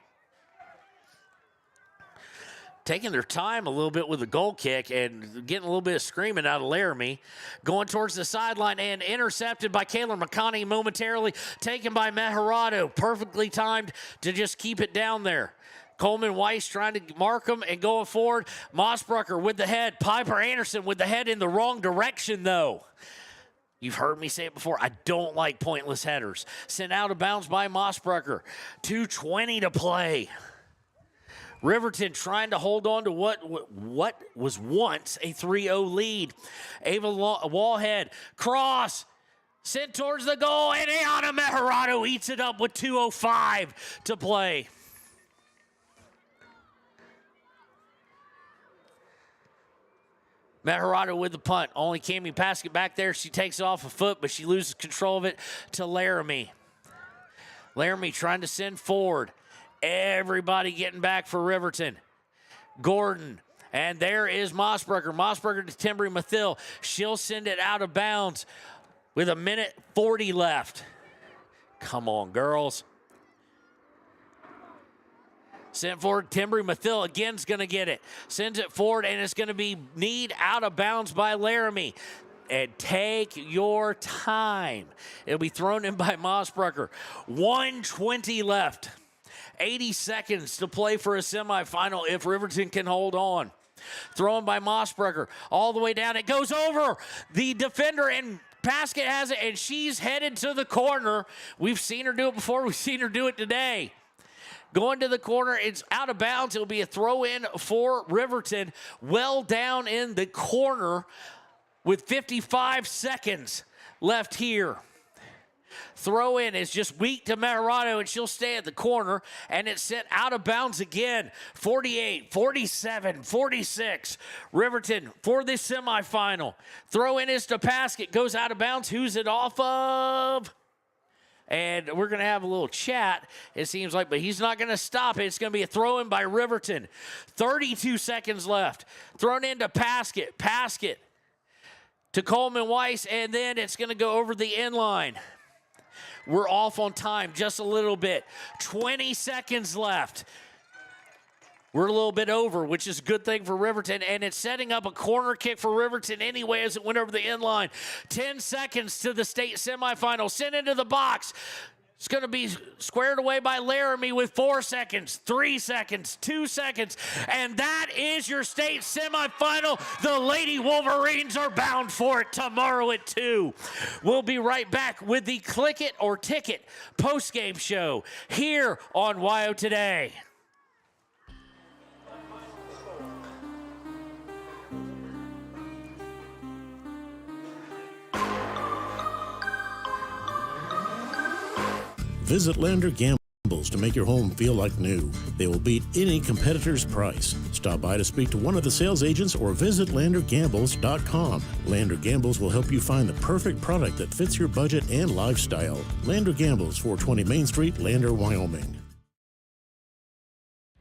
Taking their time a little bit with the goal kick and getting a little bit of screaming out of Laramie. Going towards the sideline and intercepted by Kayla McConney momentarily. Taken by Meharado. Perfectly timed to just keep it down there. Coleman Weiss trying to mark them and going forward. Mossbrucker with the head. Piper Anderson with the head in the wrong direction, though. You've heard me say it before. I don't like pointless headers. Sent out of bounds by Mossbrucker. 2:20 to play. Riverton trying to hold on to what was once a 3-0 lead. Ava Wallhead, cross, sent towards the goal, and Ayana Meharado eats it up with 2:05 to play. Meharado with the punt. Only Cammie Paskett back there. She takes it off a foot, but she loses control of it to Laramie. Laramie trying to send forward. Everybody getting back for Riverton. Gordon. And there is Mossbrucker. Mossbrucker to Timbri Mathill. She'll send it out of bounds with 1:40 left. Come on, girls. Sent forward. Timbri Mathill again is going to get it. Sends it forward, and it's going to be kneed out of bounds by Laramie. And take your time. It'll be thrown in by Mossbrucker. 1:20 left. 80 seconds to play for a semifinal if Riverton can hold on. Thrown by Mossbrucker all the way down. It goes over the defender, and Paskett has it, and she's headed to the corner. We've seen her do it before. We've seen her do it today. Going to the corner. It's out of bounds. It'll be a throw-in for Riverton. Well down in the corner with 55 seconds left here. Throw in is just weak to Meharado, and she'll stay at the corner, and it's sent out of bounds again. 48, 47, 46. Riverton for this semifinal. Throw in is to Paskett. Goes out of bounds. Who's it off of? And we're going to have a little chat, it seems like, but he's not going to stop it. It's going to be a throw in by Riverton. 32 seconds left. Thrown into Paskett. Paskett to Coleman Weiss, and then it's going to go over the end line. We're off on time just a little bit. 20 seconds left. We're a little bit over, which is a good thing for Riverton, and it's setting up a corner kick for Riverton anyway as it went over the end line. 10 seconds to the state semifinal. Sent into the box. It's going to be squared away by Laramie with 4 seconds, 3 seconds, 2 seconds, and that is your state semifinal. The Lady Wolverines are bound for it tomorrow at 2. We'll be right back with the Click It or Ticket postgame show here on WYO Today. Visit Lander Gambles to make your home feel like new. They will beat any competitor's price. Stop by to speak to one of the sales agents or visit LanderGambles.com. Lander Gambles will help you find the perfect product that fits your budget and lifestyle. Lander Gambles, 420 Main Street, Lander, Wyoming.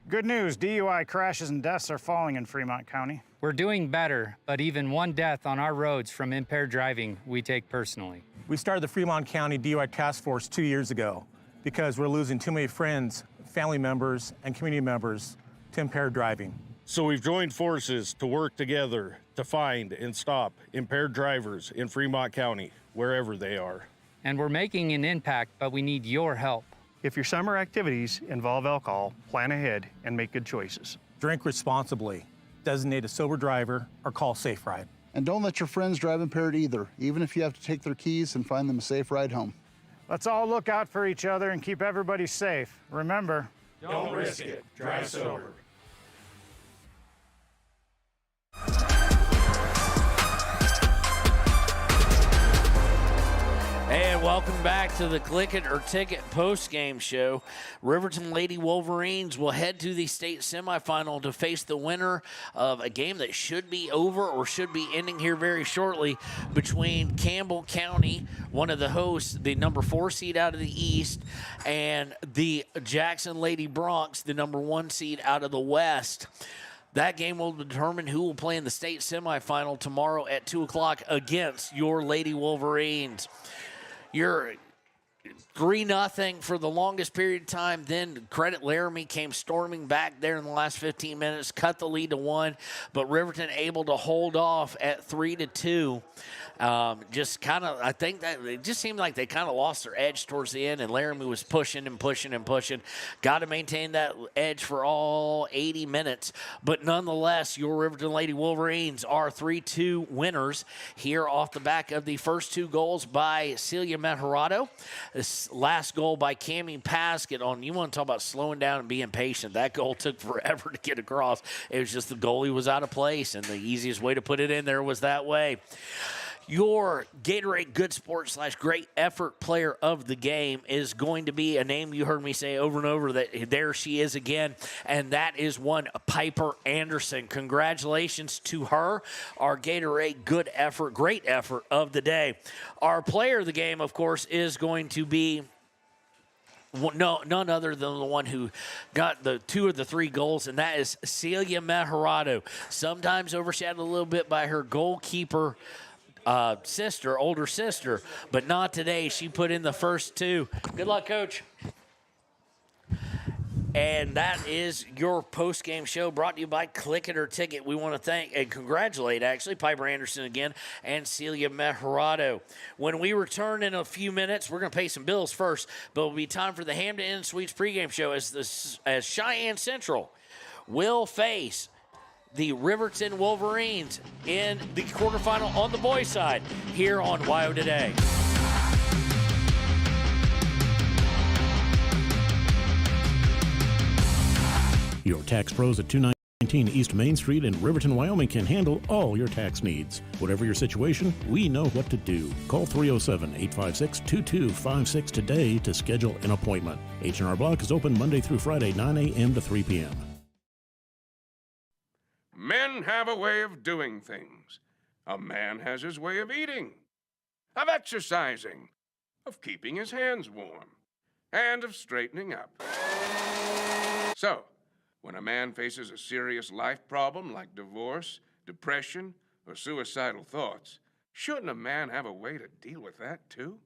Good news, DUI crashes and deaths are falling in Fremont County. We're doing better, but even one death on our roads from impaired driving, we take personally. We started the Fremont County DUI Task Force 2 years ago because we're losing too many friends, family members, and community members to impaired driving. So we've joined forces to work together to find and stop impaired drivers in Fremont County, wherever they are. And we're making an impact, but we need your help. If your summer activities involve alcohol, plan ahead and make good choices. Drink responsibly, designate a sober driver, or call Safe Ride. And don't let your friends drive impaired either, even if you have to take their keys and find them a safe ride home. Let's all look out for each other and keep everybody safe. Remember, don't risk it. Drive sober. And welcome back to the Click It or Ticket postgame show. Riverton Lady Wolverines will head to the state semifinal to face the winner of a game that should be over or should be ending here very shortly between Campbell County, one of the hosts, the number 4 seed out of the East, and the Jackson Lady Bronx, the number 1 seed out of the West. That game will determine who will play in the state semifinal tomorrow at 2 o'clock against your Lady Wolverines. You're 3-0 for the longest period of time. Then Credit Laramie came storming back there in the last 15 minutes, cut the lead to 1, but Riverton able to hold off at 3-2. Just kind of, I think that it just seemed like they kind of lost their edge towards the end, and Laramie was pushing and pushing and pushing. Got to maintain that edge for all 80 minutes. But nonetheless, your Riverton Lady Wolverines are 3-2 winners here off the back of the first 2 goals by Celia Mejorado. This last goal by Cammie Paskett on, you want to talk about slowing down and being patient. That goal took forever to get across. It was just the goalie was out of place, and the easiest way to put it in there was that way. Your Gatorade Good Sport / Great Effort Player of the Game is going to be a name you heard me say over and over, that there she is again, and that is one Piper Anderson. Congratulations to her, our Gatorade Good Effort, Great Effort of the day. Our player of the game, of course, is going to be none other than the one who got the 2 of the 3 goals, and that is Celia Mejorado. Sometimes overshadowed a little bit by her goalkeeper older sister, but not today. She put in the first 2. Good luck, Coach. And that is your post-game show brought to you by Click It or Ticket. We want to thank and congratulate, actually, Piper Anderson again and Celia Mejorado. When we return in a few minutes, we're going to pay some bills first, but it'll be time for the Hampton Inn Suites pregame show as Cheyenne Central will face the Riverton Wolverines in the quarterfinal on the boys' side here on WYO Today. Your tax pros at 219 East Main Street in Riverton, Wyoming can handle all your tax needs. Whatever your situation, we know what to do. Call 307-856-2256 today to schedule an appointment. H&R Block is open Monday through Friday, 9 a.m. to 3 p.m. Men have a way of doing things. A man has his way of eating, of exercising, of keeping his hands warm, and of straightening up. So, when a man faces a serious life problem like divorce, depression, or suicidal thoughts, shouldn't a man have a way to deal with that too?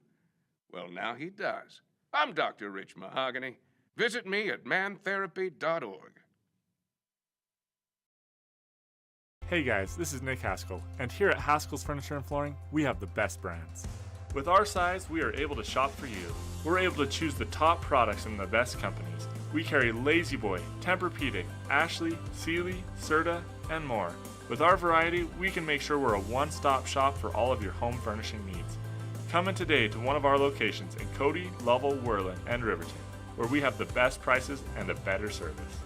Well, now he does. I'm Dr. Rich Mahogany. Visit me at mantherapy.org. Hey guys, this is Nick Haskell, and here at Haskell's Furniture and Flooring, we have the best brands. With our size, we are able to shop for you. We're able to choose the top products from the best companies. We carry Lazy Boy, Tempur-Pedic, Ashley, Sealy, Serta, and more. With our variety, we can make sure we're a one-stop shop for all of your home furnishing needs. Come in today to one of our locations in Cody, Lovell, Worland, and Riverton, where we have the best prices and a better service.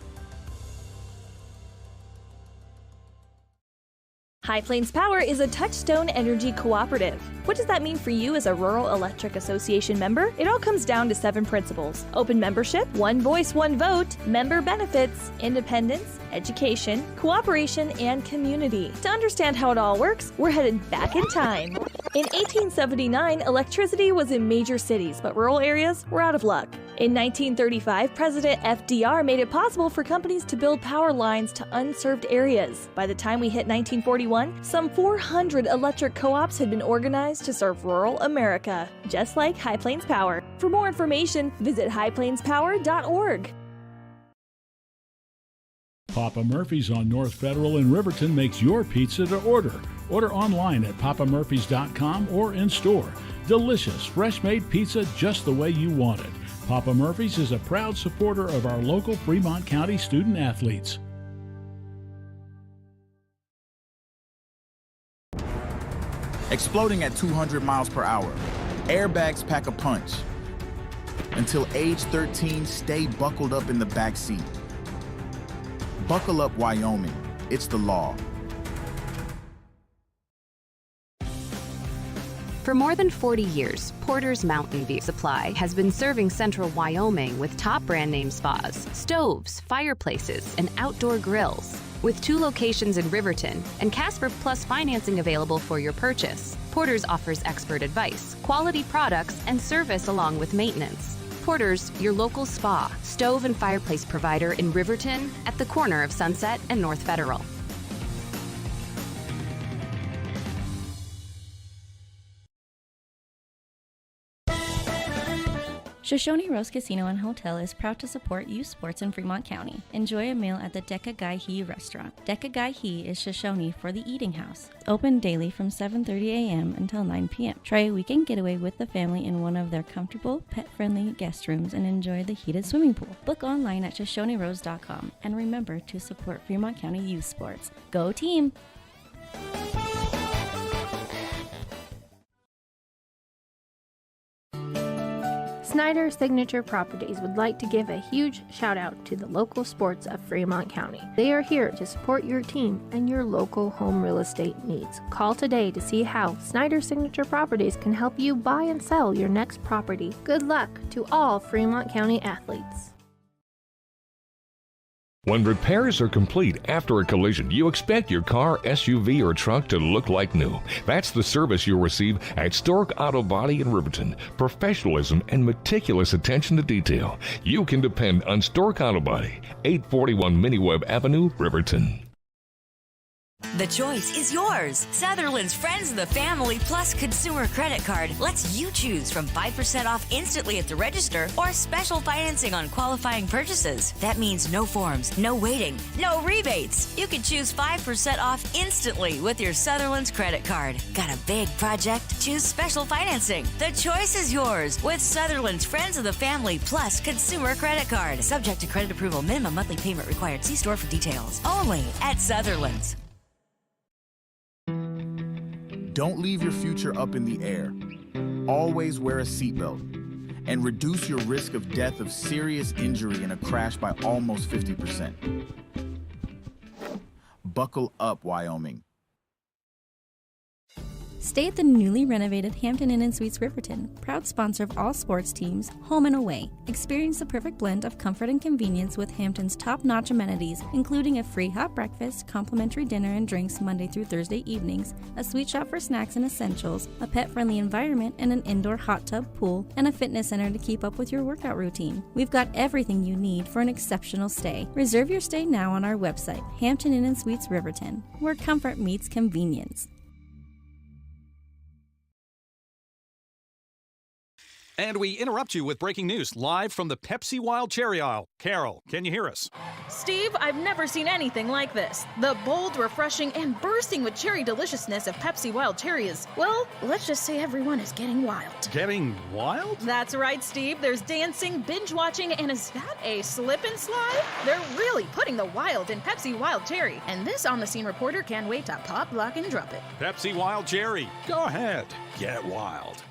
High Plains Power is a Touchstone Energy cooperative. What does that mean for you as a Rural Electric Association member? It all comes down to 7 principles: open membership, one voice, one vote, member benefits, independence, education, cooperation, and community. To understand how it all works, we're headed back in time. In 1879, electricity was in major cities, but rural areas were out of luck. In 1935, President FDR made it possible for companies to build power lines to unserved areas. By the time we hit 1941, some 400 electric co-ops had been organized to serve rural America, just like High Plains Power. For more information, visit highplainspower.org. Papa Murphy's on North Federal in Riverton makes your pizza to order. Order online at papamurphys.com or in store. Delicious, fresh-made pizza just the way you want it. Papa Murphy's is a proud supporter of our local Fremont County student athletes. Exploding at 200 miles per hour. Airbags pack a punch. Until age 13, stay buckled up in the back seat. Buckle up, Wyoming. It's the law. For more than 40 years, Porter's Mountain View Supply has been serving central Wyoming with top brand name spas, stoves, fireplaces, and outdoor grills. With 2 locations in Riverton and Casper Plus financing available for your purchase, Porter's offers expert advice, quality products, and service along with maintenance. Porter's, your local spa, stove and fireplace provider in Riverton at the corner of Sunset and North Federal. Shoshone Rose Casino and Hotel is proud to support youth sports in Fremont County. Enjoy a meal at the Deca restaurant. Deca is Shoshone for the eating house. Open daily from 7:30 a.m. until 9 p.m. Try a weekend getaway with the family in one of their comfortable, pet-friendly guest rooms and enjoy the heated swimming pool. Book online at ShoshoneRose.com and remember to support Fremont County youth sports. Go team! Snyder Signature Properties would like to give a huge shout out to the local sports of Fremont County. They are here to support your team and your local home real estate needs. Call today to see how Snyder Signature Properties can help you buy and sell your next property. Good luck to all Fremont County athletes. When repairs are complete after a collision, you expect your car, SUV, or truck to look like new. That's the service you'll receive at Stork Auto Body in Riverton. Professionalism and meticulous attention to detail. You can depend on Stork Auto Body, 841 Miniweb Avenue, Riverton. The choice is yours. Sutherland's Friends of the Family Plus Consumer Credit Card lets you choose from 5% off instantly at the register or special financing on qualifying purchases. That means no forms, no waiting, no rebates. You can choose 5% off instantly with your Sutherland's credit card. Got a big project? Choose special financing. The choice is yours with Sutherland's Friends of the Family Plus Consumer Credit Card. Subject to credit approval. Minimum monthly payment required. See store for details. Only at Sutherland's. Don't leave your future up in the air. Always wear a seatbelt and reduce your risk of death of serious injury in a crash by almost 50%. Buckle up, Wyoming. Stay at the newly renovated Hampton Inn & Suites Riverton, proud sponsor of all sports teams, home and away. Experience the perfect blend of comfort and convenience with Hampton's top-notch amenities, including a free hot breakfast, complimentary dinner and drinks Monday through Thursday evenings, a sweet shop for snacks and essentials, a pet-friendly environment and an indoor hot tub pool, and a fitness center to keep up with your workout routine. We've got everything you need for an exceptional stay. Reserve your stay now on our website, Hampton Inn & Suites Riverton, where comfort meets convenience. And we interrupt you with breaking news live from the Pepsi Wild Cherry Aisle. Carol, can you hear us? Steve, I've never seen anything like this. The bold, refreshing, and bursting with cherry deliciousness of Pepsi Wild Cherry is, well, let's just say everyone is getting wild. Getting wild? That's right, Steve. There's dancing, binge-watching, and is that a slip and slide? They're really putting the wild in Pepsi Wild Cherry, and this on-the-scene reporter can't wait to pop, lock, and drop it. Pepsi Wild Cherry. Go ahead. Get wild.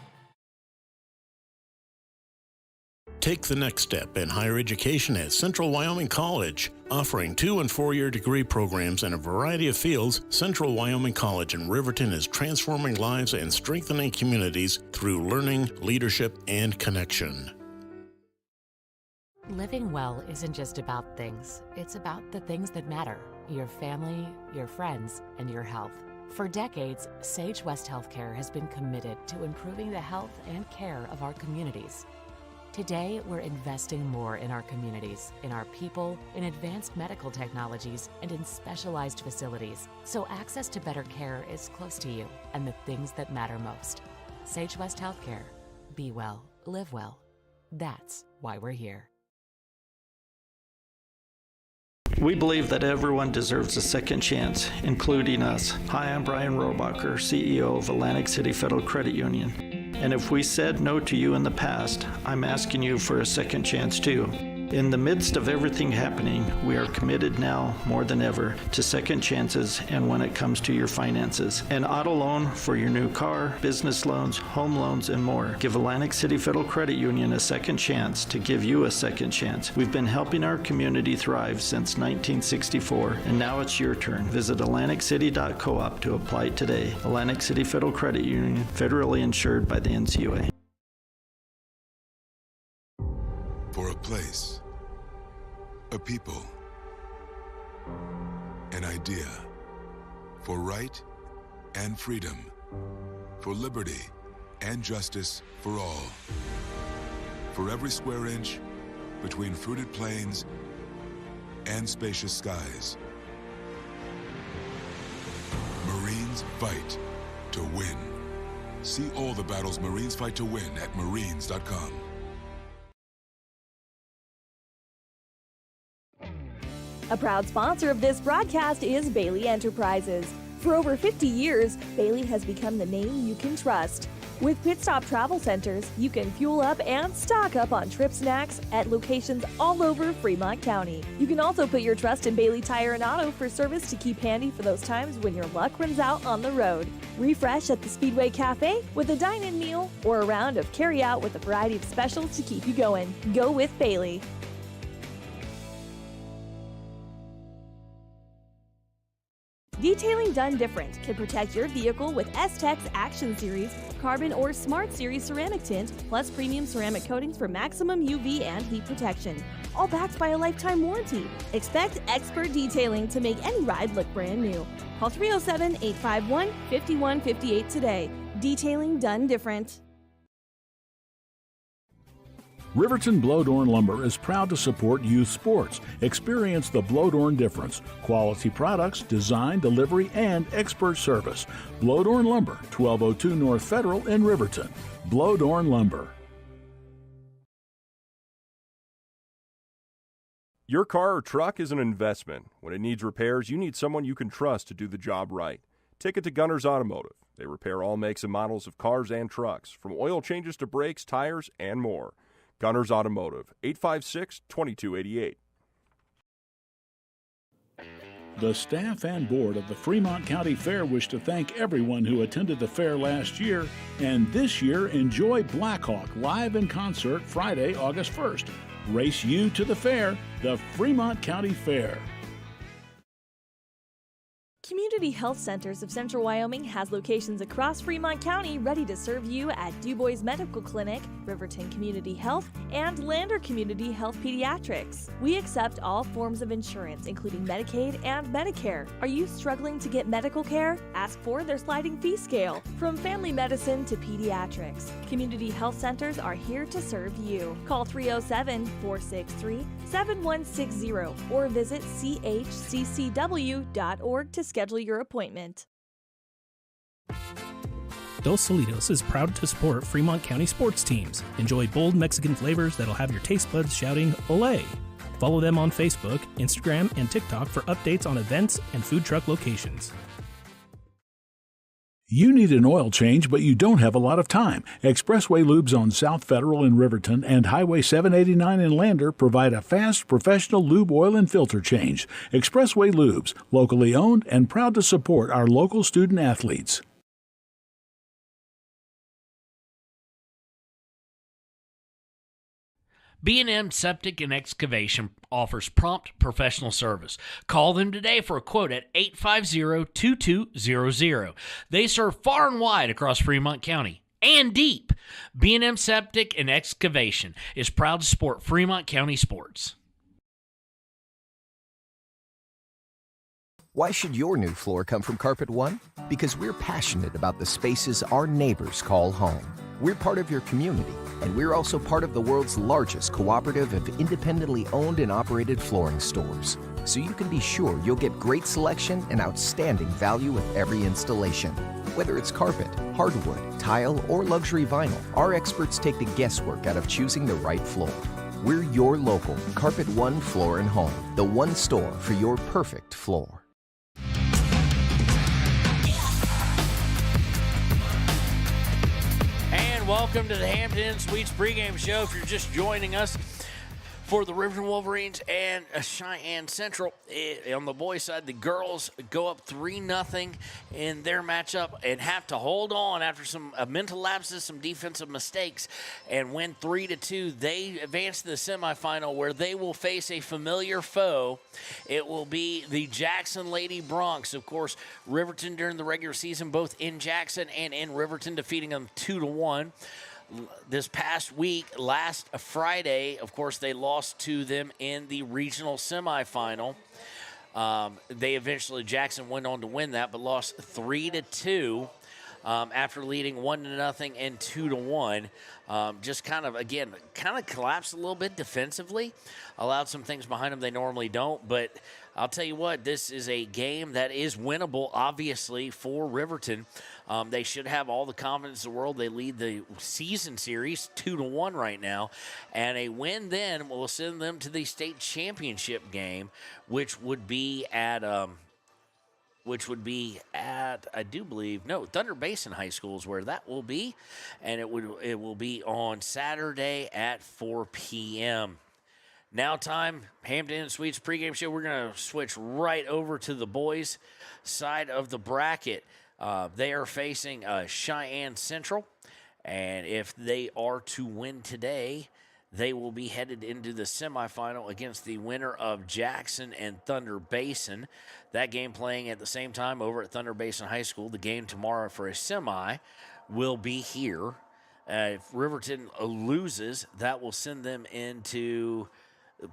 Take the next step in higher education at Central Wyoming College. Offering 2- and 4-year degree programs in a variety of fields, Central Wyoming College in Riverton is transforming lives and strengthening communities through learning, leadership, and connection. Living well isn't just about things. It's about the things that matter. Your family, your friends, and your health. For decades, Sage West Healthcare has been committed to improving the health and care of our communities. Today, we're investing more in our communities, in our people, in advanced medical technologies, and in specialized facilities, so access to better care is close to you and the things that matter most. Sage West Healthcare. Be well, live well. That's why we're here. We believe that everyone deserves a second chance, including us. Hi, I'm Brian Robacher, CEO of Atlantic City Federal Credit Union. And if we said no to you in the past, I'm asking you for a second chance too. In the midst of everything happening, we are committed now more than ever to second chances and when it comes to your finances. An auto loan for your new car, business loans, home loans, and more. Give Atlantic City Federal Credit Union a second chance to give you a second chance. We've been helping our community thrive since 1964, and now it's your turn. Visit AtlanticCity.coop to apply today. Atlantic City Federal Credit Union, federally insured by the NCUA. For a place, a people, an idea, for right and freedom, for liberty and justice for all. For every square inch between fruited plains and spacious skies. Marines fight to win. See all the battles Marines fight to win at Marines.com. A proud sponsor of this broadcast is Bailey Enterprises. For over 50 years, Bailey has become the name you can trust. With Pit Stop Travel Centers, you can fuel up and stock up on trip snacks at locations all over Fremont County. You can also put your trust in Bailey Tire and Auto for service to keep handy for those times when your luck runs out on the road. Refresh at the Speedway Cafe with a dine-in meal or a round of carry-out with a variety of specials to keep you going. Go with Bailey. Detailing done different can protect your vehicle with S-Tech's Action Series, Carbon or Smart Series ceramic tint, plus premium ceramic coatings for maximum UV and heat protection. All backed by a lifetime warranty. Expect expert detailing to make any ride look brand new. Call 307-851-5158 today. Detailing done different. Riverton Blowdorn Lumber is proud to support youth sports. Experience the Blowdorn difference. Quality products, design, delivery, and expert service. Blowdorn Lumber, 1202 North Federal in Riverton. Blowdorn Lumber. Your car or truck is an investment. When it needs repairs, you need someone you can trust to do the job right. Take it to Gunners Automotive. They repair all makes and models of cars and trucks, from oil changes to brakes, tires, and more. Gunners Automotive, 856-2288. The staff and board of the Fremont County Fair wish to thank everyone who attended the fair last year, and this year enjoy Blackhawk live in concert Friday, August 1st. Race you to the fair, the Fremont County Fair. Community Health Centers of Central Wyoming has locations across Fremont County ready to serve you at DuBois Medical Clinic, Riverton Community Health, and Lander Community Health Pediatrics. We accept all forms of insurance, including Medicaid and Medicare. Are you struggling to get medical care? Ask for their sliding fee scale. From family medicine to pediatrics, Community Health Centers are here to serve you. Call 307-463-7160 or visit chccw.org to schedule your appointment. Dos Solitos is proud to support Fremont County sports teams. Enjoy bold Mexican flavors that'll have your taste buds shouting, "Olé!" Follow them on Facebook, Instagram, and TikTok for updates on events and food truck locations. You need an oil change, but you don't have a lot of time. Expressway Lubes on South Federal in Riverton and Highway 789 in Lander provide a fast, professional lube, oil, and filter change. Expressway Lubes, locally owned and proud to support our local student athletes. B&M Septic and Excavation offers prompt professional service. Call them today for a quote at 850-2200. They serve far and wide across Fremont County and deep. B&M Septic and Excavation is proud to support Fremont County sports. Why should your new floor come from Carpet One? Because we're passionate about the spaces our neighbors call home. We're part of your community, and we're also part of the world's largest cooperative of independently owned and operated flooring stores. So you can be sure you'll get great selection and outstanding value with every installation. Whether it's carpet, hardwood, tile, or luxury vinyl, our experts take the guesswork out of choosing the right floor. We're your local Carpet One Floor and Home, the one store for your perfect floor. Welcome to the Hampton Inn Suites pregame show. If you're just joining us for the Riverton Wolverines and Cheyenne Central, on the boys' side, the girls go up 3-0 in their matchup and have to hold on after some mental lapses, some defensive mistakes, and win 3-2. They advance to the semifinal where they will face a familiar foe. It will be the Jackson Lady Broncs. Of course, Riverton during the regular season, both in Jackson and in Riverton, defeating them 2-1. This past week, last Friday, of course, they lost to them in the regional semifinal. Jackson went on to win that, but lost 3-2 after leading 1-0 and 2-1. Just kind of collapsed a little bit defensively, allowed some things behind them they normally don't, but I'll tell you what, this is a game that is winnable, obviously, for Riverton. They should have all the confidence in the world. They lead the season series 2-1 right now, and a win then will send them to the state championship game, which would be at I do believe Thunder Basin High School is where that will be, and it will be on Saturday at 4 p.m. Now time, Hampton Inn Suites pregame show. We're going to switch right over to the boys' side of the bracket. They are facing Cheyenne Central, and if they are to win today, they will be headed into the semifinal against the winner of Jackson and Thunder Basin. That game playing at the same time over at Thunder Basin High School. The game tomorrow for a semi will be here. If Riverton loses, that will send them into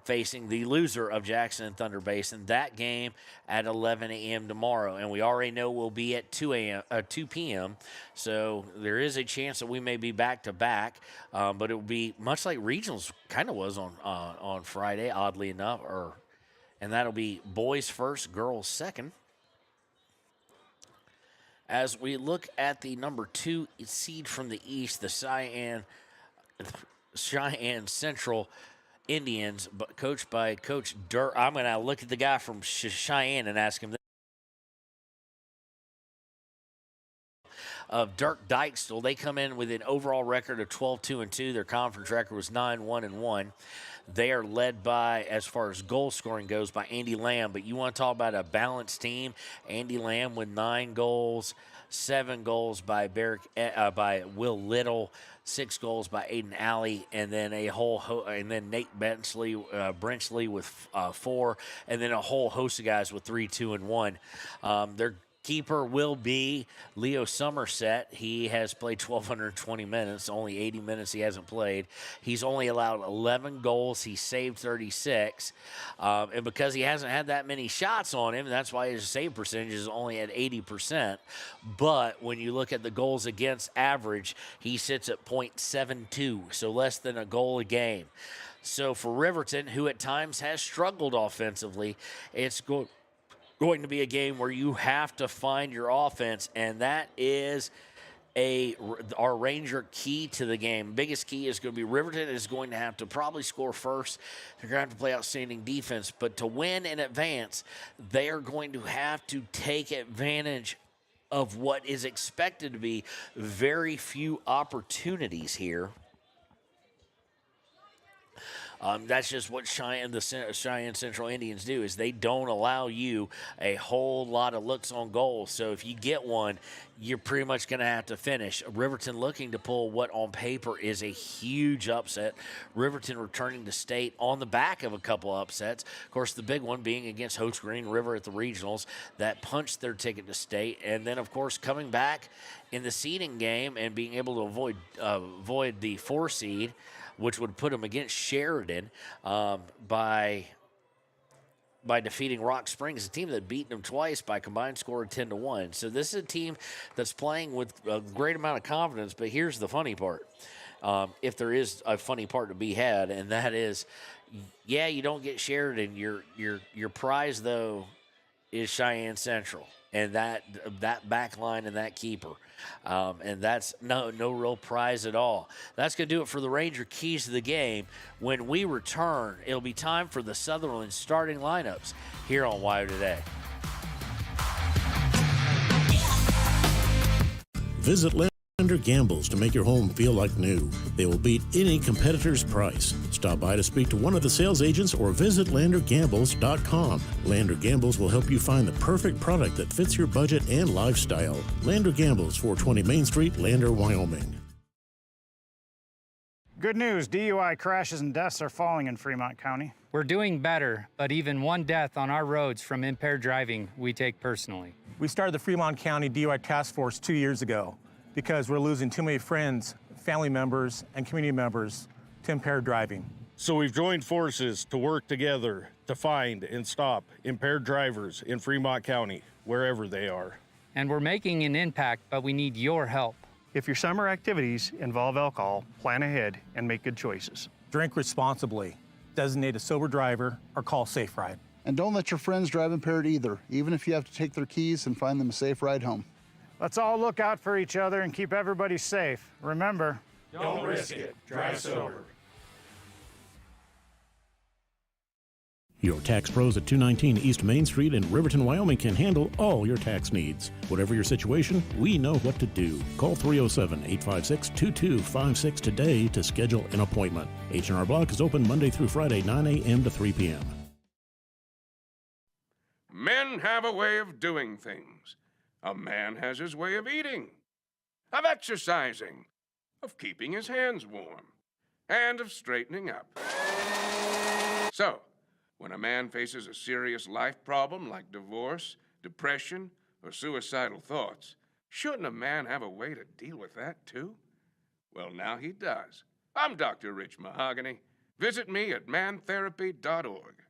facing the loser of Jackson and Thunder Basin. That game at 11 a.m. tomorrow, and we already know we'll be at 2 p.m., so there is a chance that we may be back-to-back, but it will be much like regionals kind of was on Friday, oddly enough, and that'll be boys first, girls second. As we look at the number 2 seed from the East, the Cheyenne Central Indians, but coached by Coach Dirk. I'm going to look at the guy from Cheyenne and ask him this. Of Dirk Dykestel, they come in with an overall record of 12-2-2. Their conference record was 9-1-1. They are led by, as far as goal scoring goes, by Andy Lamb. But you want to talk about a balanced team? Andy Lamb with 9 goals, 7 goals by Will Little, 6 goals by Aiden Alley, and then and then Nate Brenchley with 4, and then a whole host of guys with 3, 2, and 1. Their keeper will be Leo Somerset. He has played 1,220 minutes, only 80 minutes he hasn't played. He's only allowed 11 goals. He saved 36. And because he hasn't had that many shots on him, that's why his save percentage is only at 80%. But when you look at the goals against average, he sits at .72, so less than a goal a game. So for Riverton, who at times has struggled offensively, it's going to be a game where you have to find your offense, and that is our Ranger key to the game. Biggest key is going to be Riverton is going to have to probably score first. They're going to have to play outstanding defense, but to win and advance, they are going to have to take advantage of what is expected to be very few opportunities here. That's just what Cheyenne Central Indians do, is they don't allow you a whole lot of looks on goal. So if you get one, you're pretty much going to have to finish. Riverton looking to pull what on paper is a huge upset. Riverton returning to state on the back of a couple upsets. Of course, the big one being against Hoach Green River at the regionals that punched their ticket to state. And then, of course, coming back in the seeding game and being able to avoid the 4 seed, which would put them against Sheridan by defeating Rock Springs, a team that beat them twice by a combined score of 10-1. So this is a team that's playing with a great amount of confidence, but here's the funny part. If there is a funny part to be had, and that is, yeah, you don't get Sheridan. Your prize, though, is Cheyenne Central and that back line and that keeper. And that's no real prize at all. That's going to do it for the Ranger Keys to the game. When we return, it'll be time for the Sutherland starting lineups here on WYO Today. Visit Lander Gambles to make your home feel like new. They will beat any competitor's price. Stop by to speak to one of the sales agents or visit LanderGambles.com. Lander Gambles will help you find the perfect product that fits your budget and lifestyle. Lander Gambles, 420 Main Street, Lander, Wyoming. Good news, DUI crashes and deaths are falling in Fremont County. We're doing better, but even one death on our roads from impaired driving, we take personally. We started the Fremont County DUI Task Force 2 years ago because we're losing too many friends, family members, and community members to impaired driving. So we've joined forces to work together to find and stop impaired drivers in Fremont County, wherever they are. And we're making an impact, but we need your help. If your summer activities involve alcohol, plan ahead and make good choices. Drink responsibly, designate a sober driver, or call Safe Ride. And don't let your friends drive impaired either, even if you have to take their keys and find them a safe ride home. Let's all look out for each other and keep everybody safe. Remember, don't risk it. Drive sober. Your tax pros at 219 East Main Street in Riverton, Wyoming can handle all your tax needs. Whatever your situation, we know what to do. Call 307-856-2256 today to schedule an appointment. H&R Block is open Monday through Friday, 9 a.m. to 3 p.m. Men have a way of doing things. A man has his way of eating, of exercising, of keeping his hands warm, and of straightening up. So, when a man faces a serious life problem like divorce, depression, or suicidal thoughts, shouldn't a man have a way to deal with that too? Well, now he does. I'm Dr. Rich Mahogany. Visit me at mantherapy.org.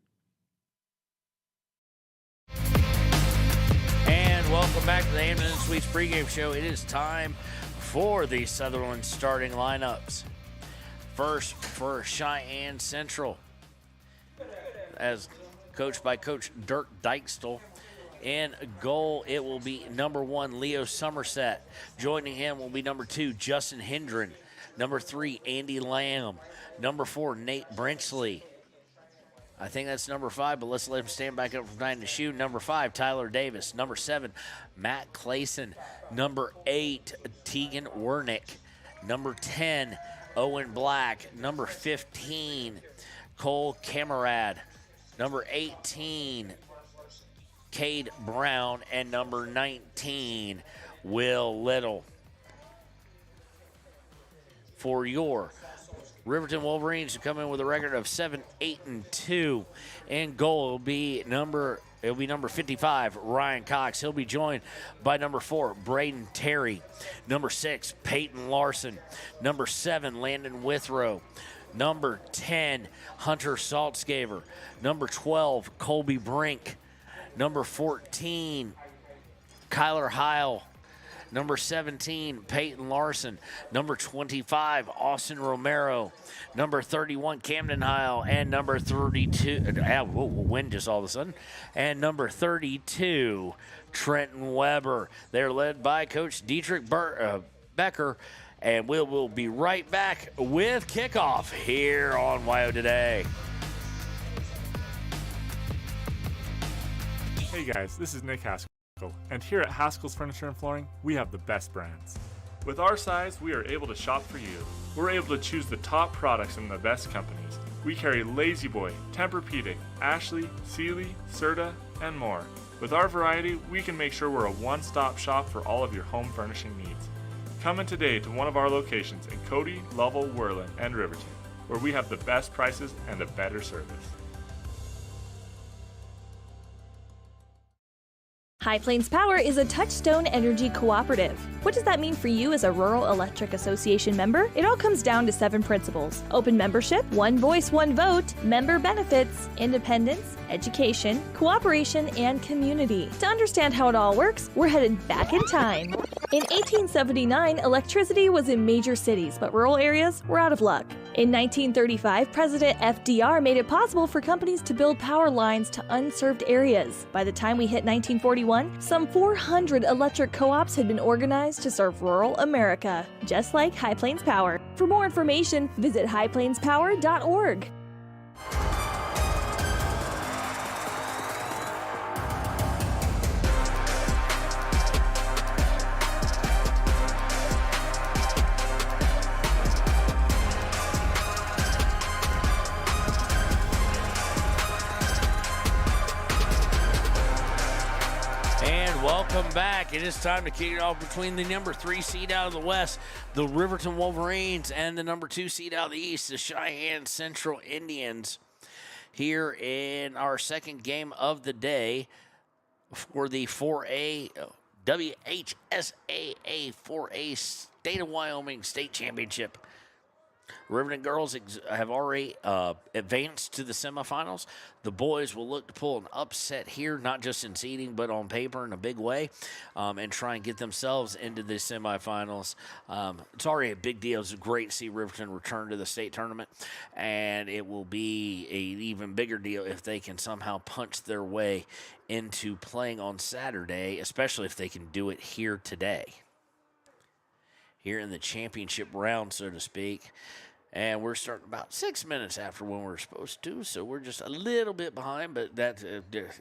And welcome back to the Hampton Inn Suites pregame show. It is time for the Sutherland starting lineups. First for Cheyenne Central, as coached by Coach Dirk Dykestel. In goal, it will be number 1, Leo Somerset. Joining him will be number 2, Justin Hendren. Number 3, Andy Lamb. Number 4, Nate Brenchley. I think that's number 5, but let's let him stand back up from behind the shoe. Number 5, Tyler Davis. Number 7, Matt Clayson. Number 8, Tegan Wernick. Number 10, Owen Black. Number 15, Cole Camarad. Number 18, Cade Brown. And number 19, Will Little. For your Riverton Wolverines, to come in with a record of 7-8-2. In goal will be number 55, Ryan Cox. He'll be joined by number 4, Braden Terry. Number 6, Peyton Larson. Number 7, Landon Withrow. Number 10, Hunter Saltzgaver. Number 12, Colby Brink. Number 14, Kyler Heil. Number 17, Peyton Larson. Number 25, Austin Romero. Number 31, Camden Heil. And number 32, wind just all of a sudden. And number 32, Trenton Weber. They're led by Coach Dietrich Becker. And we'll be right back with kickoff here on WYO Today. Hey guys, this is Nick Haskell. And here at Haskell's Furniture and Flooring, we have the best brands. With our size, we are able to shop for you. We're able to choose the top products from the best companies. We carry Lazy Boy, Tempur-Pedic, Ashley, Sealy, Serta, and more. With our variety, we can make sure we're a one-stop shop for all of your home furnishing needs. Come in today to one of our locations in Cody, Lovell, Worland, and Riverton, where we have the best prices and a better service. High Plains Power is a Touchstone Energy cooperative. What does that mean for you as a Rural Electric Association member? It all comes down to 7 principles: open membership, one voice, one vote, member benefits, independence, education, cooperation, and community. To understand how it all works, we're headed back in time. In 1879, electricity was in major cities, but rural areas were out of luck. In 1935, President FDR made it possible for companies to build power lines to unserved areas. By the time we hit 1941, some 400 electric co-ops had been organized to serve rural America, just like High Plains Power. For more information, visit highplainspower.org. Welcome back. It is time to kick it off between the number 3 seed out of the West, the Riverton Wolverines, and the number 2 seed out of the East, the Cheyenne Central Indians. Here in our second game of the day for the 4A WHSAA 4A State of Wyoming State Championship. Riverton girls have already advanced to the semifinals. The boys will look to pull an upset here, not just in seeding, but on paper in a big way, and try and get themselves into the semifinals. It's already a big deal. It's great to see Riverton return to the state tournament, and it will be an even bigger deal if they can somehow punch their way into playing on Saturday, especially if they can do it here today, here in the championship round, so to speak. And we're starting about 6 minutes after when we're supposed to, so we're just a little bit behind, but that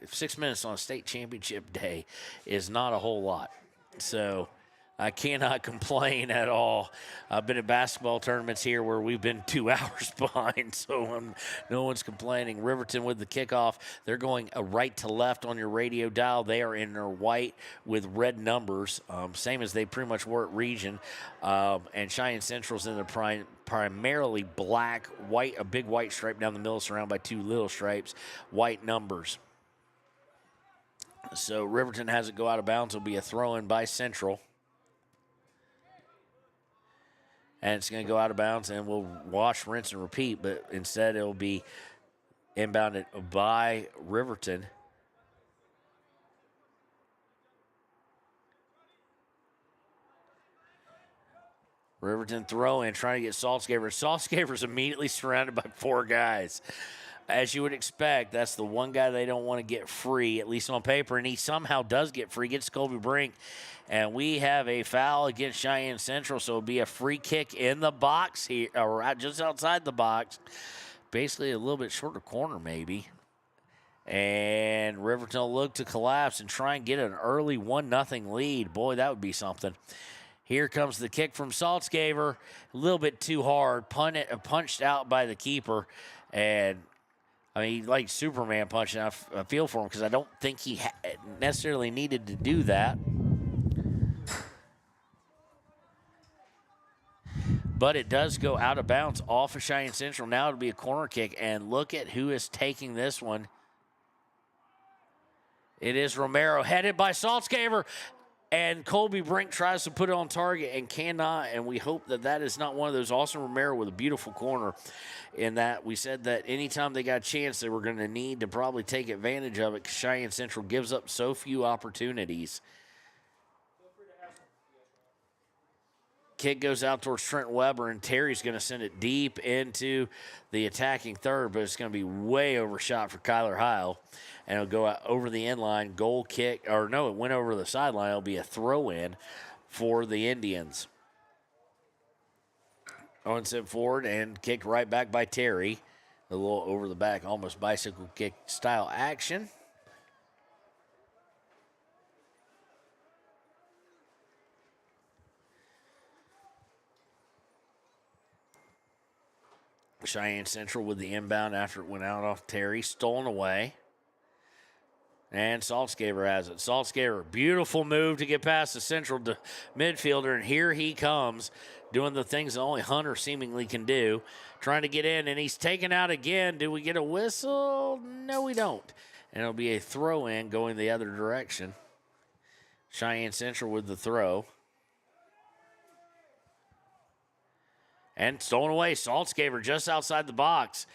6 minutes on a state championship day is not a whole lot. So I cannot complain at all. I've been at basketball tournaments here where we've been 2 hours behind, so no one's complaining. Riverton with the kickoff. They're going right to left on your radio dial. They are in their white with red numbers, same as they pretty much were at Region. And Cheyenne Central's in the primarily black, white, a big white stripe down the middle surrounded by 2 little stripes, white numbers. So Riverton has it go out of bounds. It'll be a throw-in by Central. And it's going to go out of bounds, and we'll wash, rinse, and repeat, but instead it'll be inbounded by Riverton. Riverton throw-in, trying to get Saltzgaver. Saltzgaver's immediately surrounded by 4 guys. As you would expect, that's the one guy they don't want to get free, at least on paper, and he somehow does get free, gets Colby Brink. And we have a foul against Cheyenne Central, so it'll be a free kick in the box here, or just outside the box. Basically a little bit shorter corner maybe. And Riverton will look to collapse and try and get an early 1-0 lead. Boy, that would be something. Here comes the kick from Saltzgaver. A little bit too hard. Punched out by the keeper. And, I mean, like Superman punching. I feel for him because I don't think he necessarily needed to do that. But it does go out of bounds off of Cheyenne Central. Now it'll be a corner kick. And look at who is taking this one. It is Romero, headed by Saltzgaver. And Colby Brink tries to put it on target and cannot. And we hope that that is not one of those. Austin Romero with a beautiful corner. In that we said that anytime they got a chance, they were going to need to probably take advantage of it because Cheyenne Central gives up so few opportunities. Kick goes out towards Trent Weber, and Terry's going to send it deep into the attacking third, but it's going to be way overshot for Kyler Heil. And it'll go out over the end line, goal kick, or no, it went over the sideline. It'll be a throw-in for the Indians. Owen sent forward and kicked right back by Terry. A little over the back, almost bicycle kick style action. Cheyenne Central with the inbound after it went out off Terry. Stolen away. And Saltzgaber has it. Saltzgaber, beautiful move to get past the Central midfielder. And here he comes, doing the things that only Hunter seemingly can do. Trying to get in, and he's taken out again. Do we get a whistle? No, we don't. And it'll be a throw-in going the other direction. Cheyenne Central with the throw. And stolen away. Saltzgaber just outside the box.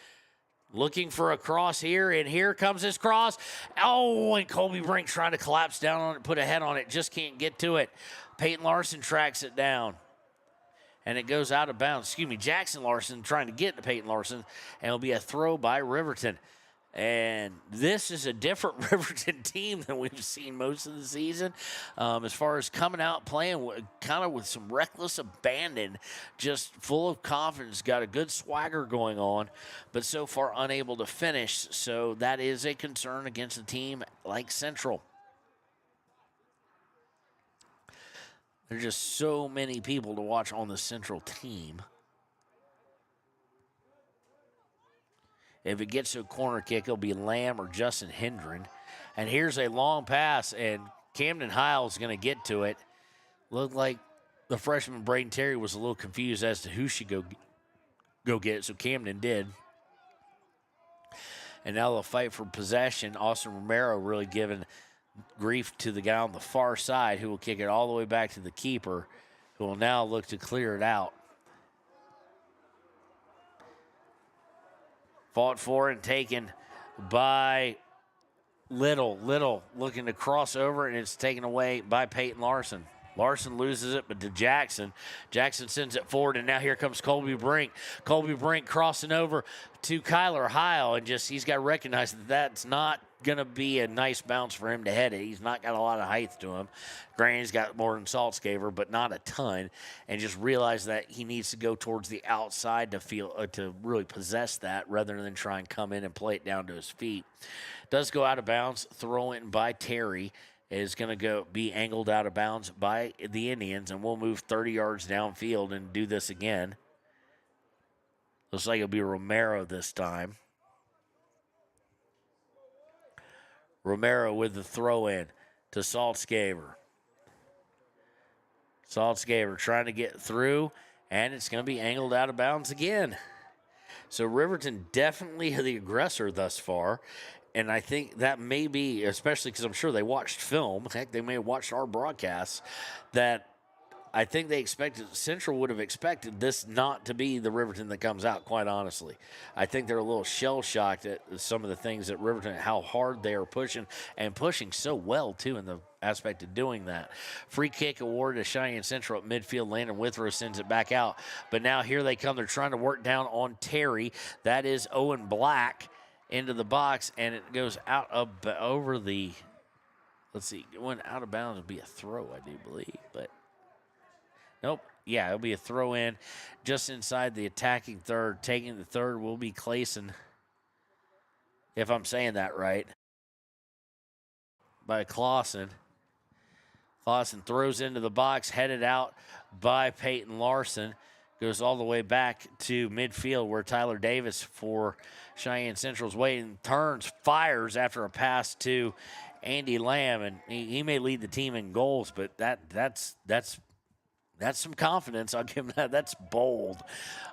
Looking for a cross here, and here comes his cross. Oh, and Colby Brink trying to collapse down on it, put a head on it, just can't get to it. Peyton Larson tracks it down. And it goes out of bounds. Jackson Larson trying to get to Peyton Larson, and it'll be a throw by Riverton. And this is a different Riverton team than we've seen most of the season. As far as coming out playing kind of with some reckless abandon, just full of confidence, got a good swagger going on, but so far unable to finish. So that is a concern against a team like Central. There's just so many people to watch on the Central team. If it gets to a corner kick, it'll be Lamb or Justin Hendren. And here's a long pass, and Camden Hiles going to get to it. Looked like the freshman Braden Terry was a little confused as to who should go get it, so Camden did. And now they'll fight for possession. Austin Romero really giving grief to the guy on the far side who will kick it all the way back to the keeper, who will now look to clear it out. Fought for and taken by Little. Little looking to cross over, and it's taken away by Peyton Larson. Larson loses it, but to Jackson. Jackson sends it forward, and now here comes Colby Brink. Colby Brink crossing over to Kyler Heil, and he's got to recognize that that's not going to be a nice bounce for him to head it. He's not got a lot of height to him. Granted, he's got more than Saltzgaber, but not a ton, and just realize that he needs to go towards the outside to really possess that rather than try and come in and play it down to his feet. Does go out of bounds, throw in by Terry. Is going to be angled out of bounds by the Indians, and we'll move 30 yards downfield and do this again. Looks like it'll be Romero this time. Romero with the throw-in to Saltzgaber. Saltzgaber trying to get through, and it's going to be angled out of bounds again. So Riverton definitely the aggressor thus far. And I think that may be, especially because I'm sure they watched film, heck, they may have watched our broadcasts, that I think they Central would have expected this not to be the Riverton that comes out, quite honestly. I think they're a little shell-shocked at some of the things that Riverton, how hard they are pushing, and pushing so well, too, in the aspect of doing that. Free kick awarded to Cheyenne Central at midfield. Landon Withrow sends it back out. But now here they come. They're trying to work down on Terry. That is Owen Black into the box, and it goes out over the, let's see, it went out of bounds. It'll be a throw, I do believe, but nope. Yeah, it'll be a throw in just inside the attacking third. Taking the third will be Clayson, if I'm saying that right, by Clausen. Clausen throws into the box, headed out by Peyton Larson. Goes all the way back to midfield where Tyler Davis for Cheyenne Central's waiting. Turns, fires after a pass to Andy Lamb, and he may lead the team in goals, but that's some confidence. I'll give him that. That's bold.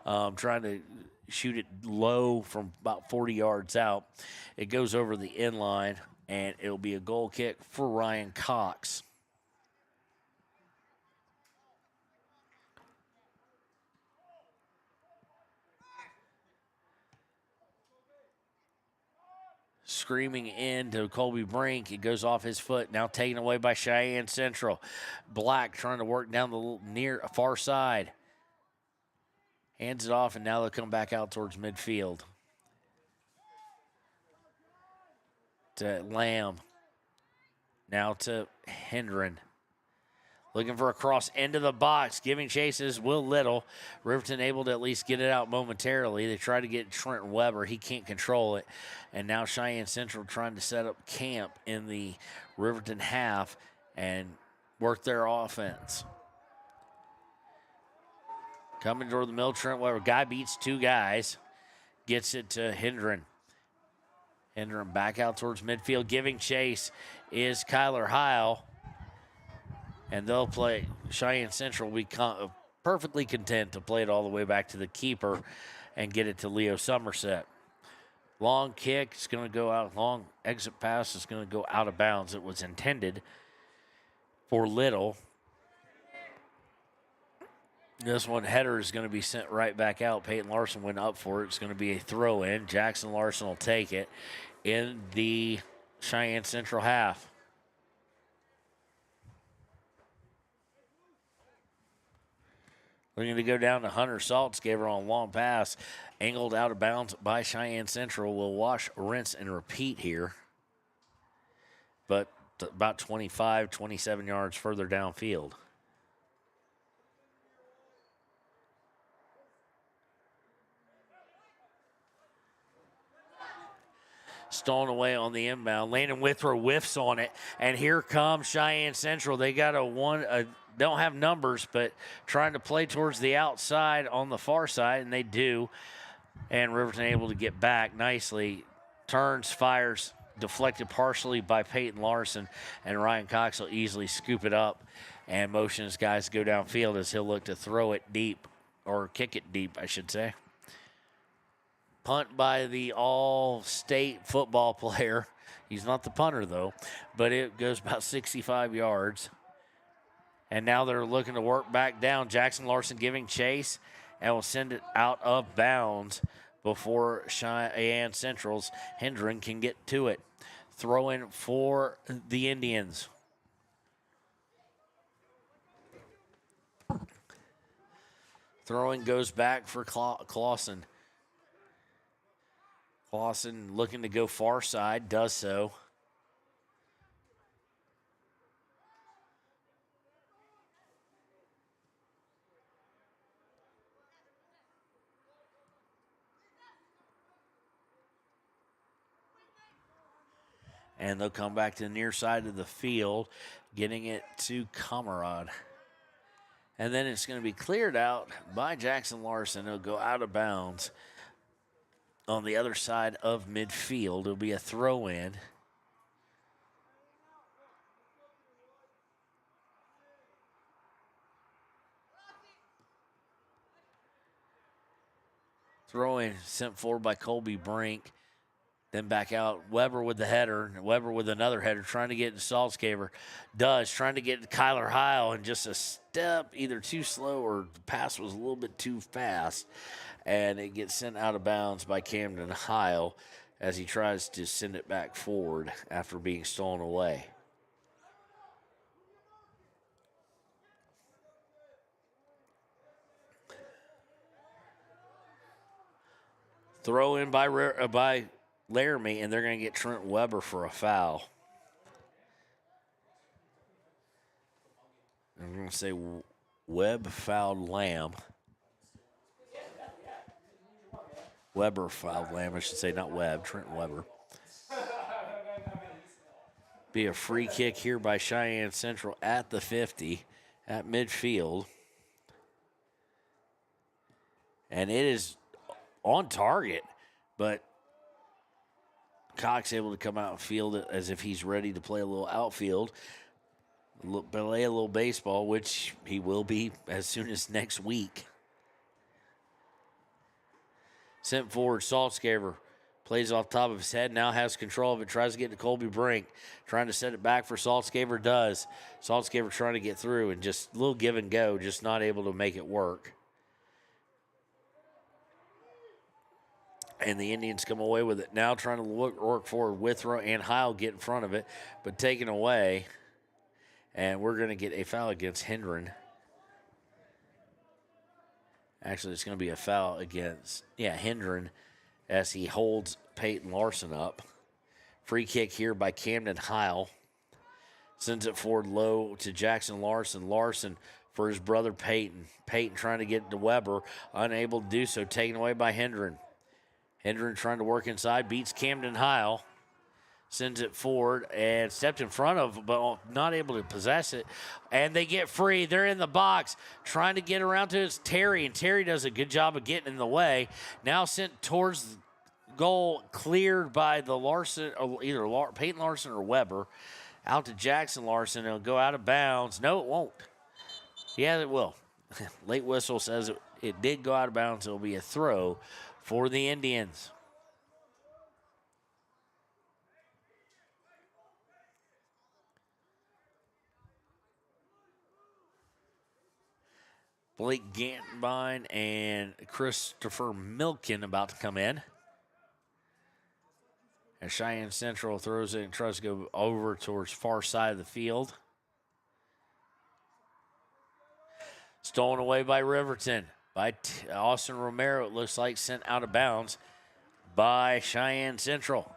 Trying to shoot it low from about 40 yards out. It goes over the inline, and it'll be a goal kick for Ryan Cox. Screaming into Colby Brink. It goes off his foot. Now taken away by Cheyenne Central. Black trying to work down the far side. Hands it off, and now they'll come back out towards midfield. To Lamb. Now to Hendren. Looking for a cross into the box. Giving chase is Will Little. Riverton able to at least get it out momentarily. They try to get Trent Weber. He can't control it. And now Cheyenne Central trying to set up camp in the Riverton half and work their offense. Coming toward the middle, Trent Weber. Guy beats two guys. gets it to Hendren. Hendren back out towards midfield. Giving chase is Kyler Heil. And they'll play. Cheyenne Central will be perfectly content to play it all the way back to the keeper and get it to Leo Somerset. Long kick is going to go out. Long exit pass is going to go out of bounds. It was intended for Little. This one header is going to be sent right back out. Peyton Larson went up for it. It's going to be a throw in. Jackson Larson will take it in the Cheyenne Central half. We're going to go down to Hunter Saltzgaver on a long pass. Angled out of bounds by Cheyenne Central. Will wash, rinse, and repeat here. But about 25, 27 yards further downfield. Stolen away on the inbound. Landon Withrow whiffs on it. And here comes Cheyenne Central. They got don't have numbers, but trying to play towards the outside on the far side, and they do. And Riverton able to get back nicely. Turns, fires, deflected partially by Peyton Larson, and Ryan Cox will easily scoop it up and motion his guys to go downfield as he'll look to throw it deep, or kick it deep, I should say. Punt by the all-state football player. He's not the punter, though, but it goes about 65 yards. And now they're looking to work back down. Jackson Larson giving chase and will send it out of bounds before Cheyenne Central's Hendren can get to it. Throw in for the Indians. Throwing goes back for Clausen. Clausen looking to go far side, does so. And they'll come back to the near side of the field, getting it to Kamerad. And then it's going to be cleared out by Jackson Larson. It'll go out of bounds on the other side of midfield. It'll be a throw in. Throw in sent forward by Colby Brink. Then back out. Weber with the header. Weber with another header. Trying to get to Saltzgaver. Trying to get to Kyler Heil. And just a step either too slow or the pass was a little bit too fast. And it gets sent out of bounds by Camden Heil as he tries to send it back forward after being stolen away. Throw in by Laramie, and they're going to get Trent Weber for a foul. I'm going to say Webb fouled Lamb. Weber fouled Lamb, I should say, not Webb, Trent Weber. Be a free kick here by Cheyenne Central at the 50, at midfield. And it is on target, but Cox able to come out and field it as if he's ready to play a little outfield, play a little baseball, which he will be as soon as next week. Sent forward, Saltzgaver plays off top of his head, now has control of it, tries to get to Colby Brink, trying to set it back for Saltzgaver, does. Saltzgaver trying to get through and just a little give and go, just not able to make it work. And the Indians come away with it. Now trying to work forward. Withrow and Heil get in front of it, but taken away. And we're going to get a foul against Hendren. Actually, it's going to be a foul against, Hendren as he holds Peyton Larson up. Free kick here by Camden Heil. Sends it forward low to Jackson Larson. Larson for his brother Peyton. Peyton trying to get to Weber. Unable to do so. Taken away by Hendren. Hendren trying to work inside, beats Camden Heil. sends it forward and stepped in front of, but not able to possess it. And they get free. They're in the box trying to get around to it's Terry, and Terry does a good job of getting in the way. Now sent towards goal, cleared by the Larson, or either Peyton Larson or Weber. Out to Jackson Larson. It'll go out of bounds. No, it won't. Yeah, it will. Late whistle says it did go out of bounds. It'll be a throw for the Indians. Blake Gantenbein and Christopher Milken about to come in. As Cheyenne Central throws it and tries to go over towards far side of the field. Stolen away by Riverton. By Austin Romero, it looks like sent out of bounds by Cheyenne Central.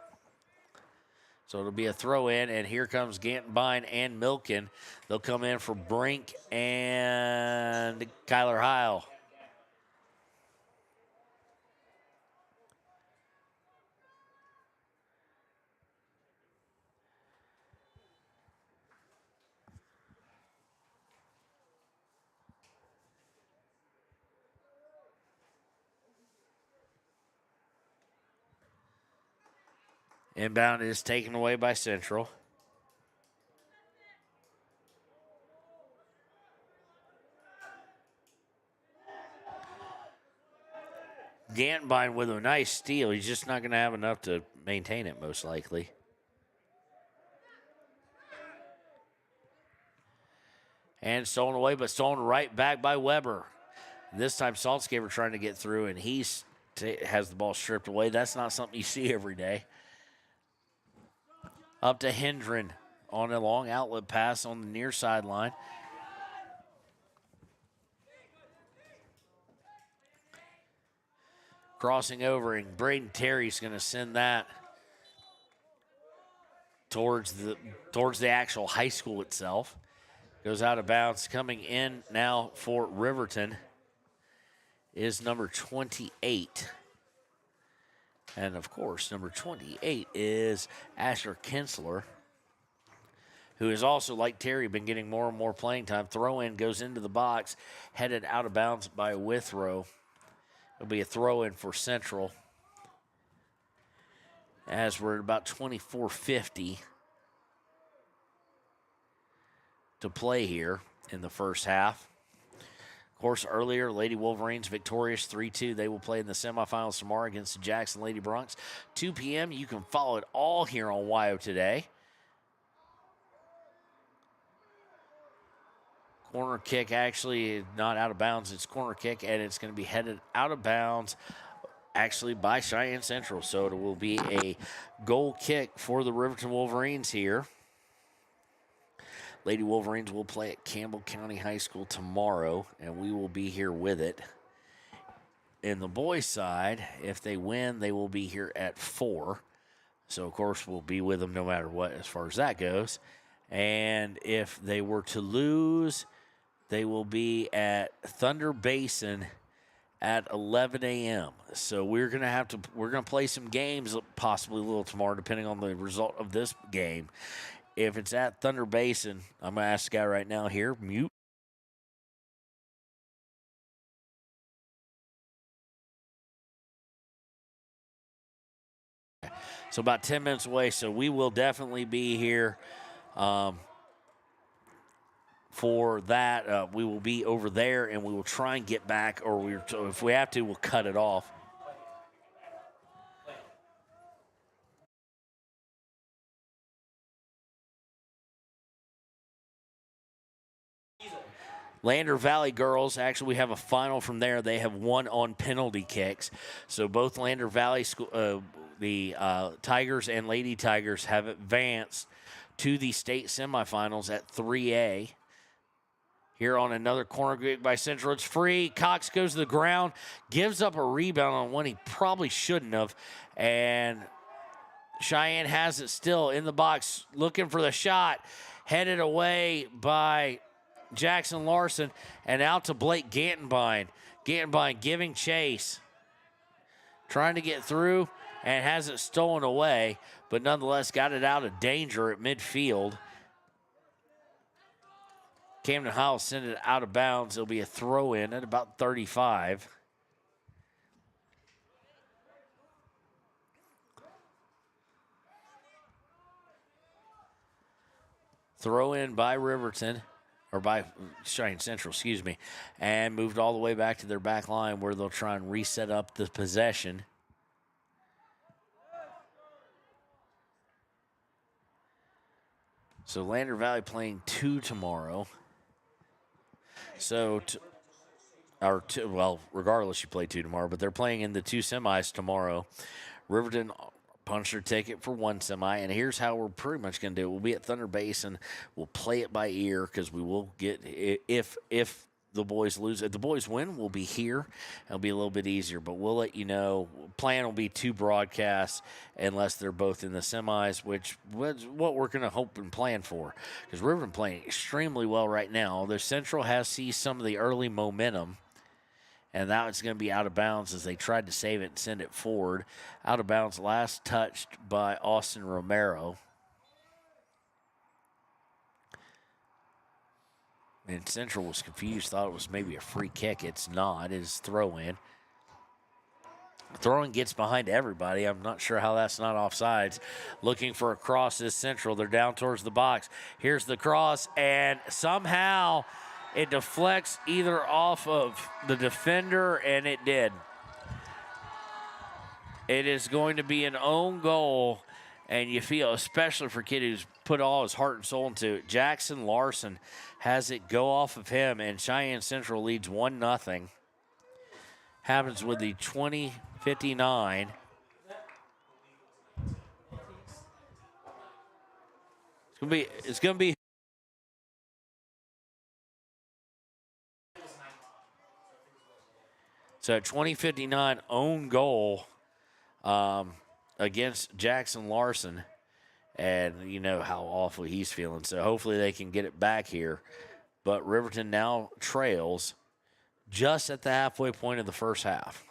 So it'll be a throw in, and here comes Gantenbein and Milken. They'll come in for Brink and Kyler Heil. Inbound is taken away by Central. Gantenbein with a nice steal. He's just not going to have enough to maintain it, most likely. And stolen away, but stolen right back by Weber. This time Saltzgaber trying to get through, and he has the ball stripped away. That's not something you see every day. Up to Hendren on a long outlet pass on the near sideline. Crossing over, and Braden Terry's going to send that towards the actual high school itself. Goes out of bounds. Coming in now for Riverton is number 28. And, of course, number 28 is Asher Kinsler, who is also, like Terry, been getting more and more playing time. Throw-in goes into the box, headed out of bounds by Withrow. It'll be a throw-in for Central, as we're at about 24:50 to play here in the first half. Of course, earlier, Lady Wolverines victorious 3-2. They will play in the semifinals tomorrow against the Jackson Lady Broncs. 2 p.m. You can follow it all here on WYO Today. Corner kick actually not out of bounds. It's corner kick, and it's going to be headed out of bounds actually by Cheyenne Central. So it will be a goal kick for the Riverton Wolverines here. Lady Wolverines will play at Campbell County High School tomorrow, and we will be here with it. In the boys' side, if they win, they will be here at 4. So, of course, we'll be with them no matter what as far as that goes. And if they were to lose, they will be at Thunder Basin at 11 a.m. So we're gonna play some games possibly a little tomorrow, depending on the result of this game. If it's at Thunder Basin, I'm going to ask the guy right now here, mute. So about 10 minutes away, so we will definitely be here for that. We will be over there, and we will try and get back, or if we have to, we'll cut it off. Lander Valley girls, actually we have a final from there. They have won on penalty kicks. So both Lander Valley school, the Tigers and Lady Tigers have advanced to the state semifinals at 3A. Here on another corner kick by Central. It's free. Cox goes to the ground, gives up a rebound on one he probably shouldn't have. And Cheyenne has it still in the box, looking for the shot. Headed away by Jackson Larson, and out to Blake Gantenbein. Gantenbein giving chase. Trying to get through. and has it stolen away, but nonetheless got it out of danger at midfield. Camden High will send it out of bounds. It'll be a throw-in at about 35. Throw in by Riverton, or by Cheyenne Central, excuse me, and moved all the way back to their back line where they'll try and reset up the possession. So Lander Valley playing 2 tomorrow. So, regardless, you play 2 tomorrow, but they're playing in the 2 semis tomorrow. Riverton punched their ticket for 1 semi, and here's how we're pretty much going to do it. We'll be at Thunder Basin. We'll play it by ear because we will get, if the boys lose, if the boys win, we'll be here. It'll be a little bit easier, but we'll let you know. Plan will be 2 broadcasts unless they're both in the semis, which was what we're going to hope and plan for, because Riverton playing extremely well right now. The Central has seized some of the early momentum, and now it's going to be out of bounds as they tried to save it and send it forward. Out of bounds, last touched by Austin Romero. And Central was confused, thought it was maybe a free kick. It's not. It's throw-in. Throwing gets behind everybody. I'm not sure how that's not offsides. Looking for a cross is Central. They're down towards the box. Here's the cross, and somehow it deflects either off of the defender, and it did. It is going to be an own goal, and you feel, especially for a kid who's put all his heart and soul into it. Jackson Larson has it go off of him, and Cheyenne Central leads 1-0. Happens with the 20:59. It's gonna be so 20:59 own goal against Jackson Larson. And you know how awful he's feeling. So hopefully they can get it back here. But Riverton now trails just at the halfway point of the first half.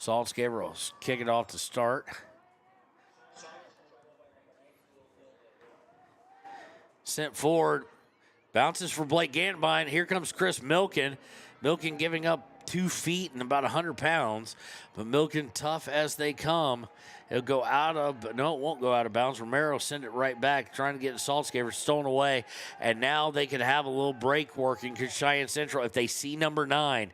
Saltzgaber will kick it off to start. Sent forward. Bounces for Blake Gantbine. Here comes Chris Milken. Milken giving up 2 feet and about 100 pounds, but Milken tough as they come. It'll go out of, no, it won't go out of bounds. Romero send it right back, trying to get Saltzgaber stolen away, and now they could have a little break working because Cheyenne Central, if they see number 9,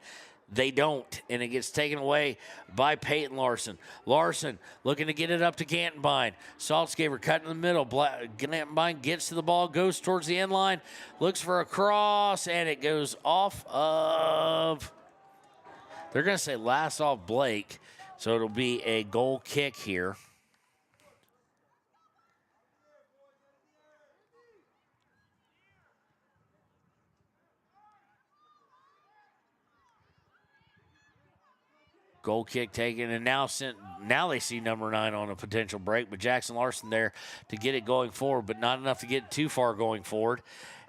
they don't, and it gets taken away by Peyton Larson. Larson looking to get it up to Gantenbein. Saltzgaber cut in the middle. Gantenbein gets to the ball, goes towards the end line, looks for a cross, and it goes off of, they're going to say last off Blake, so it'll be a goal kick here. Goal kick taken, and now they see number 9 on a potential break, but Jackson Larson there to get it going forward, but not enough to get too far going forward.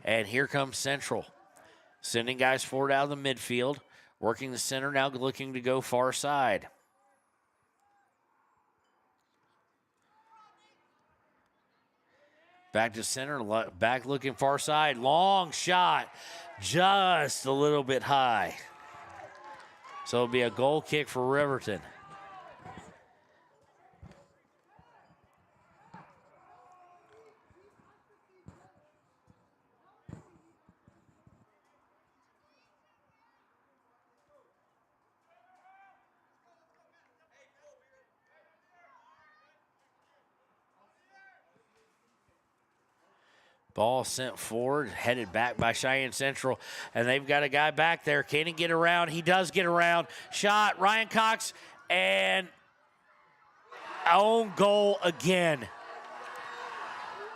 And here comes Central, sending guys forward out of the midfield, working the center, now looking to go far side. Back to center, back looking far side. Long shot, just a little bit high. So it'll be a goal kick for Riverton. Ball sent forward, headed back by Cheyenne Central, and they've got a guy back there. Can he get around? He does get around. Shot, Ryan Cox, and own goal again.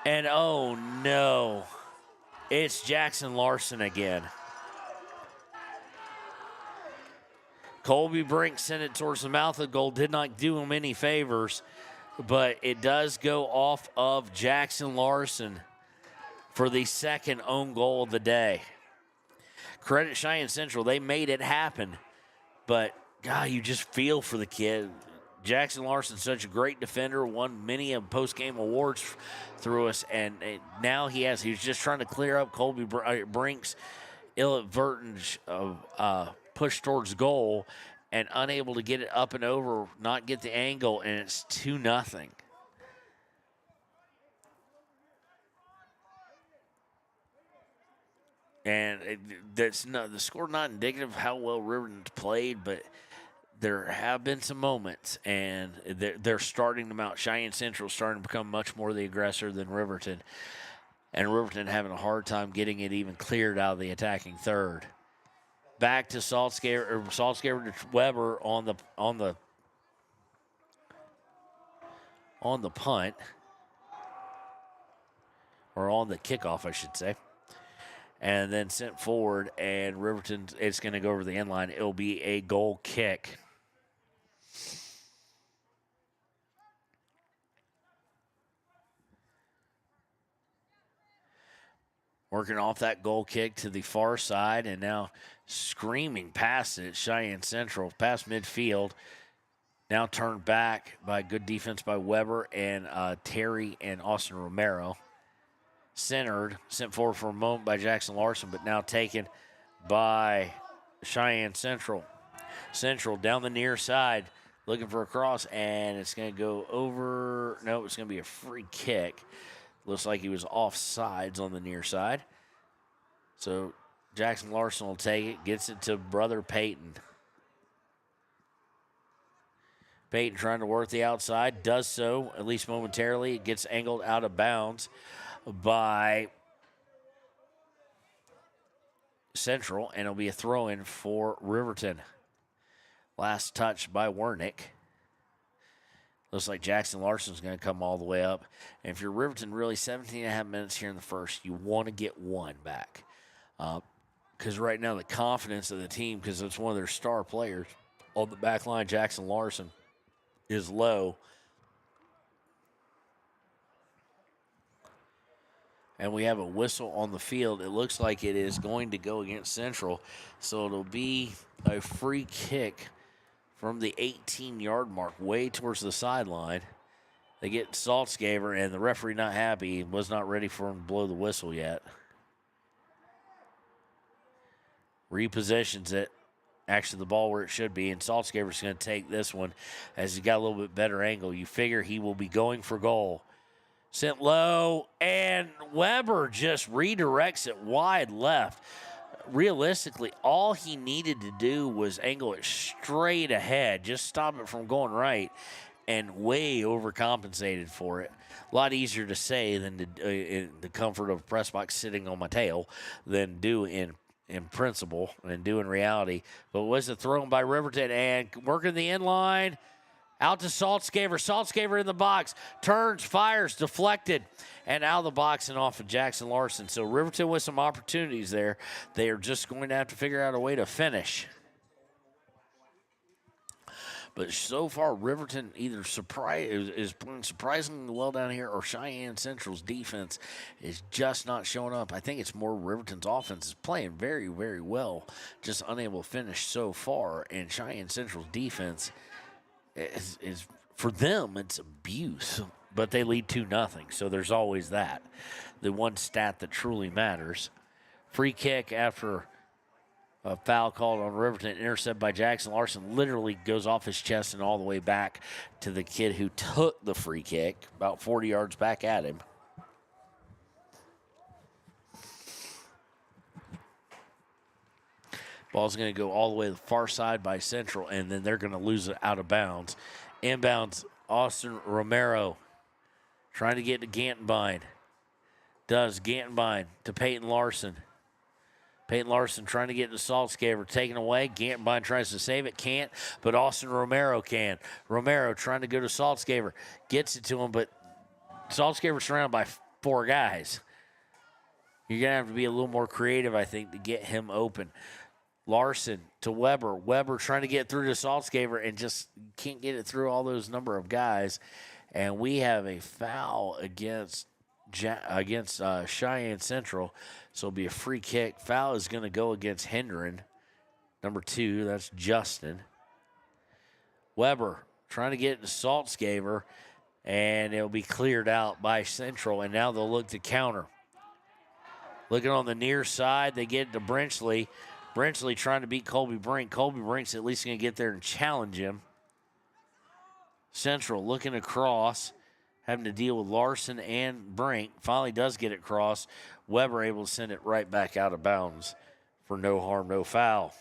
And oh no, it's Jackson Larson again. Colby Brink sent it towards the mouth of the goal. Did not do him any favors, but it does go off of Jackson Larson for the second own goal of the day. credit Cheyenne Central. They made it happen. But, God, you just feel for the kid. Jackson Larson's such a great defender, won many of post-game awards through us, and now he was just trying to clear up Colby Brink's inadvertent push towards goal and unable to get it up and over, not get the angle, and it's 2-0. And that's not the score, not indicative of how well Riverton's played, but there have been some moments, and they're starting them out. Cheyenne Central starting to become much more the aggressor than Riverton, and Riverton having a hard time getting it even cleared out of the attacking third. Back to Saltzgaber to Weber on the punt, or on the kickoff, I should say. And then sent forward, and Riverton, it's going to go over the end line. It'll be a goal kick. Working off that goal kick to the far side, and now screaming past it, Cheyenne Central, past midfield. Now turned back by good defense by Weber and Terry and Austin Romero. Centered, sent forward for a moment by Jackson Larson, but now taken by Cheyenne Central. Central down the near side, looking for a cross, and it's going to go over. No, it's going to be a free kick. Looks like he was offsides on the near side. So Jackson Larson will take it, gets it to brother Peyton. Peyton trying to work the outside, does so, at least momentarily. It gets angled out of bounds by Central, and it'll be a throw-in for Riverton. Last touch by Wernick. Looks like Jackson Larson's going to come all the way up. And if you're Riverton, really 17 and a half minutes here in the first, you want to get one back. Because right now the confidence of the team, because it's one of their star players on the back line, Jackson Larson, is low. And we have a whistle on the field. It looks like it is going to go against Central. So it'll be a free kick from the 18-yard mark, way towards the sideline. They get Saltzgaber, and the referee not happy. He was not ready for him to blow the whistle yet. Repositions it. Actually, the ball where it should be, and Saltzgaber's going to take this one as he got a little bit better angle. You figure he will be going for goal. Sent low, and Weber just redirects it wide left. Realistically, all he needed to do was angle it straight ahead, just stop it from going right, and way overcompensated for it. A lot easier to say than in the comfort of a press box sitting on my tail than do in principle and do in reality. But was it thrown by Riverton and working the end line? Out to Saltzgaber. Saltzgaber in the box. Turns, fires, deflected, and out of the box and off of Jackson Larson. So Riverton with some opportunities there. They are just going to have to figure out a way to finish. But so far, Riverton either is playing surprisingly well down here, or Cheyenne Central's defense is just not showing up. I think it's more Riverton's offense is playing very, very well, just unable to finish so far. And Cheyenne Central's defense is for them, it's abuse, but they lead 2-0, so there's always that. The one stat that truly matters. Free kick after a foul called on Riverton, intercepted by Jackson Larson, literally goes off his chest and all the way back to the kid who took the free kick, about 40 yards back at him. Ball's going to go all the way to the far side by Central, and then they're going to lose it out of bounds. Inbounds, Austin Romero trying to get to Gantenbein. Does Gantenbein to Peyton Larson. Peyton Larson trying to get to Saltzgaber, taken away. Gantenbein tries to save it, can't, but Austin Romero can. Romero trying to go to Saltzgaber, gets it to him, but Saltzgaber's surrounded by 4 guys. You're going to have to be a little more creative, I think, to get him open. Larson to Weber. Weber trying to get through to Saltzgaber and just can't get it through all those number of guys. And we have a foul against against Cheyenne Central. So it'll be a free kick. Foul is going to go against Hendren. Number 2, that's Justin. Weber trying to get into Saltzgaber, and it'll be cleared out by Central, and now they'll look to counter. Looking on the near side, they get it to Brinchley. Brinchley trying to beat Colby Brink. Colby Brink's at least going to get there and challenge him. Central looking across, having to deal with Larson and Brink. Finally does get it crossed. Weber able to send it right back out of bounds for no harm, no foul.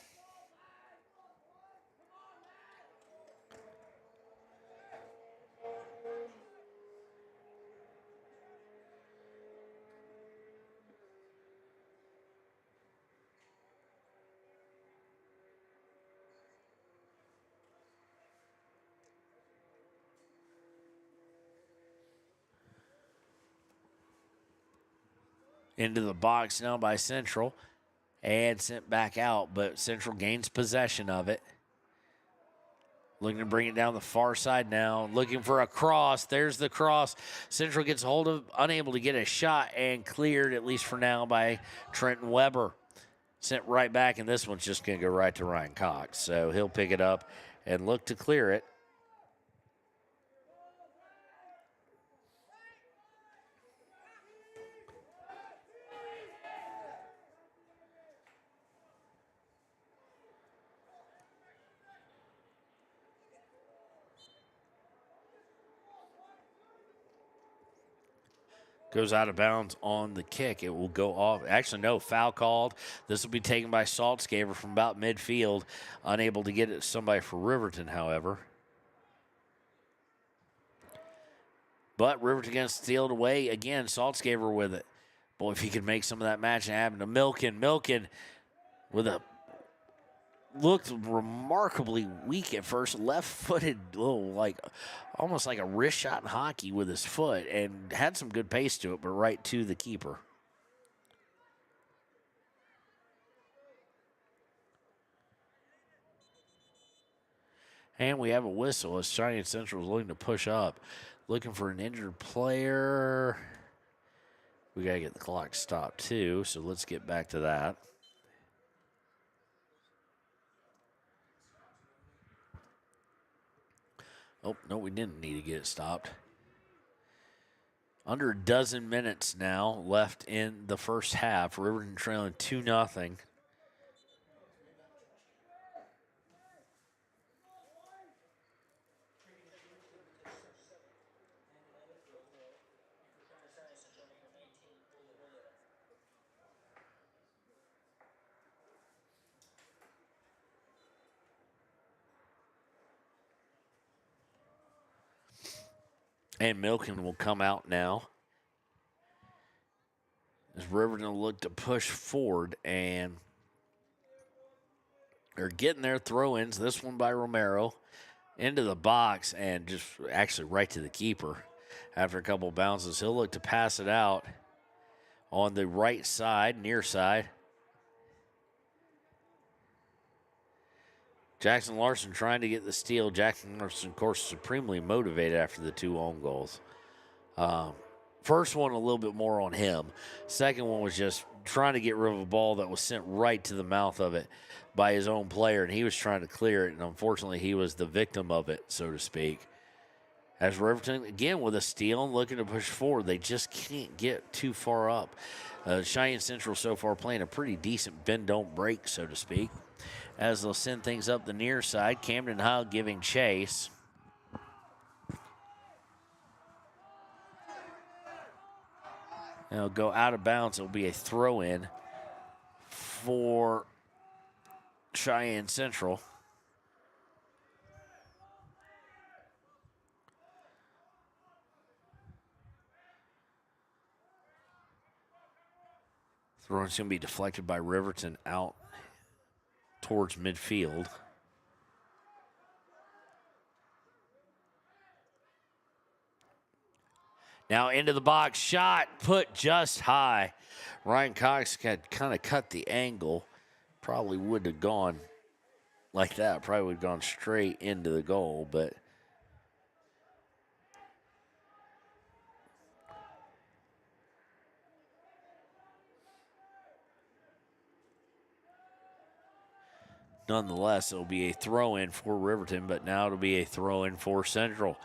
Into the box now by Central and sent back out, but Central gains possession of it. Looking to bring it down the far side now, looking for a cross. There's the cross. Central gets a hold of, unable to get a shot, and cleared, at least for now, by Trenton Weber. Sent right back, and this one's just going to go right to Ryan Cox. So he'll pick it up and look to clear it. Goes out of bounds on the kick. It will go off. Actually, no, foul called. This will be taken by Saltzgaber from about midfield. Unable to get it to somebody for Riverton, however. But Riverton going to steal it away. Again, Saltzgaber with it. Boy, if he could make some of that match happen to Milken. Milken with a looked remarkably weak at first, left-footed, almost like a wrist shot in hockey with his foot, and had some good pace to it, but right to the keeper. And we have a whistle as Cheyenne Central is looking to push up, looking for an injured player. We got to get the clock stopped too, so let's get back to that. Oh, no, we didn't need to get it stopped. Under a dozen minutes now left in the first half. Riverton trailing 2-0. And Milken will come out now. As Riverton will look to push forward, and they're getting their throw-ins. This one by Romero into the box and just actually right to the keeper. After a couple bounces, he'll look to pass it out on the right side, near side. Jackson Larson trying to get the steal. Jackson Larson, of course, supremely motivated after the 2 own goals. First one, a little bit more on him. Second one was just trying to get rid of a ball that was sent right to the mouth of it by his own player, and he was trying to clear it, and unfortunately he was the victim of it, so to speak. As Riverton, again, with a steal and looking to push forward, they just can't get too far up. Cheyenne Central so far playing a pretty decent bend-don't-break, so to speak. As they'll send things up the near side, Camden Hile giving chase. It'll go out of bounds. It'll be a throw-in for Cheyenne Central. Throw-in's going to be deflected by Riverton out towards midfield. Now into the box, shot put just high. Ryan Cox had kind of cut the angle. Probably would have gone like that. Probably would have gone straight into the goal, but nonetheless, it'll be a throw-in for Riverton, but now it'll be a throw-in for Central.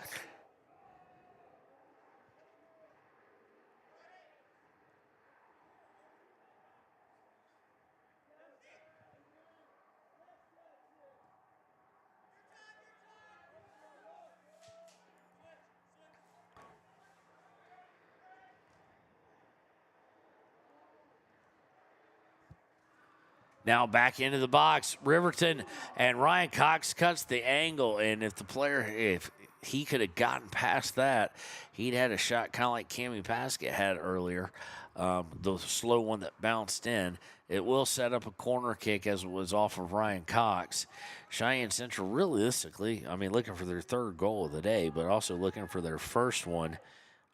Now back into the box, Riverton, and Ryan Cox cuts the angle, and if he could have gotten past that, he'd had a shot kind of like Cammie Paskett had earlier, the slow one that bounced in. It will set up a corner kick as it was off of Ryan Cox. Cheyenne Central, realistically, looking for their third goal of the day, but also looking for their first one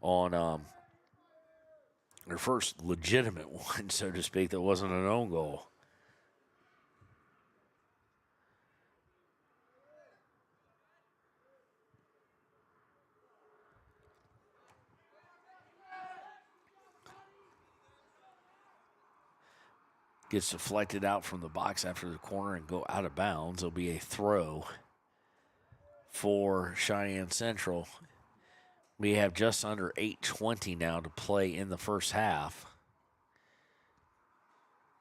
on their first legitimate one, so to speak, that wasn't an own goal. Gets deflected out from the box after the corner and go out of bounds. It'll be a throw for Cheyenne Central. We have just under 8:20 now to play in the first half.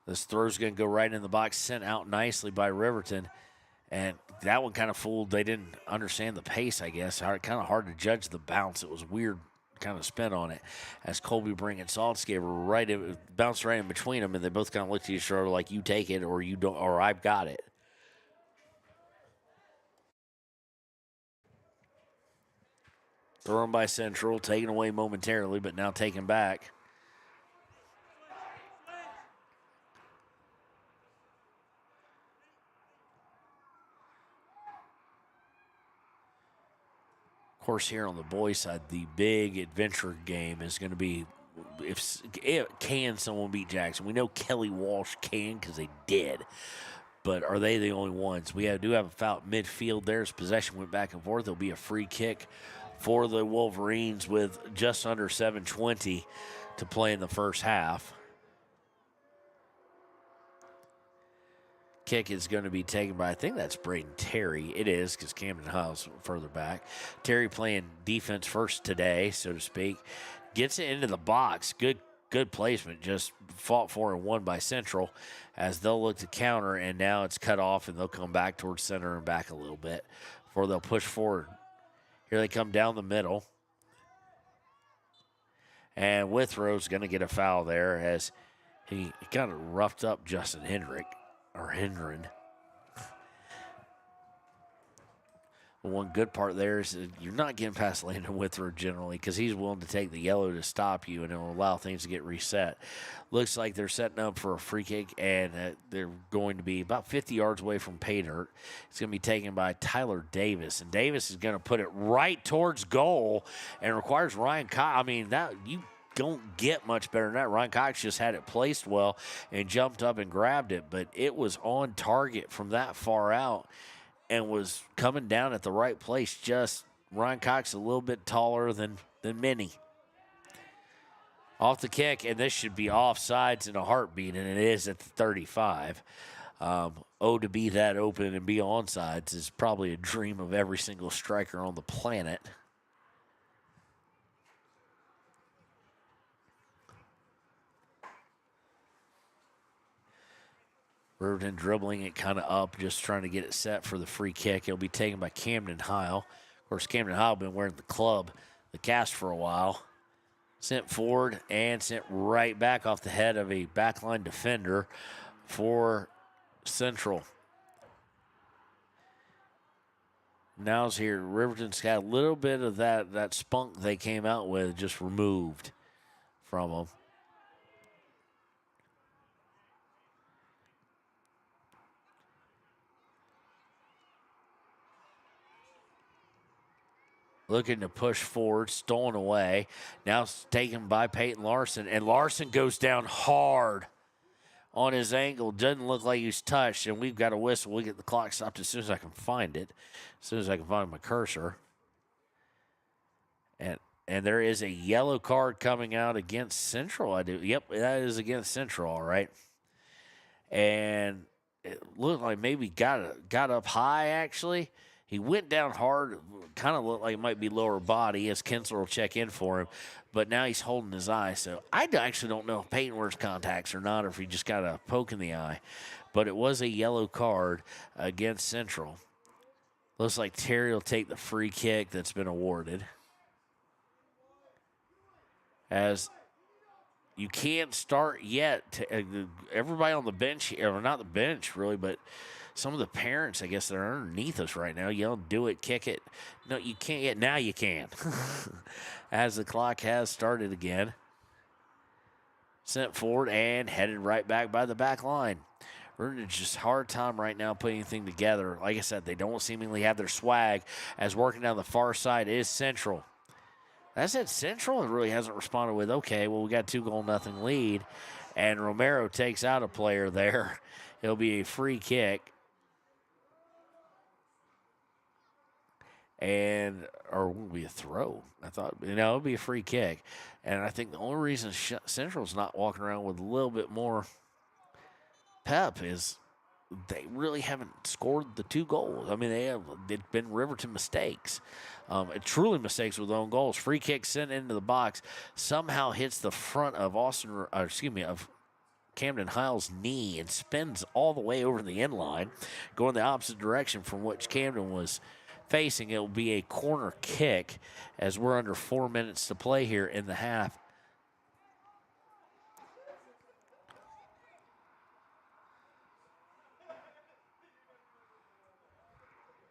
This throw's going to go right in the box, sent out nicely by Riverton. And that one kind of fooled. They didn't understand the pace, I guess. Kind of hard to judge the bounce. It was weird kind of spin on it as Colby Brink and Salts gave her bounced right in between them, and they both kind of looked at each other like, you take it or you don't, or I've got it. Thrown by Central, taken away momentarily, but now taken back. Of course, here on the boys' side, the big adventure game is going to be can someone beat Jackson? We know Kelly Walsh can because they did, but are they the only ones? We do have a foul at midfield there as possession went back and forth. There'll be a free kick for the Wolverines with just under 7:20 to play in the first half. Kick is going to be taken by, I think that's Braden Terry. It is, because Camden High's further back. Terry playing defense first today, so to speak. Gets it into the box. Good placement. Just fought for and won by Central as they'll look to counter, and now it's cut off, and they'll come back towards center and back a little bit before they'll push forward. Here they come down the middle. And Withrow's going to get a foul there as he kind of roughed up Justin Hendren. One good part there is that you're not getting past Landon Withrow generally because he's willing to take the yellow to stop you and it'll allow things to get reset. Looks like they're setting up for a free kick, and they're going to be about 50 yards away from pay dirt. It's going to be taken by Tyler Davis, and Davis is going to put it right towards goal and requires Ryan Cox. You don't get much better than that. Ryan Cox just had it placed well and jumped up and grabbed it, but it was on target from that far out and was coming down at the right place. Just Ryan Cox a little bit taller than Minnie. Off the kick, and this should be offsides in a heartbeat, and it is at the 35. To be that open and be onsides is probably a dream of every single striker on the planet. Riverton dribbling it kind of up, just trying to get it set for the free kick. It'll be taken by Camden Heil. Of course, Camden Heil been wearing the cast for a while. Sent forward and sent right back off the head of a backline defender for Central. Now's here. Riverton's got a little bit of that spunk they came out with just removed from them. Looking to push forward, stolen away. Now it's taken by Peyton Larson, and Larson goes down hard on his ankle. Doesn't look like he's touched, and we've got a whistle. We'll get the clock stopped as soon as I can find it, as soon as I can find my cursor. And there is a yellow card coming out against Central, Yep, that is against Central, all right. And it looked like maybe got up high, actually. He went down hard, kind of looked like it might be lower body as Kinsler will check in for him. But now he's holding his eye. So I actually don't know if Peyton wears contacts or not, or if he just got a poke in the eye. But it was a yellow card against Central. Looks like Terry will take the free kick that's been awarded. As you can't start yet. Everybody on the bench, or not the bench really, but some of the parents, I guess, that are underneath us right now yelling, do it, kick it. No, you can't yet. Now you can. As the clock has started again. Sent forward and headed right back by the back line. Riverton just hard time right now putting anything together. Like I said, they don't seemingly have their swag, as working down the far side is Central. That said, Central really hasn't responded with, okay, well, we got 2-0 lead, and Romero takes out a player there. It'll be a free kick. Or will be a throw. I thought, it'll be a free kick. And I think the only reason Central's not walking around with a little bit more pep is they really haven't scored the 2 goals. I mean, it's been Riverton mistakes. Truly mistakes with own goals. Free kick sent into the box, somehow hits the front of of Camden Hiles' knee and spins all the way over the end line, going the opposite direction from which Camden was facing. It will be a corner kick as we're under 4 minutes to play here in the half.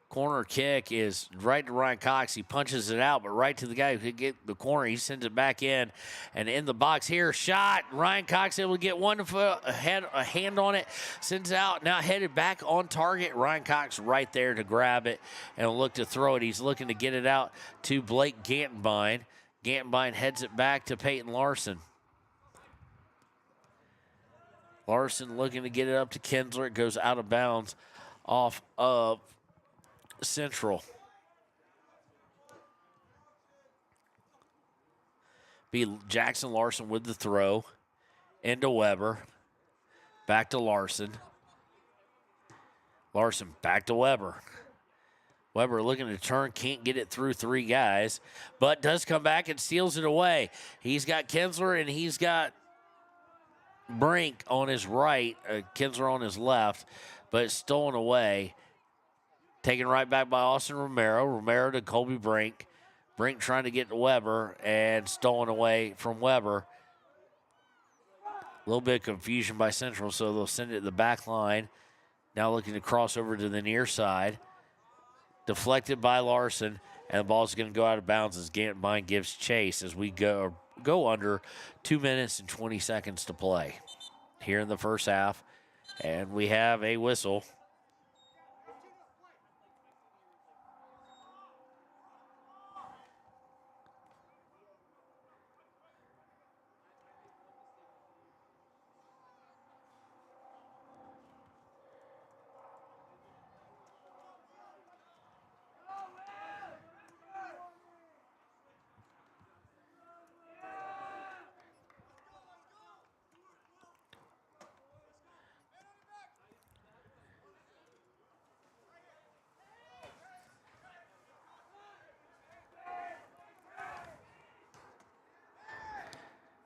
Corner kick is right to Ryan Cox. He punches it out, but right to the guy who could get the corner. He sends it back in, and in the box here, shot. Ryan Cox able to get a hand on it, sends it out, now headed back on target. Ryan Cox right there to grab it and will look to throw it. He's looking to get it out to Blake Gantenbein. Gantenbein heads it back to Peyton Larson. Larson looking to get it up to Kinsler. It goes out of bounds off of Central. Be Jackson Larson with the throw into Weber. Back to Larson. Larson back to Weber. Weber looking to turn, can't get it through 3 guys, but does come back and steals it away. He's got Kinsler and he's got Brink on his right, Kinsler on his left, but it's stolen away. Taken right back by Austin Romero. Romero to Colby Brink. Brink trying to get to Weber and stolen away from Weber. A little bit of confusion by Central, so they'll send it to the back line. Now looking to cross over to the near side. Deflected by Larson, and the ball's going to go out of bounds as Gantenbein gives chase as we go under 2 minutes and 20 seconds to play here in the first half. And we have a whistle.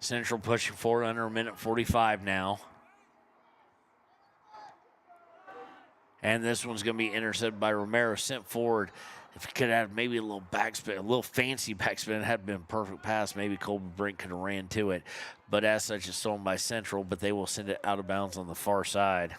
Central pushing forward under a minute 45 now. And this one's going to be intercepted by Romero, sent forward. If he could have maybe a little backspin, a little fancy backspin, it had been a perfect pass. Maybe Colby Brink could have ran to it. But as such, it's stolen by Central, but they will send it out of bounds on the far side.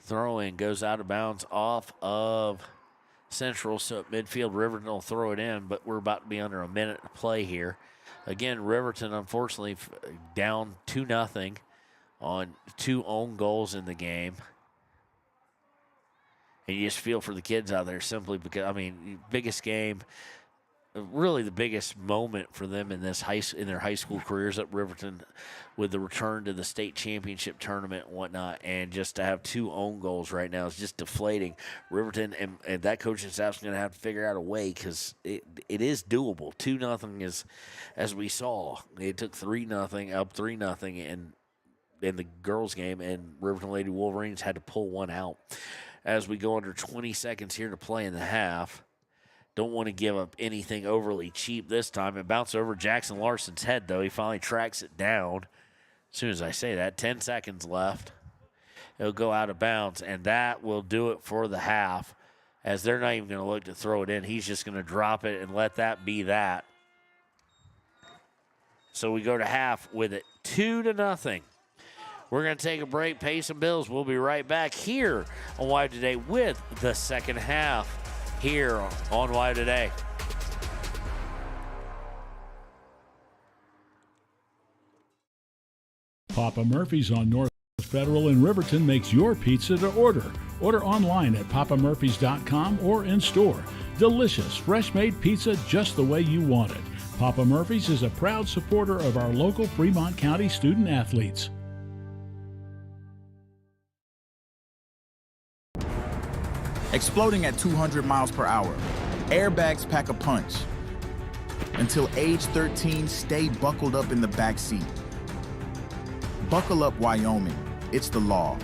Throw-in goes out of bounds off of Central, so at midfield, Riverton will throw it in, but we're about to be under a minute to play here. Again, Riverton, unfortunately, down 2-0 on 2 own goals in the game. And you just feel for the kids out there simply because, biggest game really the biggest moment for them in their high school careers at Riverton, with the return to the state championship tournament and whatnot, and just to have 2 own goals right now is just deflating. Riverton and that coaching staff's going to have to figure out a way, because it is doable. 2-0 is, as we saw, it took 3-0 up 3-0 in the girls game, and Riverton Lady Wolverines had to pull one out. As we go under 20 seconds here to play in the half. Don't want to give up anything overly cheap this time. It bounced over Jackson Larson's head, though. He finally tracks it down. As soon as I say that, 10 seconds left. It'll go out of bounds, and that will do it for the half, as they're not even going to look to throw it in. He's just going to drop it and let that be that. So we go to half with it 2-0. We're going to take a break, pay some bills. We'll be right back here on Why Today with the second half. Here on Why Today. Papa Murphy's on North Federal in Riverton makes your pizza to order. Order online at papamurphys.com or in store. Delicious, fresh-made pizza just the way you want it. Papa Murphy's is a proud supporter of our local Fremont County student athletes. Exploding at 200 miles per hour. Airbags pack a punch. Until age 13, stay buckled up in the back seat. Buckle up, Wyoming. It's the law.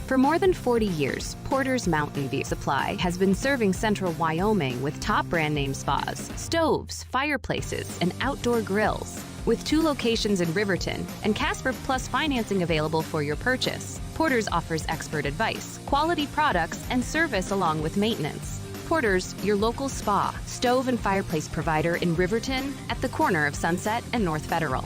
For more than 40 years, Porter's Mountain View Supply has been serving central Wyoming with top brand name spas, stoves, fireplaces, and outdoor grills. With 2 locations in Riverton and Casper Plus financing available for your purchase, Porter's offers expert advice, quality products, and service along with maintenance. Porter's, your local spa, stove, and fireplace provider in Riverton at the corner of Sunset and North Federal.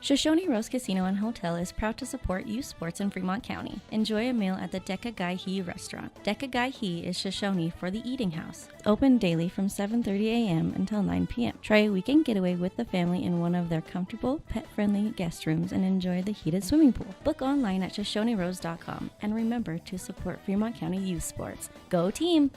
Shoshone Rose Casino and Hotel is proud to support youth sports in Fremont County. Enjoy a meal at the Deca Gai He restaurant. Deca Gai He is Shoshone for the eating house. Open daily from 7:30 a.m. until 9 p.m. Try a weekend getaway with the family in one of their comfortable, pet-friendly guest rooms and enjoy the heated swimming pool. Book online at ShoshoneRose.com and remember to support Fremont County youth sports. Go team!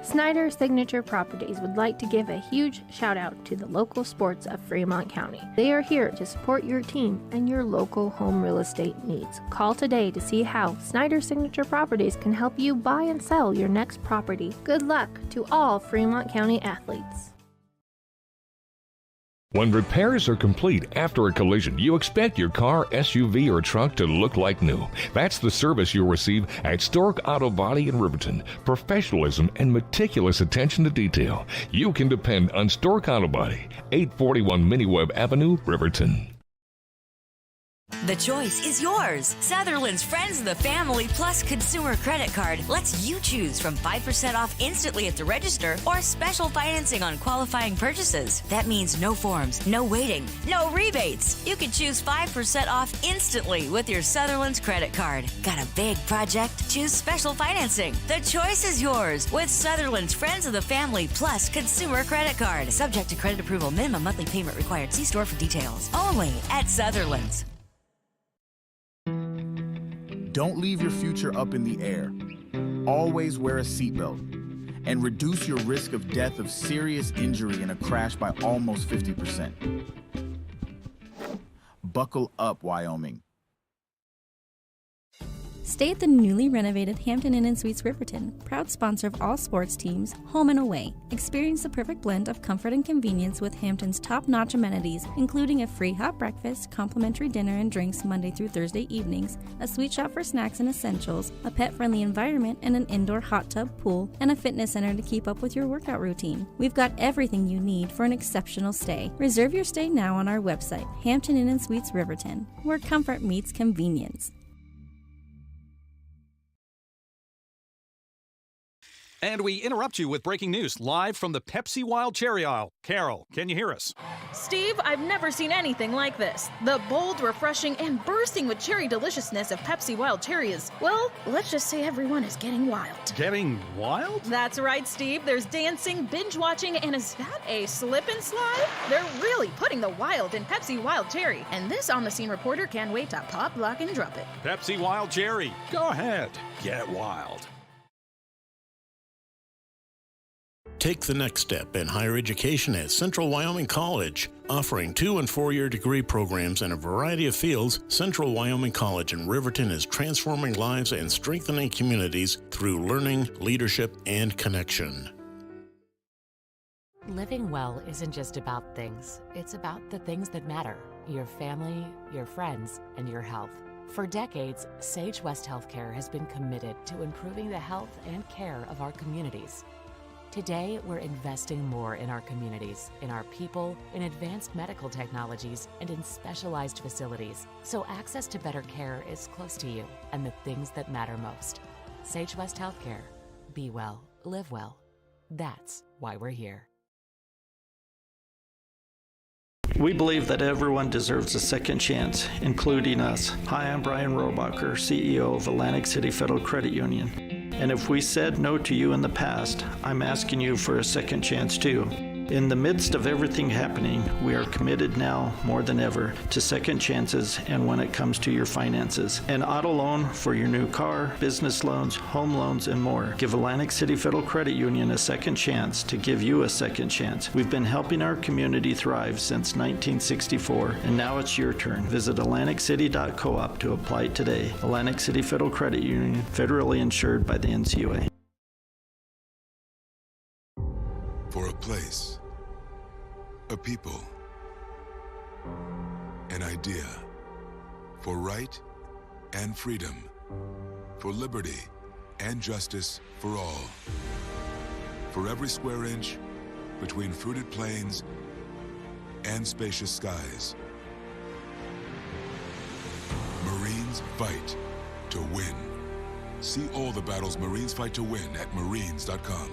Snyder Signature Properties would like to give a huge shout out to the local sports of Fremont County. They are here to support your team and your local home real estate needs. Call today to see how Snyder Signature Properties can help you buy and sell your next property. Good luck to all Fremont County athletes. When repairs are complete after a collision, you expect your car, SUV, or truck to look like new. That's the service you'll receive at Stork Auto Body in Riverton. Professionalism and meticulous attention to detail. You can depend on Stork Auto Body, 841 Miniweb Avenue, Riverton. The choice is yours. Sutherland's Friends of the Family Plus Consumer Credit Card lets you choose from 5% off instantly at the register or special financing on qualifying purchases. That means no forms, no waiting, no rebates. You can choose 5% off instantly with your Sutherland's credit card. Got a big project? Choose special financing. The choice is yours with Sutherland's Friends of the Family Plus Consumer Credit Card. Subject to credit approval. Minimum monthly payment required. See store for details. Only at Sutherland's. Don't leave your future up in the air. Always wear a seatbelt and reduce your risk of death of serious injury in a crash by almost 50%. Buckle up, Wyoming. Stay at the newly renovated Hampton Inn & Suites Riverton, proud sponsor of all sports teams, home and away. Experience the perfect blend of comfort and convenience with Hampton's top-notch amenities, including a free hot breakfast, complimentary dinner and drinks Monday through Thursday evenings, a sweet shop for snacks and essentials, a pet-friendly environment and an indoor hot tub pool, and a fitness center to keep up with your workout routine. We've got everything you need for an exceptional stay. Reserve your stay now on our website, Hampton Inn & Suites Riverton, where comfort meets convenience. And we interrupt you with breaking news live from the Pepsi Wild Cherry aisle. Carol, can you hear us? Steve, I've never seen anything like this. The bold, refreshing, and bursting with cherry deliciousness of Pepsi Wild Cherry is, well, let's just say everyone is getting wild. Getting wild? That's right, Steve. There's dancing, binge-watching, and is that a slip and slide? They're really putting the wild in Pepsi Wild Cherry, and this on-the-scene reporter can't wait to pop, lock, and drop it. Pepsi Wild Cherry. Go ahead. Get wild. Take the next step in higher education at Central Wyoming College. Offering 2- and 4-year degree programs in a variety of fields, Central Wyoming College in Riverton is transforming lives and strengthening communities through learning, leadership, and connection. Living well isn't just about things. It's about the things that matter. Your family, your friends, and your health. For decades, Sage West Healthcare has been committed to improving the health and care of our communities. Today, we're investing more in our communities, in our people, in advanced medical technologies, and in specialized facilities, so access to better care is close to you and the things that matter most. Sage West Healthcare. Be well, live well. That's why we're here. We believe that everyone deserves a second chance, including us. Hi, I'm Brian Robacher, CEO of Atlantic City Federal Credit Union. And if we said no to you in the past, I'm asking you for a second chance too. In the midst of everything happening, we are committed now more than ever to second chances and when it comes to your finances. An auto loan for your new car, business loans, home loans, and more. Give Atlantic City Federal Credit Union a second chance to give you a second chance. We've been helping our community thrive since 1964, and now it's your turn. Visit AtlanticCity.coop to apply today. Atlantic City Federal Credit Union, federally insured by the NCUA. For a place, a people, an idea, for right and freedom, for liberty and justice for all. For every square inch between fruited plains and spacious skies. Marines fight to win. See all the battles Marines fight to win at marines.com.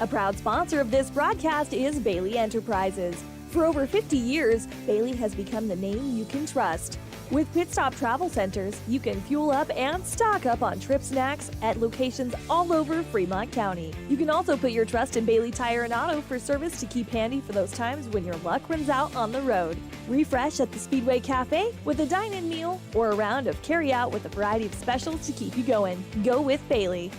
A proud sponsor of this broadcast is Bailey Enterprises. For over 50 years, Bailey has become the name you can trust. With Pit Stop Travel Centers, you can fuel up and stock up on trip snacks at locations all over Fremont County. You can also put your trust in Bailey Tire and Auto for service to keep handy for those times when your luck runs out on the road. Refresh at the Speedway Cafe with a dine-in meal or a round of carry-out with a variety of specials to keep you going. Go with Bailey.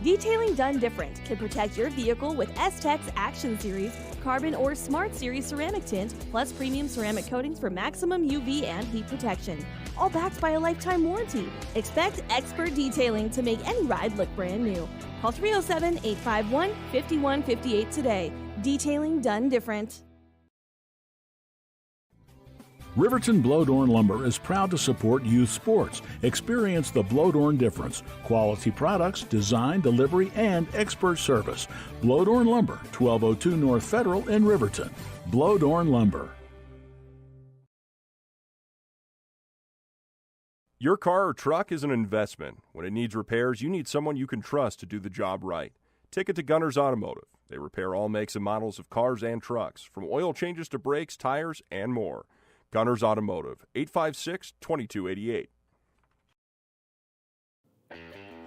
Detailing done different can protect your vehicle with S-Tech's Action Series, Carbon or Smart Series ceramic tint, plus premium ceramic coatings for maximum UV and heat protection. All backed by a lifetime warranty. Expect expert detailing to make any ride look brand new. Call 307-851-5158 today. Detailing done different. Riverton Blowdorn Lumber is proud to support youth sports. Experience the Blowdorn difference. Quality products, design, delivery, and expert service. Blowdorn Lumber, 1202 North Federal in Riverton. Blowdorn Lumber. Your car or truck is an investment. When it needs repairs, you need someone you can trust to do the job right. Take it to Gunners Automotive. They repair all makes and models of cars and trucks, from oil changes to brakes, tires, and more. Gunners Automotive, 856-2288.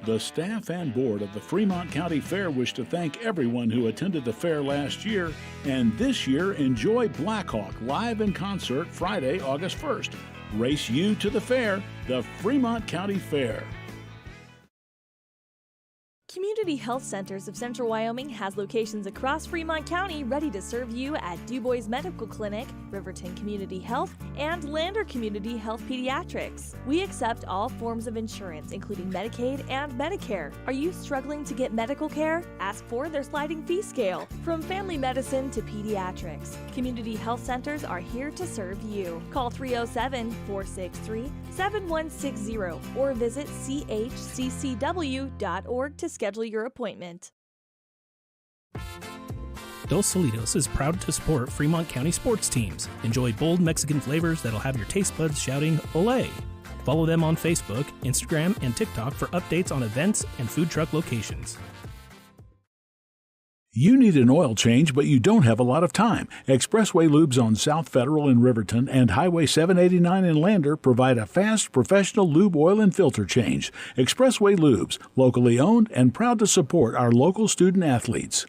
The staff and board of the Fremont County Fair wish to thank everyone who attended the fair last year, and this year enjoy Blackhawk live in concert Friday, August 1st. Race you to the fair, the Fremont County Fair. Community Health Centers of Central Wyoming has locations across Fremont County ready to serve you at DuBois Medical Clinic, Riverton Community Health, and Lander Community Health Pediatrics. We accept all forms of insurance, including Medicaid and Medicare. Are you struggling to get medical care? Ask for their sliding fee scale. From family medicine to pediatrics, Community Health Centers are here to serve you. Call 307-463-7160 or visit chccw.org to schedule your appointment. Dos Solitos is proud to support Fremont County sports teams. Enjoy bold Mexican flavors that'll have your taste buds shouting, "Olé!" Follow them on Facebook, Instagram, and TikTok for updates on events and food truck locations. You need an oil change, but you don't have a lot of time. Expressway Lubes on South Federal in Riverton and Highway 789 in Lander provide a fast, professional lube, oil, and filter change. Expressway Lubes, locally owned and proud to support our local student athletes.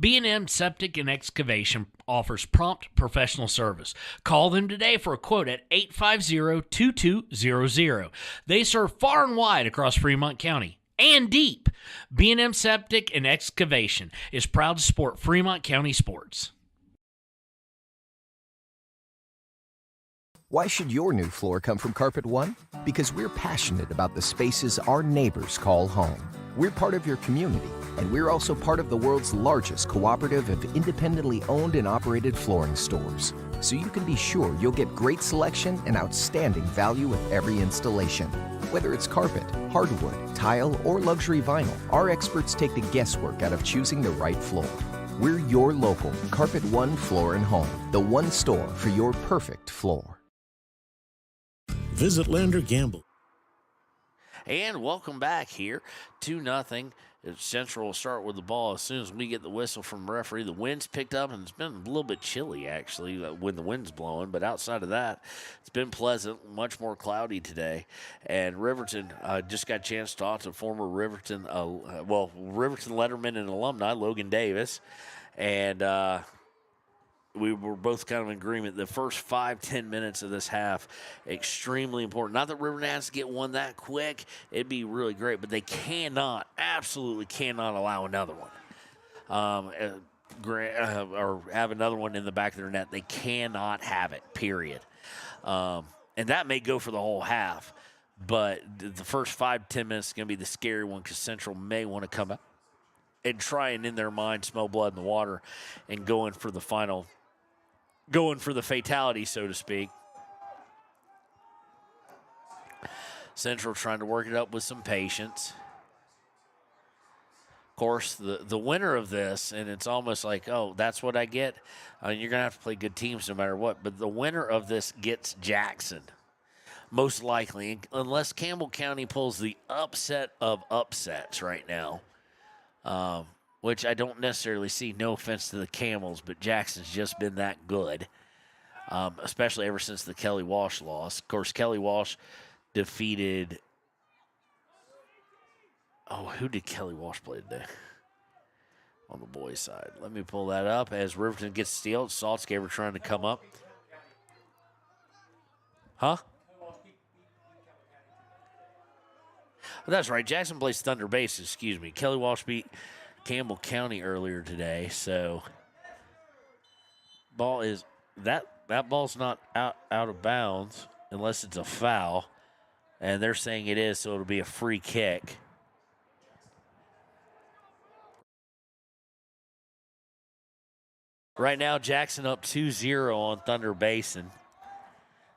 B&M Septic and Excavation offers prompt professional service. Call them today for a quote at 850-2200. They serve far and wide across Fremont County and deep. B&M Septic and Excavation is proud to support Fremont County sports. Why should your new floor come from Carpet One? Because we're passionate about the spaces our neighbors call home. We're part of your community, and we're also part of the world's largest cooperative of independently owned and operated flooring stores. So you can be sure you'll get great selection and outstanding value with every installation. Whether it's carpet, hardwood, tile, or luxury vinyl, our experts take the guesswork out of choosing the right floor. We're your local Carpet One Floor and Home, the one store for your perfect floor. Visit Lander Gamble. And welcome back here. 2-0. Central will start with the ball as soon as we get the whistle from the referee. The wind's picked up, and it's been a little bit chilly, actually, when the wind's blowing. But outside of that, it's been pleasant, much more cloudy today. And Riverton just got a chance to talk to former Riverton, Riverton letterman and alumni, Logan Davis. And we were both kind of in agreement. The first 5-10 minutes of this half, extremely important. Not that Riverton has to get one that quick. It'd be really great, but they absolutely cannot allow another one. Or have another one in the back of their net. They cannot have it, period. And that may go for the whole half, but the first 5-10 minutes is going to be the scary one because Central may want to come out and try and, in their mind, smell blood in the water and going for the fatality, so to speak. Central trying to work it up with some patience. Of course, the winner of this, and it's almost like, oh, that's what I get. You're going to have to play good teams no matter what. But the winner of this gets Jackson, most likely, unless Campbell County pulls the upset of upsets right now. Which I don't necessarily see. No offense to the Camels, but Jackson's just been that good, especially ever since the Kelly Walsh loss. Of course, Kelly Walsh defeated – who did Kelly Walsh play today on the boys' side? Let me pull that up as Riverton gets stealed. Saltzgaber trying to come up. Huh? That's right. Jackson plays Thunder Basin, excuse me. Kelly Walsh beat Campbell County earlier today, so ball is that ball's not out of bounds unless it's a foul, and they're saying it is, so it'll be a free kick. Right now, Jackson up 2-0 on Thunder Basin.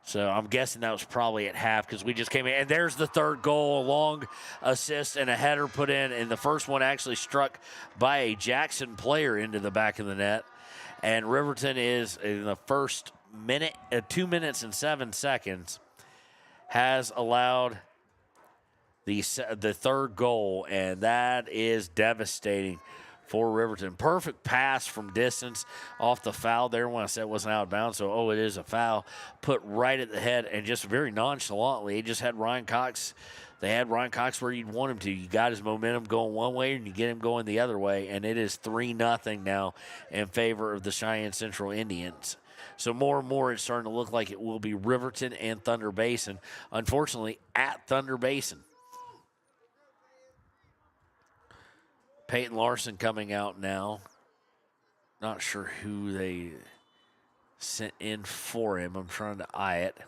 So I'm guessing that was probably at half because we just came in. And there's the third goal, a long assist and a header put in. And the first one actually struck by a Jackson player into the back of the net. And Riverton is, in the first 2 minutes and 7 seconds, has allowed the third goal. And that is devastating for Riverton. Perfect pass from distance off the foul there when I said it wasn't out of bounds. So, it is a foul. Put right at the head and just very nonchalantly. He just had Ryan Cox. They had Ryan Cox where you'd want him to. You got his momentum going one way and you get him going the other way. And it is 3-0 now in favor of the Cheyenne Central Indians. So more and more it's starting to look like it will be Riverton and Thunder Basin. Unfortunately, at Thunder Basin. Peyton Larson coming out now. Not sure who they sent in for him. I'm trying to eye it.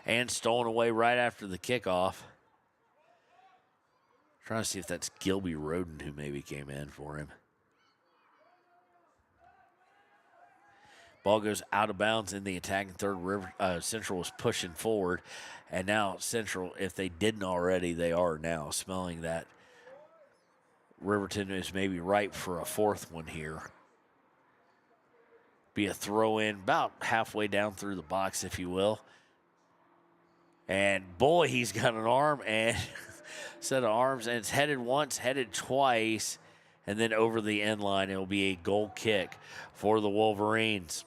And stolen away right after the kickoff. Trying to see if that's Gilby Roden who maybe came in for him. Ball goes out of bounds in the attacking third. Central was pushing forward, and now Central, if they didn't already, they are now, smelling that Riverton is maybe ripe for a fourth one here. Be a throw in about halfway down through the box, if you will. And boy, he's got an arm and set of arms, and it's headed once, headed twice, and then over the end line. It'll be a goal kick for the Wolverines.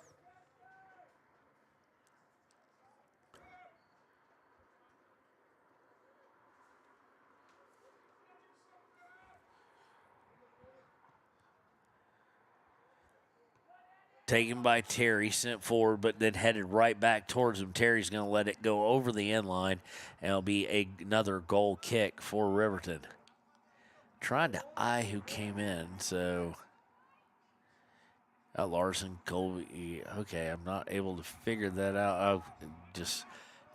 Taken by Terry, sent forward, but then headed right back towards him. Terry's going to let it go over the end line, and it'll be another goal kick for Riverton. Trying to eye who came in, so Larson, Colby. Okay, I'm not able to figure that out. Just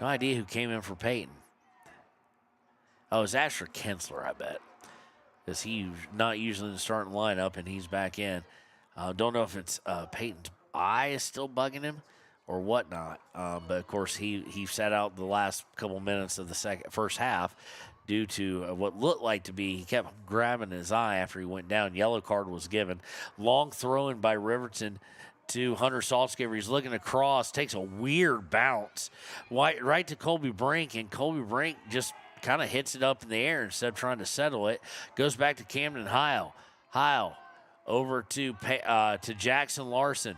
no idea who came in for Peyton. Oh, it's Asher Kensler, I bet, because he's not usually in the starting lineup, and he's back in. Don't know if it's Peyton's eye is still bugging him or whatnot. But, of course, he sat out the last couple minutes of the first half due to what looked like to be he kept grabbing his eye after he went down. Yellow card was given. Long throw-in by Riverton to Hunter Saltzgiver. He's looking across, takes a weird bounce right to Colby Brink, and Colby Brink just kind of hits it up in the air instead of trying to settle it. Goes back to Camden Heil. Heil over to Jackson Larson.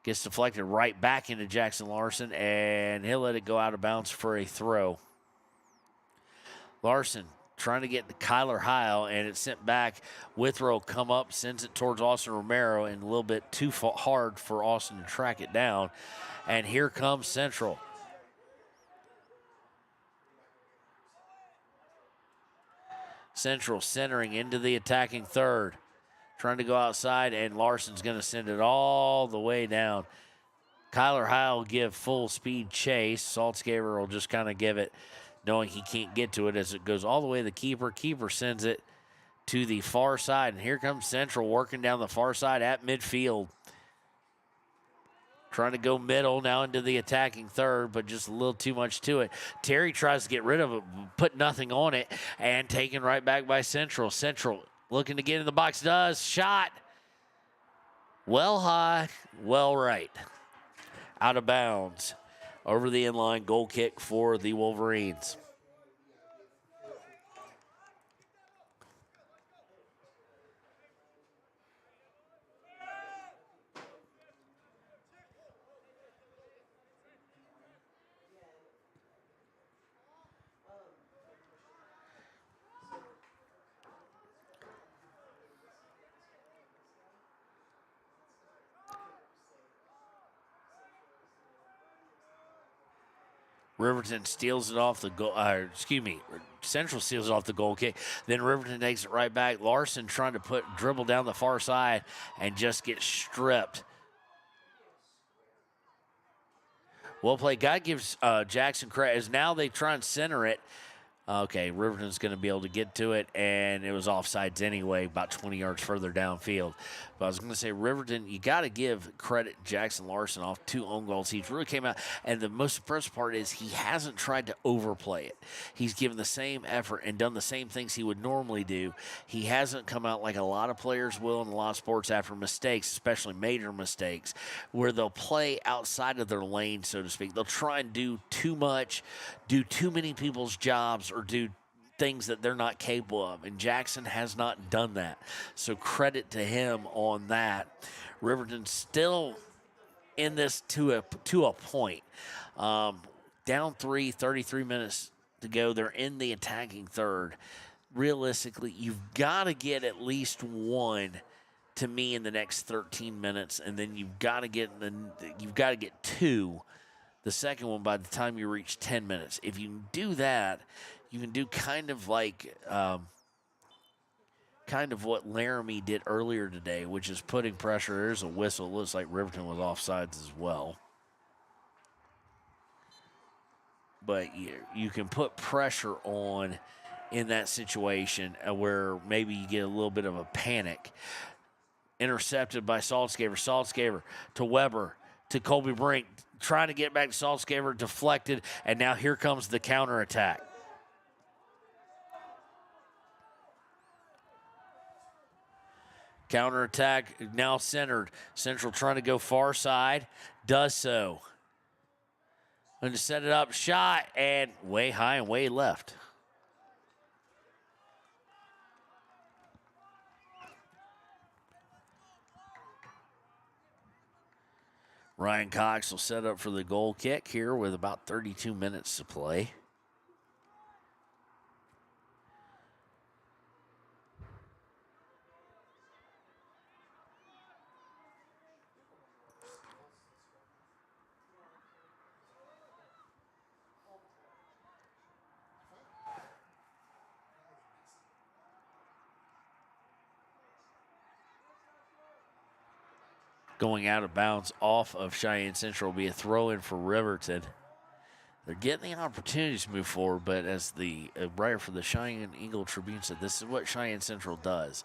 Gets deflected right back into Jackson Larson, and he'll let it go out of bounds for a throw. Larson trying to get to Kyler Heil, and it's sent back. Withrow come up, sends it towards Austin Romero, and a little bit too hard for Austin to track it down. And here comes Central. Central centering into the attacking third. Trying to go outside, and Larson's going to send it all the way down. Kyler Heil will give full speed chase. Saltzgaber will just kind of give it, knowing he can't get to it as it goes all the way to the keeper. Keeper sends it to the far side, and here comes Central working down the far side at midfield. Trying to go middle now into the attacking third, but just a little too much to it. Terry tries to get rid of it, put nothing on it, and taken right back by Central. Central looking to get in the box, does. Shot. Well high, well right. Out of bounds. Over the end line, goal kick for the Wolverines. Riverton steals it off the goal. Central steals it off the goal kick. Then Riverton takes it right back. Larson trying to dribble down the far side and just get stripped. Well played. God gives Jackson credit as now they try and center it. Okay, Riverton's going to be able to get to it, and it was offsides anyway, about 20 yards further downfield. But I was going to say, Riverton, you got to give credit Jackson Larson off 2 own goals. He really came out, and the most impressive part is he hasn't tried to overplay it. He's given the same effort and done the same things he would normally do. He hasn't come out like a lot of players will in a lot of sports after mistakes, especially major mistakes, where they'll play outside of their lane, so to speak. They'll try and do too much, do too many people's jobs, or do things that they're not capable of. And Jackson has not done that. So credit to him on that. Riverton still in this to a point. Down 33 minutes to go. They're in the attacking third. Realistically, you've got to get at least one to me in the next 13 minutes, and then you've got to get 2. The second one by the time you reach 10 minutes. If you do that, you can do kind of what Laramie did earlier today, which is putting pressure. There's a whistle. It looks like Riverton was offsides as well. But you can put pressure on in that situation where maybe you get a little bit of a panic. Intercepted by Saltzgaver. Saltzgaver to Weber. to Colby Brink, trying to get back to Saltzgaver, deflected, and now here comes the counterattack. Counterattack now centered. Central trying to go far side, does so. Going to set it up, shot, and way high and way left. Ryan Cox will set up for the goal kick here with about 32 minutes to play. Going out of bounds off of Cheyenne Central will be a throw-in for Riverton. They're getting the opportunities to move forward, but as the writer for the Cheyenne Eagle Tribune said, this is what Cheyenne Central does.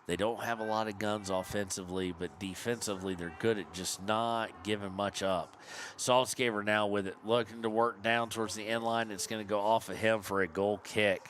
They don't have a lot of guns offensively, but defensively they're good at just not giving much up. Saltzgaver now with it, looking to work down towards the end line. It's going to go off of him for a goal kick.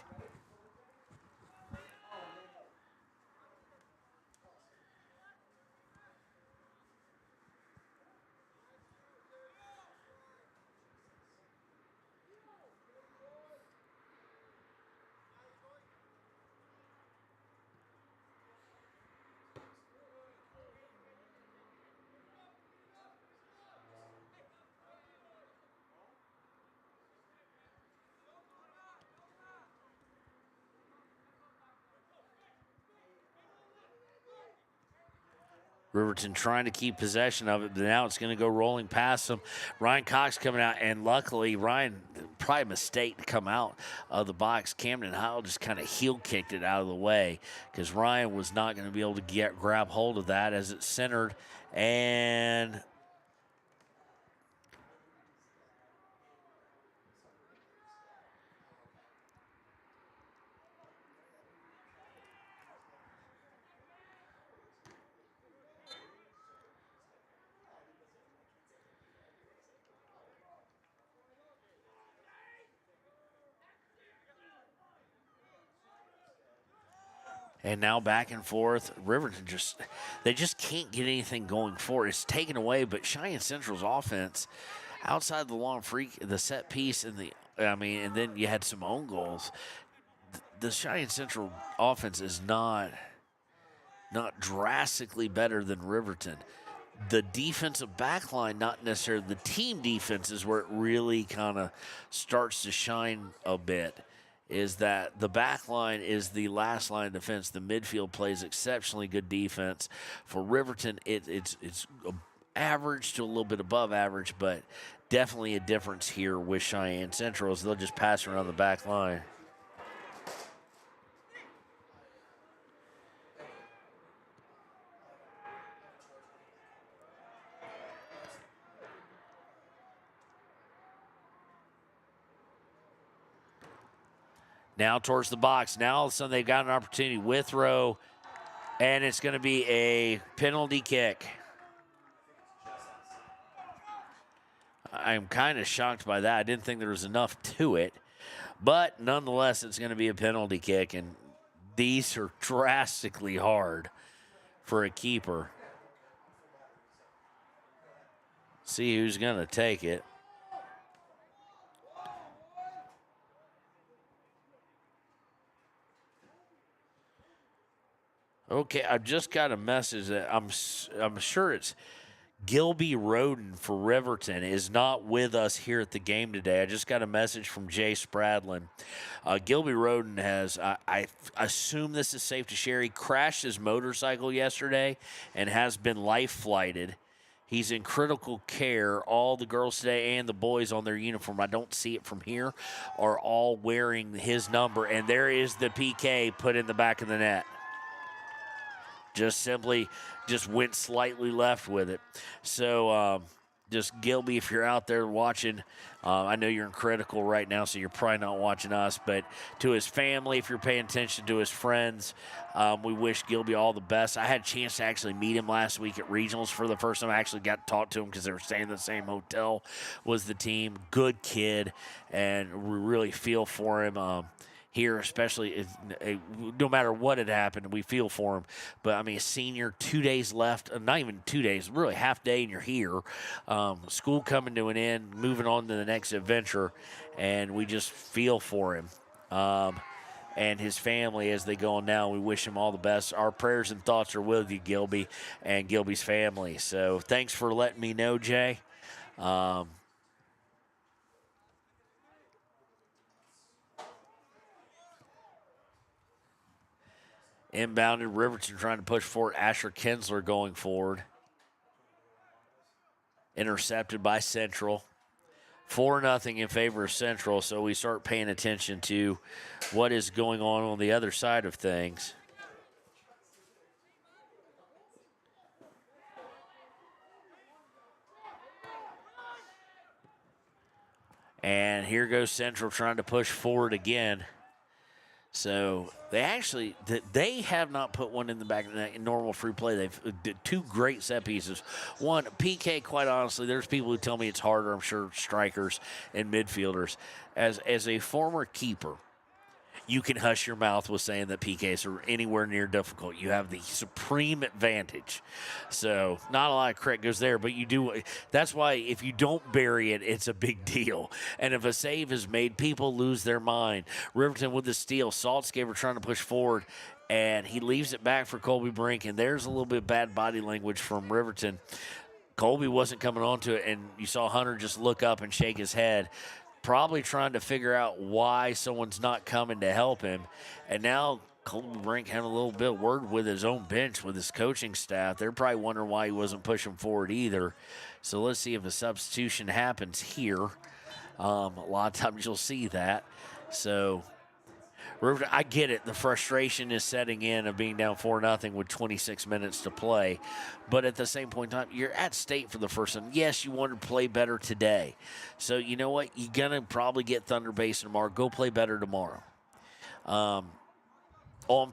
Riverton trying to keep possession of it, but now it's going to go rolling past them. Ryan Cox coming out, and luckily Ryan, probably a mistake to come out of the box. Camden Howell just kind of heel kicked it out of the way because Ryan was not going to be able to grab hold of that as it centered, and now back and forth. Riverton they just can't get anything going forward. It's taken away, but Cheyenne Central's offense, outside the long the set piece, and then you had some own goals. The Cheyenne Central offense is not drastically better than Riverton. The defensive back line, not necessarily the team defense, is where it really kind of starts to shine a bit. Is that the back line is the last line of defense. The midfield plays exceptionally good defense. For Riverton, it's average to a little bit above average, but definitely a difference here with Cheyenne Central as they'll just pass around the back line. Now towards the box. Now all of a sudden they've got an opportunity. Withrow, and it's going to be a penalty kick. I'm kind of shocked by that. I didn't think there was enough to it. But nonetheless, it's going to be a penalty kick, and these are drastically hard for a keeper. See who's going to take it. Okay, I've just got a message that I'm sure it's Gilby Roden for Riverton is not with us here at the game today. I just got a message from Jay Spradlin. Gilby Roden has, I assume this is safe to share, he crashed his motorcycle yesterday and has been life flighted. He's in critical care. All the girls today and the boys on their uniform, I don't see it from here, are all wearing his number, and there is the PK put in the back of the net. Just went slightly left with it. So just Gilby, if you're out there watching, I know you're in critical right now, so you're probably not watching us, but to his family, if you're paying attention to his friends, we wish Gilby all the best. I had a chance to actually meet him last week at regionals for the first time. I actually got to talk to him because they were staying in the same hotel was the team. Good kid, and we really feel for him. Here, especially no matter what had happened, we feel for him. But, I mean, a senior, 2 days left, not even 2 days, really half day, and you're here. School coming to an end, moving on to the next adventure, and we just feel for him. And his family as they go on now. We wish him all the best. Our prayers and thoughts are with you, Gilby, and Gilby's family. So thanks for letting me know, Jay. Inbounded, Riverton trying to push forward. Asher Kinsler going forward. Intercepted by Central. 4-0 in favor of Central, so we start paying attention to what is going on the other side of things. And here goes Central trying to push forward again. So they have not put one in the back of the net in normal free play. They've did 2 great set pieces. One, PK, quite honestly, there's people who tell me it's harder, I'm sure, strikers and midfielders. As a former keeper, you can hush your mouth with saying that PKs are anywhere near difficult. You have the supreme advantage. So not a lot of credit goes there, but you do. That's why if you don't bury it, it's a big deal. And if a save is made, people lose their mind. Riverton with the steal. Saltzgaver trying to push forward, and he leaves it back for Colby Brink, and there's a little bit of bad body language from Riverton. Colby wasn't coming onto it, and you saw Hunter just look up and shake his head, probably trying to figure out why someone's not coming to help him. And now Colby Brink had a little bit of word with his own bench, with his coaching staff. They're probably wondering why he wasn't pushing forward either. So let's see if a substitution happens here. A lot of times you'll see that. So I get it. The frustration is setting in of being down 4-0 with 26 minutes to play. But at the same point in time, you're at state for the first time. Yes, you want to play better today. So you know what? You're going to probably get Thunder Basin tomorrow. Go play better tomorrow. On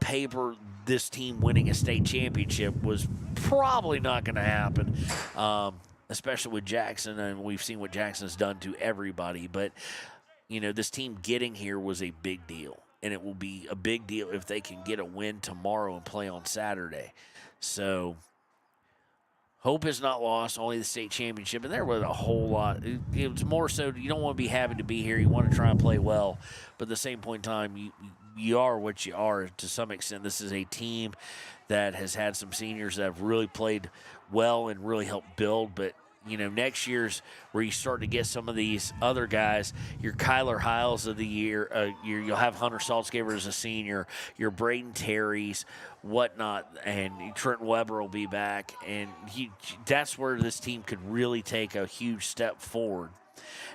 paper, this team winning a state championship was probably not going to happen, especially with Jackson. And we've seen what Jackson's done to everybody. But, you know, this team getting here was a big deal. And it will be a big deal if they can get a win tomorrow and play on Saturday. So hope is not lost, only the state championship. And there was a whole lot. It was more so you don't want to be happy to be here. You want to try and play well. But at the same point in time, you are what you are to some extent. This is a team that has had some seniors that have really played well and really helped build. But you know, next year's where you start to get some of these other guys, your Kyler Hiles of the year, you'll have Hunter Saltzgaver as a senior, your Braden Terry's, whatnot, and Trent Weber will be back. And that's where this team could really take a huge step forward.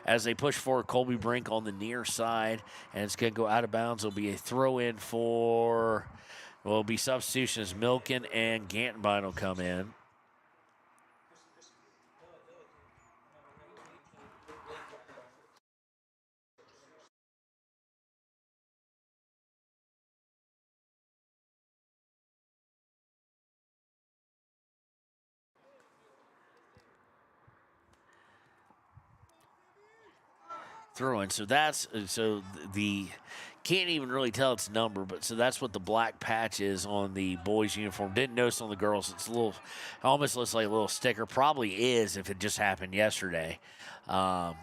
As they push forward, Colby Brink on the near side, and it's going to go out of bounds. It'll be a throw-in for, well, it'll be substitutions. Milken and Gantenbein will come in. Throw-in. So the can't even really tell its number, but so that's what the black patch is on the boys' uniform. Didn't notice on the girls. It's a little, almost looks like a little sticker. Probably is if it just happened yesterday. And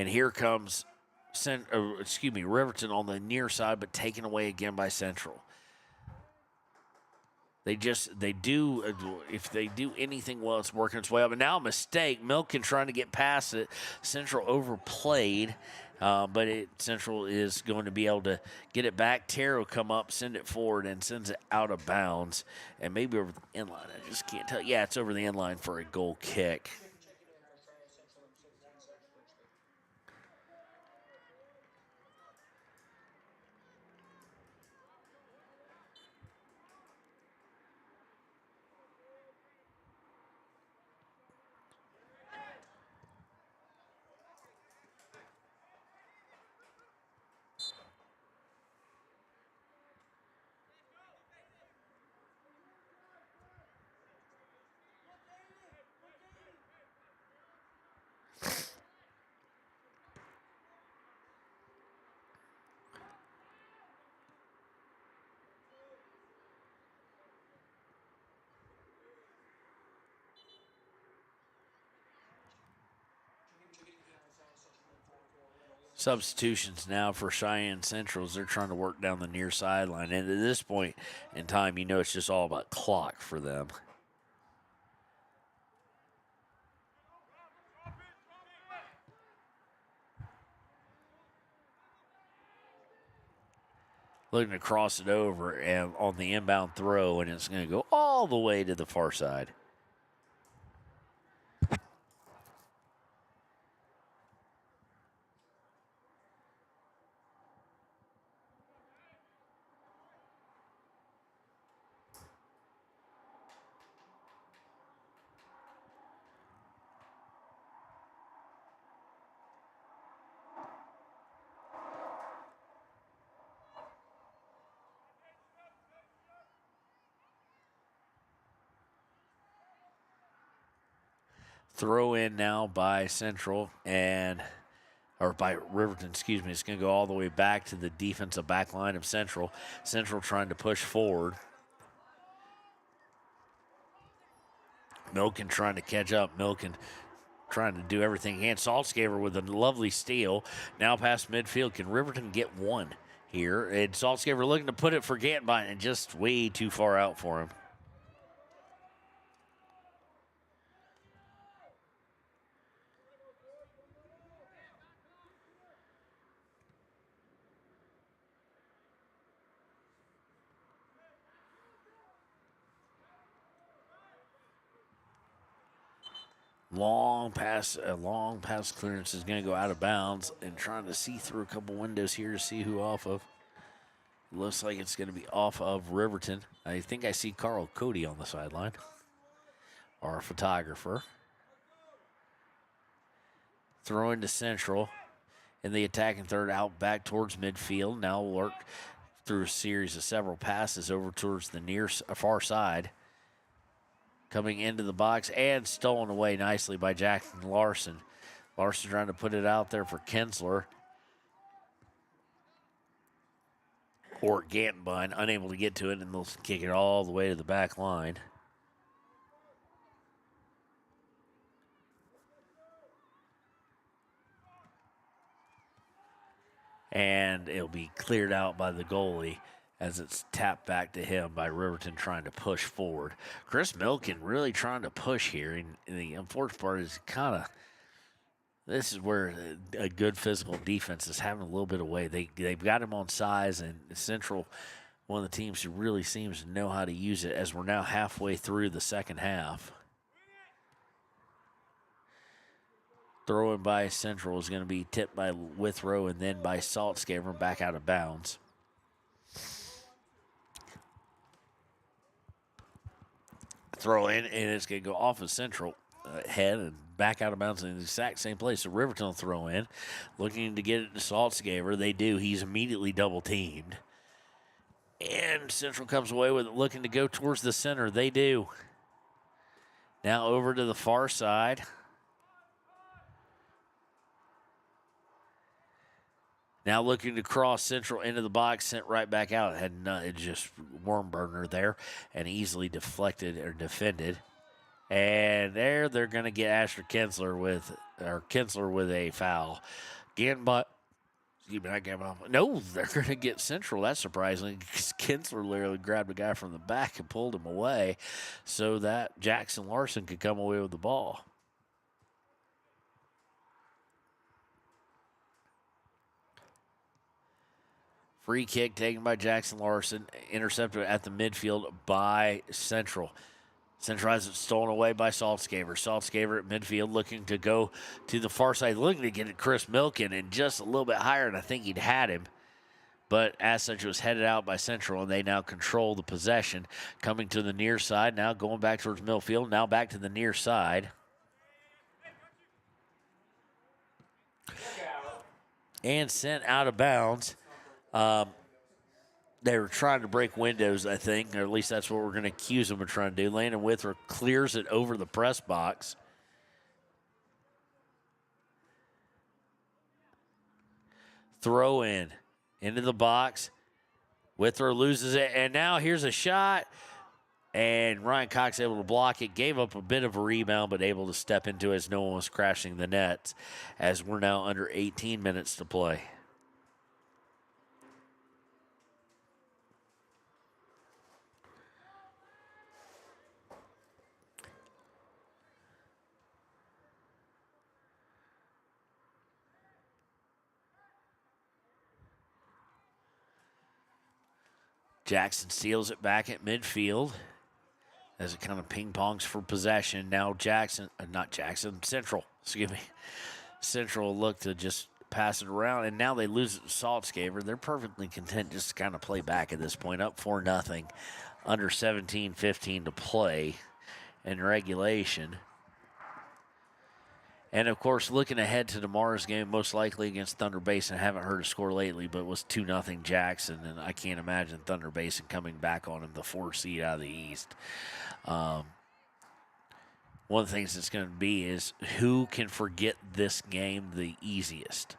here comes Riverton on the near side, but taken away again by Central. If they do anything well, it's working its way up. And now a mistake. Milken trying to get past it. Central overplayed, but Central is going to be able to get it back. Terry will come up, send it forward, and sends it out of bounds. And maybe over the inline. I just can't tell. Yeah, it's over the inline for a goal kick. Substitutions now for Cheyenne Central as they're trying to work down the near sideline. And at this point in time, you know it's just all about clock for them. Looking to cross it over and on the inbound throw, and it's going to go all the way to the far side. Throw in now by Central or by Riverton, excuse me. It's going to go all the way back to the defensive back line of Central. Central trying to push forward. Milken trying to catch up. Milken trying to do everything he can. Saltzgaver with a lovely steal. Now past midfield. Can Riverton get one here? And Saltzgaver looking to put it for Gantbine and just way too far out for him. Long pass clearance is going to go out of bounds and trying to see through a couple windows here to see who off of. Looks like it's going to be off of Riverton. I think I see Carl Cody on the sideline, our photographer. Throwing to Central in the attacking third, out back towards midfield. Now work through a series of several passes over towards the far side. Coming into the box and stolen away nicely by Jackson Larson. Larson trying to put it out there for Kinsler. Or Gantenbein, unable to get to it, and they'll kick it all the way to the back line. And it'll be cleared out by the goalie as it's tapped back to him by Riverton trying to push forward. Chris Milken really trying to push here. And the unfortunate part is this is where a good physical defense is having a little bit of way. They've got him on size, and Central, one of the teams who really seems to know how to use it as we're now halfway through the second half. Throwing by Central is going to be tipped by Withrow and then by Saltzgaver back out of bounds. Throw in, and it's going to go off of Central head and back out of bounds in the exact same place. So Riverton will throw in, looking to get it to Saltzgaver. They do. He's immediately double teamed. And Central comes away with it, looking to go towards the center. They do. Now over to the far side. Now looking to cross Central into the box, sent right back out. It just worm burner there and easily deflected or defended. And there they're going to get Asher Kinsler with a foul. Again, but no, they're going to get Central. That's surprising because Kinsler literally grabbed a guy from the back and pulled him away so that Jackson Larson could come away with the ball. Free kick taken by Jackson Larson, intercepted at the midfield by Central. Central has it stolen away by Saltzgaver. Saltzgaver at midfield looking to go to the far side, looking to get it Chris Milken and just a little bit higher, and I think he'd had him. But as such, it was headed out by Central, and they now control the possession. Coming to the near side, now going back towards midfield, now back to the near side. And sent out of bounds. They were trying to break windows, I think, or at least that's what we're going to accuse them of trying to do. Landon Withrow clears it over the press box. Throw in into the box. Withrow loses it, and now here's a shot. And Ryan Cox able to block it, gave up a bit of a rebound, but able to step into it as no one was crashing the nets, as we're now under 18 minutes to play. Jackson steals it back at midfield as it kind of ping-pongs for possession. Now Central, excuse me. Central look to just pass it around, and now they lose it to Saltzgaber. They're perfectly content just to kind of play back at this point, up 4-0, under 17-15 to play in regulation. And, of course, looking ahead to tomorrow's game, most likely against Thunder Basin. I haven't heard a score lately, but it was 2-0 Jackson, and I can't imagine Thunder Basin coming back on him, the 4 seed out of the East. One of the things that's going to be is who can forget this game the easiest.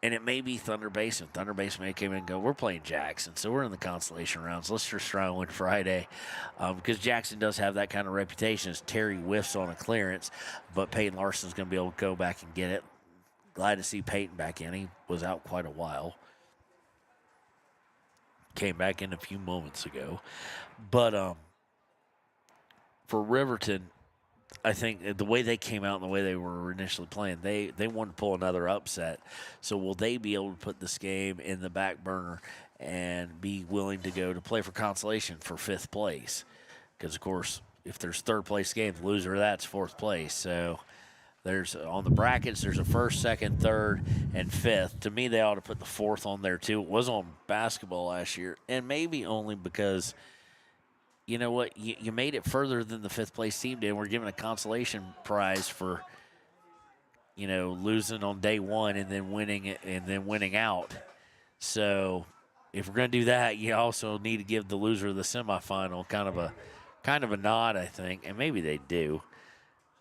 And it may be Thunder Basin. Thunder Basin may come in and go, we're playing Jackson, so we're in the consolation rounds. Let's just try and win Friday. Because Jackson does have that kind of reputation as Terry whiffs on a clearance, but Peyton Larson's going to be able to go back and get it. Glad to see Peyton back in. He was out quite a while. Came back in a few moments ago. But for Riverton, I think the way they came out and the way they were initially playing, they wanted to pull another upset. So will they be able to put this game in the back burner and be willing to go to play for consolation for 5th place? Because, of course, if there's 3rd place game, the loser of that's 4th place. So there's on the brackets, there's a 1st, 2nd, 3rd, and 5th. To me, they ought to put the 4th on there, too. It was on basketball last year, and maybe only because – you know what? You made it further than the 5th place team did. We're giving a consolation prize for, losing on day 1 and then winning it and then winning out. So if we're going to do that, you also need to give the loser of the semifinal kind of a nod, I think, and maybe they do.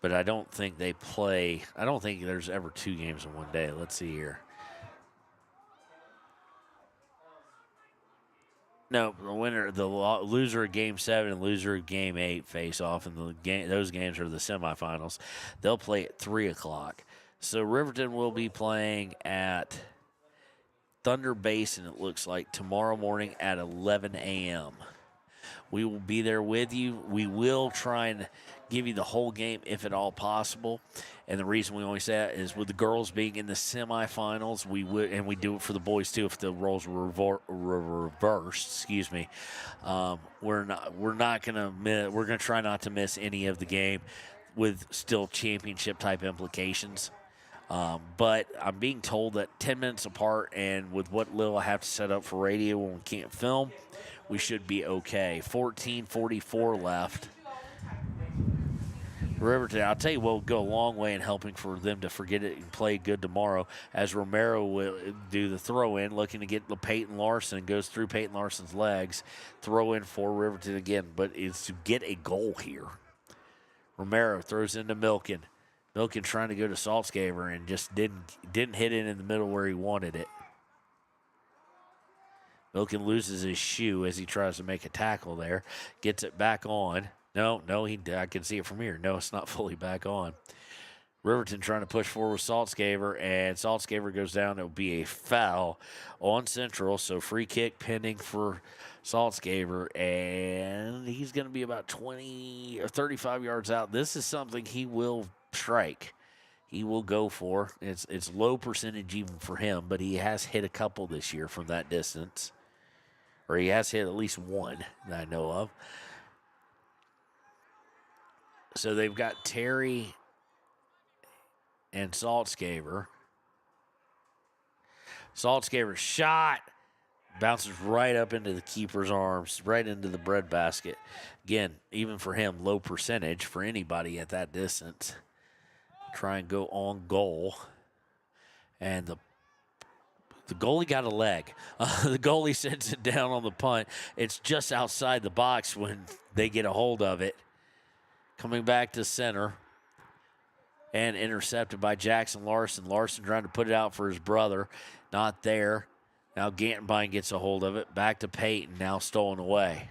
But I don't think they play. I don't think there's ever 2 games in one day. Let's see here. No, the loser of Game 7 and loser of Game 8 face off, and those games are the semifinals. They'll play at 3 o'clock. So Riverton will be playing at Thunder Basin, it looks like, tomorrow morning at 11 a.m. We will be there with you. We will try and give you the whole game if at all possible. And the reason we only say that is with the girls being in the semifinals, we would, and we do it for the boys too if the roles were reversed. We're gonna try not to miss any of the game with still championship type implications. But I'm being told that 10 minutes apart, and with what little I have to set up for radio when we can't film, we should be okay. 14:44 left. Riverton, I'll tell you what will go a long way in helping for them to forget it and play good tomorrow, as Romero will do the throw-in, looking to get Peyton Larson, goes through Peyton Larson's legs, throw in for Riverton again, but it's to get a goal here. Romero throws into Milken. Milken trying to go to Saltzgaber and just didn't hit it in the middle where he wanted it. Milken loses his shoe as he tries to make a tackle there. Gets it back on. No, I can see it from here. No, it's not fully back on. Riverton trying to push forward with Saltzgaber, and Saltzgaber goes down. It will be a foul on Central, so free kick pending for Saltzgaber, and he's going to be about 20 or 35 yards out. This is something he will strike. He will go for. It's low percentage even for him, but he has hit a couple this year from that distance, or he has hit at least one that I know of. So they've got Terry and Saltzgaber. Saltzgaber's shot bounces right up into the keeper's arms, right into the breadbasket. Again, even for him, low percentage for anybody at that distance. Try and go on goal. And the goalie got a leg. The goalie sends it down on the punt. It's just outside the box when they get a hold of it. Coming back to center and intercepted by Jackson Larson. Larson trying to put it out for his brother. Not there. Now Gantenbein gets a hold of it. Back to Peyton. Now stolen away.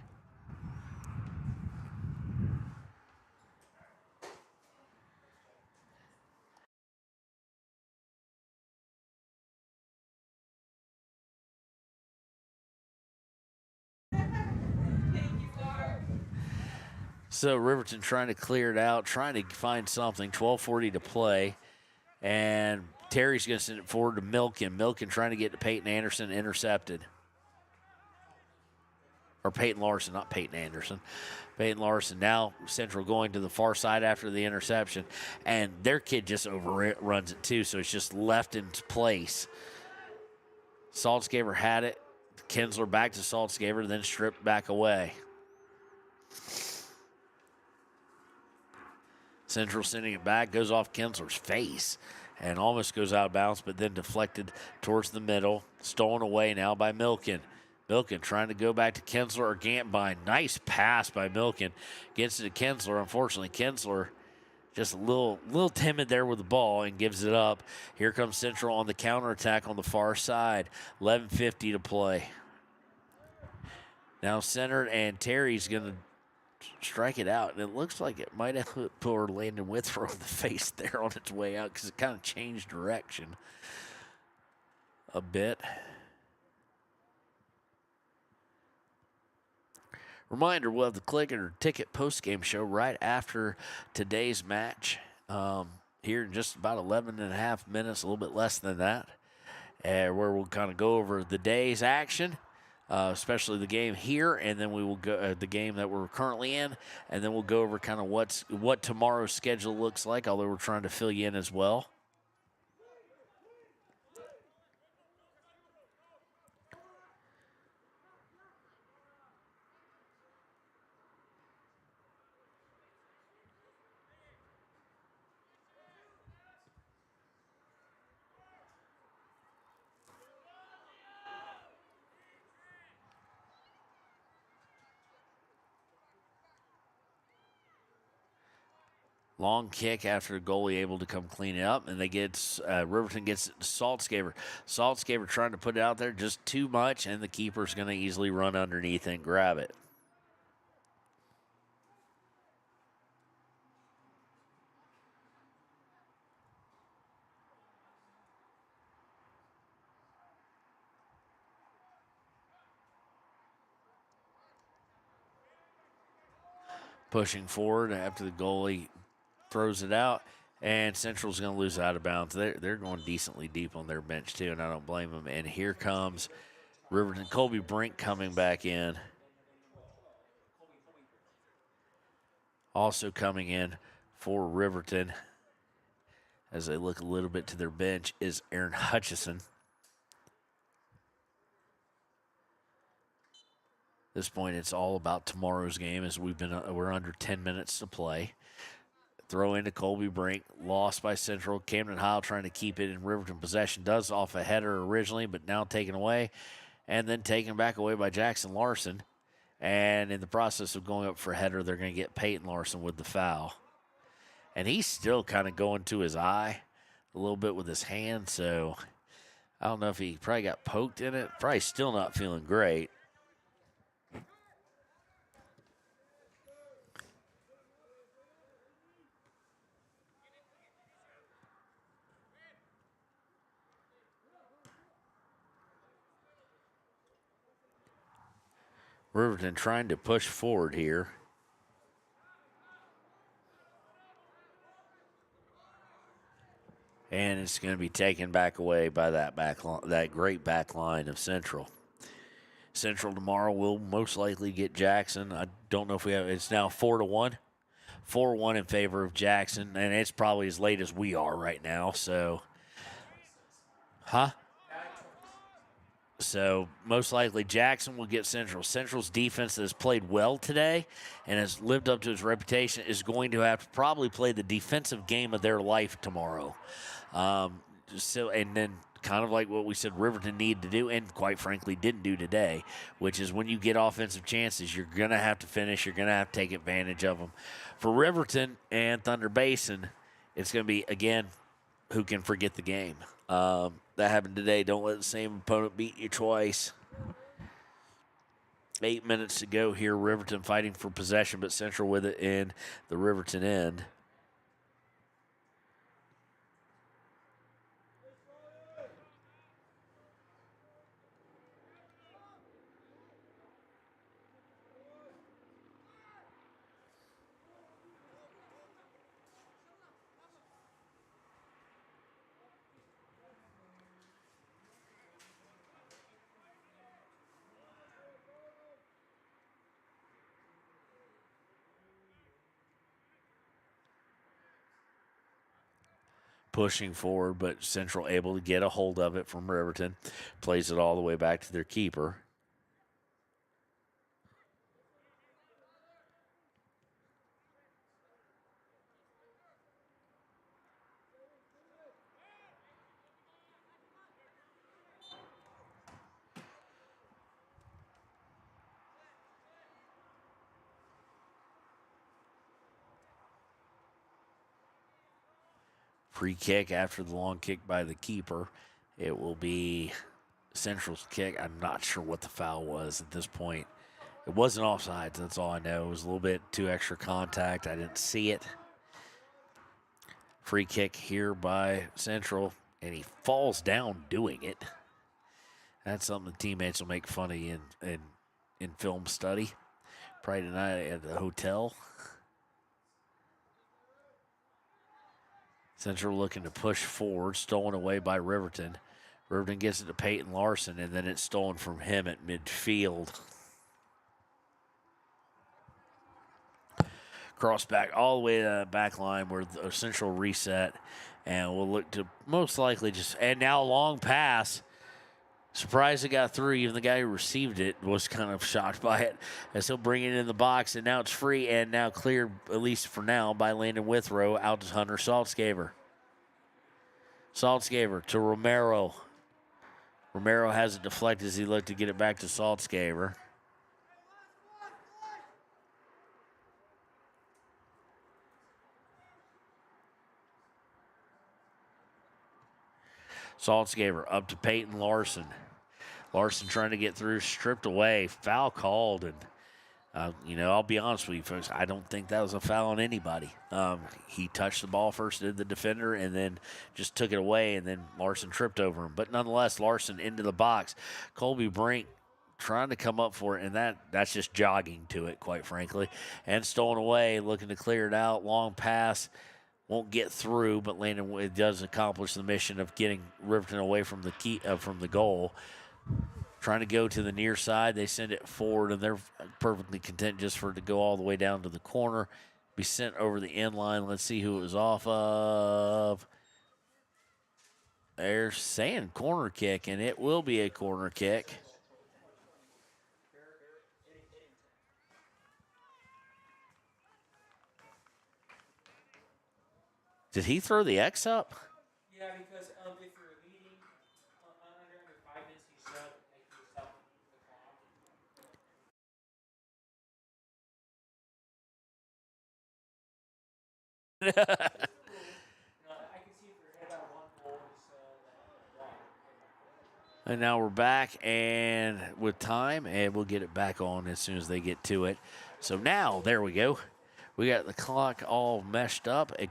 So Riverton trying to clear it out, trying to find something. 12:40 to play. And Terry's going to send it forward to Milken. Milken trying to get to Peyton Anderson, intercepted. Or Peyton Larson, not Peyton Anderson. Peyton Larson. Now Central going to the far side after the interception. And their kid just overruns it too, so it's just left in place. Saltzgaber had it. Kinsler back to Saltzgaber, then stripped back away. Central sending it back, goes off Kinsler's face and almost goes out of bounds, but then deflected towards the middle. Stolen away now by Milken. Milken trying to go back to Kinsler or Gantbein. Nice pass by Milken. Gets it to Kinsler. Unfortunately, Kinsler just a little timid there with the ball and gives it up. Here comes Central on the counterattack on the far side. 11:50 to play. Now centered, and Terry's going to strike it out. And it looks like it might have hit poor Landon Withrow in the face there on its way out because it kind of changed direction a bit. Reminder, we'll have the Click It or Ticket postgame show right after today's match here in just about 11 and a half minutes, a little bit less than that, where we'll kind of go over the day's action, especially the game here, and then we will go the game that we're currently in, and then we'll go over kind of what tomorrow's schedule looks like, although we're trying to fill you in as well. Long kick after the goalie able to come clean it up, and they get Riverton gets it to Saltzgaber. Saltzgaber trying to put it out there just too much, and the keeper's going to easily run underneath and grab it. Pushing forward after the goalie throws it out, and Central's going to lose out of bounds. They're going decently deep on their bench, too, and I don't blame them. And here comes Riverton. Colby Brink coming back in. Also coming in for Riverton, as they look a little bit to their bench, is Aaron Hutchison. At this point, it's all about tomorrow's game, as we're under 10 minutes to play. Throw into Colby Brink, lost by Central. Camden Hile trying to keep it in Riverton possession. Does off a header originally, but now taken away. And then taken back away by Jackson Larson. And in the process of going up for a header, they're going to get Peyton Larson with the foul. And he's still kind of going to his eye a little bit with his hand. So I don't know if he probably got poked in it. Probably still not feeling great. Riverton trying to push forward here. And it's going to be taken back away by that great back line of Central. Central tomorrow will most likely get Jackson. I don't know if we have, it's now 4-1. 4-1 in favor of Jackson, and it's probably as late as we are right now, so. So most likely Jackson will get Central. Central's defense that has played well today and has lived up to its reputation is going to have to probably play the defensive game of their life tomorrow. And then kind of like what we said Riverton needed to do and quite frankly didn't do today, which is when you get offensive chances, you're going to have to finish. You're going to have to take advantage of them. For Riverton and Thunder Basin, it's going to be, again, who can forget the game. That happened today. Don't let the same opponent beat you twice. 8 minutes to go here. Riverton fighting for possession, but Central with it in the Riverton end. pushing forward, but Central able to get a hold of it from Riverton. Plays it all the way back to their keeper. Free kick after the long kick by the keeper. It will be Central's kick. I'm not sure what the foul was at this point. It wasn't offsides, that's all I know. It was a little bit too extra contact. I didn't see it. Free kick here by Central, and he falls down doing it. That's something the teammates will make fun of you in film study. Probably tonight at the hotel. Central looking to push forward, stolen away by Riverton. Riverton gets it to Peyton Larson, and then it's stolen from him at midfield. Cross back all the way to the back line where the Central reset, and we'll look to most likely just, and now long pass. Surprised it got through. Even the guy who received it was kind of shocked by it, as he'll bring it in the box, and now it's free and now cleared, at least for now, by Landon Withrow out to Hunter Saltzgaver. Saltzgaver to Romero. Romero has it deflected as he looked to get it back to Saltzgaver. Saltzgaver up to Peyton Larson. Larson trying to get through, stripped away, foul called, and I'll be honest with you folks, I don't think that was a foul on anybody. He touched the ball first, did the defender, and then just took it away, and then Larson tripped over him. But nonetheless, Larson into the box. Colby Brink trying to come up for it, and that's just jogging to it, quite frankly. And stolen away, looking to clear it out, long pass. Won't get through, but Landon does accomplish the mission of getting Riverton away from the goal. Trying to go to the near side. They send it forward, and they're perfectly content just for it to go all the way down to the corner. Be sent over the end line. Let's see who it was off of. They're saying corner kick, and it will be a corner kick. Did he throw the X up? Yeah, because if you're leading under 5 minutes, you should make yourself the clock. I can see if you're ahead by 1 goal, And now we're back and with time, and we'll get it back on as soon as they get to it. So now, there we go. We got the clock all meshed up. The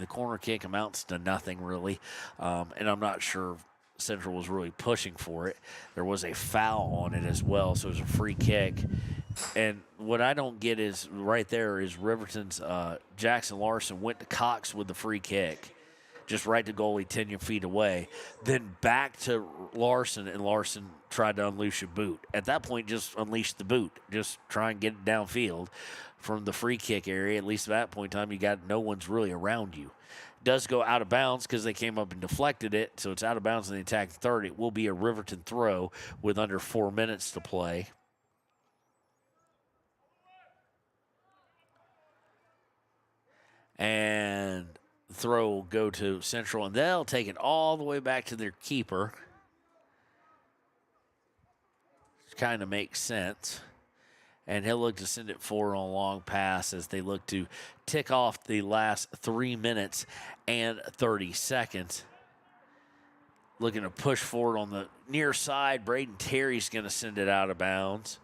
corner kick amounts to nothing, really. And I'm not sure Central was really pushing for it. There was a foul on it as well, so it was a free kick. And what I don't get is right there is Riverton's Jackson Larson went to Cox with the free kick, just right to goalie 10 feet away. Then back to Larson, and Larson tried to unleash a boot. At that point, just unleash the boot. Just try and get it downfield from the free kick area. At least at that point in time, you got no one's really around you. It does go out of bounds because they came up and deflected it, so it's out of bounds in the attack third. It will be a Riverton throw with under 4 minutes to play. And the throw will go to Central, and they'll take it all the way back to their keeper. Which kind of makes sense. And he'll look to send it forward on a long pass as they look to tick off the last 3 minutes and 30 seconds. Looking to push forward on the near side. Braden Terry's going to send it out of bounds.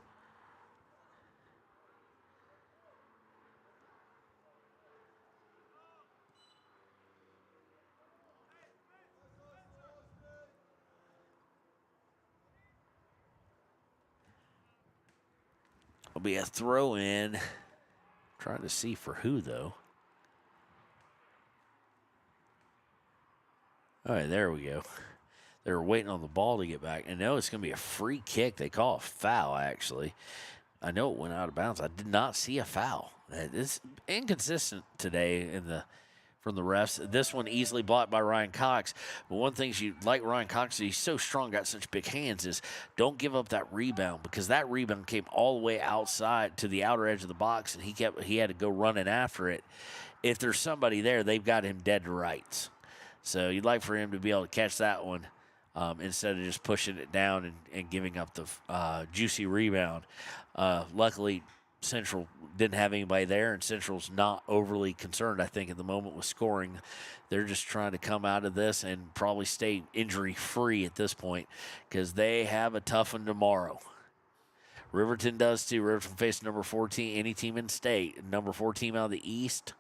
It'll be a throw in. Trying to see for who, though. All right, there we go. They were waiting on the ball to get back. And no, it's going to be a free kick. They call a foul, actually. I know it went out of bounds. I did not see a foul. It's inconsistent today from the refs. This one easily blocked by Ryan Cox. But one thing you like Ryan Cox, he's so strong, got such big hands, is don't give up that rebound, because that rebound came all the way outside to the outer edge of the box, and he had to go running after it. If there's somebody there, they've got him dead to rights. So you'd like for him to be able to catch that one instead of just pushing it down and giving up the juicy rebound. Luckily, Central didn't have anybody there, and Central's not overly concerned, I think, at the moment with scoring. They're just trying to come out of this and probably stay injury-free at this point, because they have a tough one tomorrow. Riverton does too. Riverton faces number 14, any team in state, number 4 team out of the East,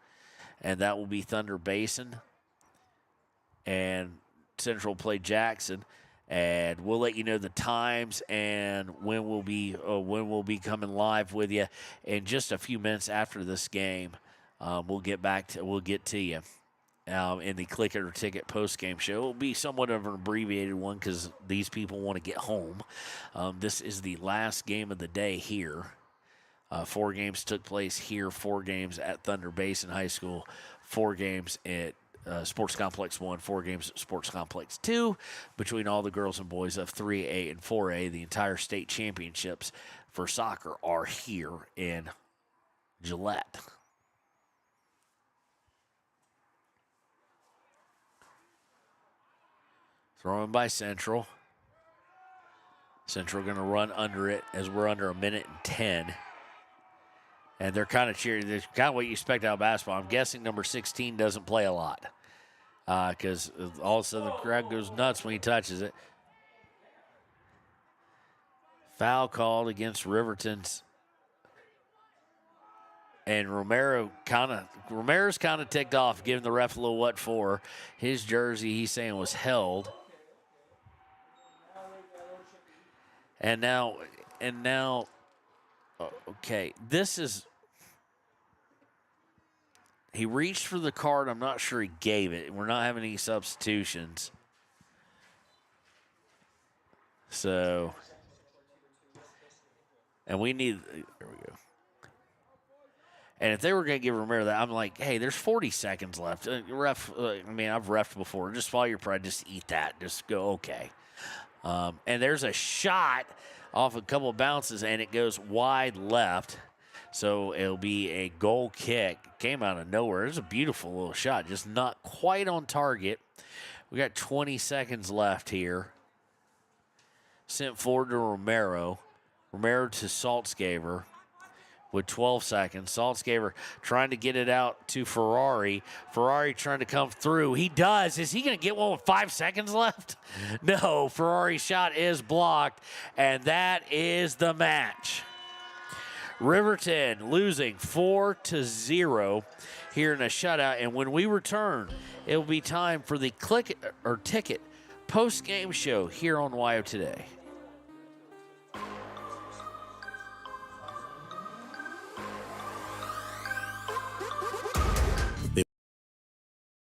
and that will be Thunder Basin. And Central play Jackson. And we'll let you know the times and when we'll be coming live with you in just a few minutes after this game. We'll get to you in the Click It or Ticket post-game show. It will be somewhat of an abbreviated one because these people want to get home. This is the last game of the day here. 4 games took place here, 4 games at Thunder Basin High School, 4 games at Sports Complex 1, 4 games at Sports Complex 2, between all the girls and boys of 3A and 4A. The entire state championships for soccer are here in Gillette. Thrown by Central. Central going to run under it as we're under 1:10. And they're kind of cheering. They're kind of what you expect out of basketball. I'm guessing number 16 doesn't play a lot because all of a sudden the crowd goes nuts when he touches it. Foul called against Riverton's. And Romero's kind of ticked off, giving the ref a little what for. His jersey, he's saying, was held. And now, okay, this is, he reached for the card. I'm not sure he gave it. We're not having any substitutions. So, and we need, there we go. And if they were going to give Romero that, I'm like, hey, there's 40 seconds left. Ref, I mean, I've refed before. Just follow your pride. Just eat that. Just go, okay. And there's a shot off a couple of bounces, and it goes wide left. So it'll be a goal kick. Came out of nowhere. It was a beautiful little shot, just not quite on target. We got 20 seconds left here. Sent forward to Romero. Romero to Saltzgaver with 12 seconds. Saltzgaver trying to get it out to Ferrari. Ferrari trying to come through. He does. Is he going to get one with 5 seconds left? No. Ferrari's shot is blocked, and that is the match. Riverton losing 4-0 here in a shutout. And when we return, it will be time for the Click It or Ticket post-game show here on WYO Today.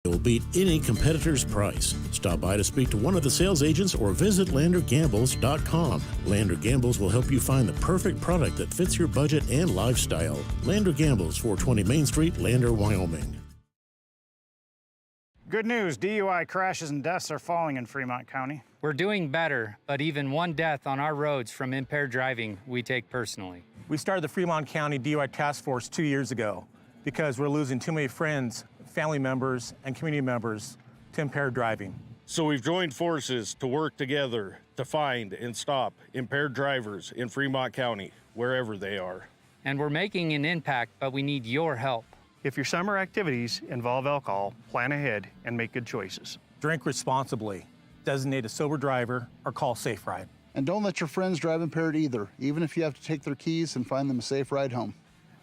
They will beat any competitor's price. Stop by to speak to one of the sales agents or visit LanderGambles.com. Lander Gambles will help you find the perfect product that fits your budget and lifestyle. Lander Gambles, 420 Main Street, Lander, Wyoming. Good news, DUI crashes and deaths are falling in Fremont County. We're doing better, but even one death on our roads from impaired driving, we take personally. We started the Fremont County DUI Task Force 2 years ago because we're losing too many friends, family members, and community members to impaired driving. So we've joined forces to work together to find and stop impaired drivers in Fremont County, wherever they are. And we're making an impact, but we need your help. If your summer activities involve alcohol, plan ahead and make good choices. Drink responsibly, designate a sober driver, or call Safe Ride. And don't let your friends drive impaired either, even if you have to take their keys and find them a safe ride home.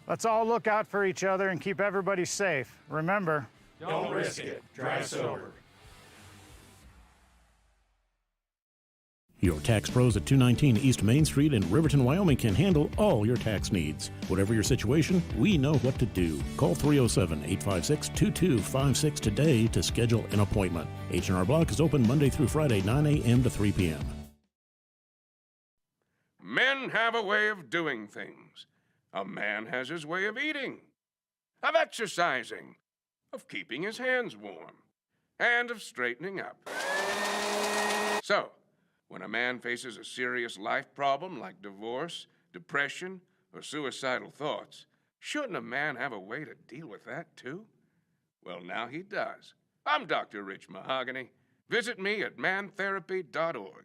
Let's all look out for each other and keep everybody safe. Remember, don't risk it. Drive sober. Your tax pros at 219 East Main Street in Riverton, Wyoming can handle all your tax needs. Whatever your situation, we know what to do. Call 307-856-2256 today to schedule an appointment. H&R Block is open Monday through Friday, 9 a.m. to 3 p.m. Men have a way of doing things. A man has his way of eating, of exercising, of keeping his hands warm, and of straightening up. So, when a man faces a serious life problem like divorce, depression, or suicidal thoughts, shouldn't a man have a way to deal with that too? Well, now he does. I'm Dr. Rich Mahogany. Visit me at mantherapy.org.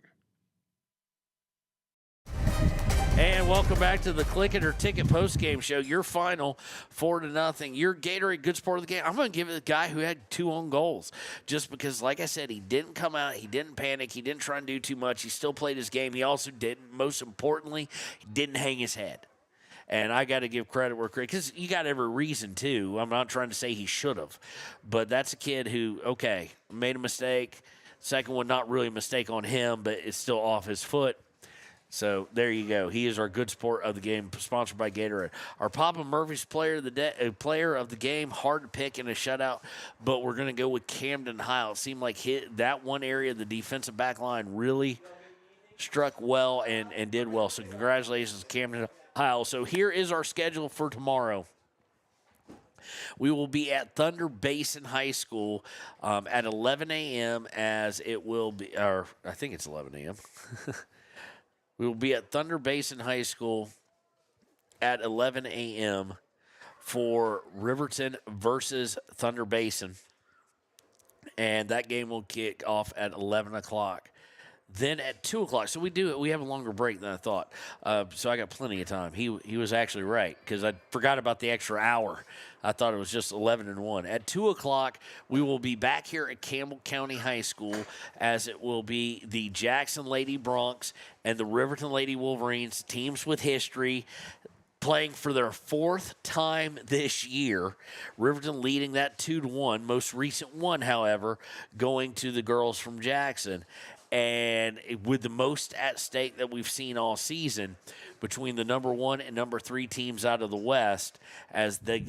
And welcome back to the Click It or Ticket postgame show. Your final 4-0. Your Gatorade Good Sport of the Game. I'm going to give it the guy who had 2 own goals. Just because, like I said, he didn't come out. He didn't panic. He didn't try and do too much. He still played his game. He also didn't, most importantly, he didn't hang his head. And I got to give credit where credit, because you got every reason to. I'm not trying to say he should have. But that's a kid who, okay, made a mistake. Second one, not really a mistake on him, but it's still off his foot. So there you go. He is our good sport of the game, sponsored by Gatorade. Our Papa Murphy's player of the game, hard to pick in a shutout, but we're going to go with Camden High. It seemed like that one area, the defensive back line, really struck well and did well. So congratulations, Camden High. So here is our schedule for tomorrow. We will be at Thunder Basin High School at 11 a.m. as it will be, or I think it's 11 a.m. We will be at Thunder Basin High School at 11 a.m. for Riverton versus Thunder Basin. And that game will kick off at 11 o'clock. Then at 2 o'clock, so we have a longer break than I thought. So I got plenty of time. He was actually right, because I forgot about the extra hour. I thought it was just 11 and 1. At 2 o'clock, we will be back here at Campbell County High School, as it will be the Jackson Lady Broncs and the Riverton Lady Wolverines, teams with history, playing for their 4th time this year. Riverton leading that 2-1. Most recent one, however, going to the girls from Jackson. And with the most at stake that we've seen all season between the number 1 and number 3 teams out of the West, as the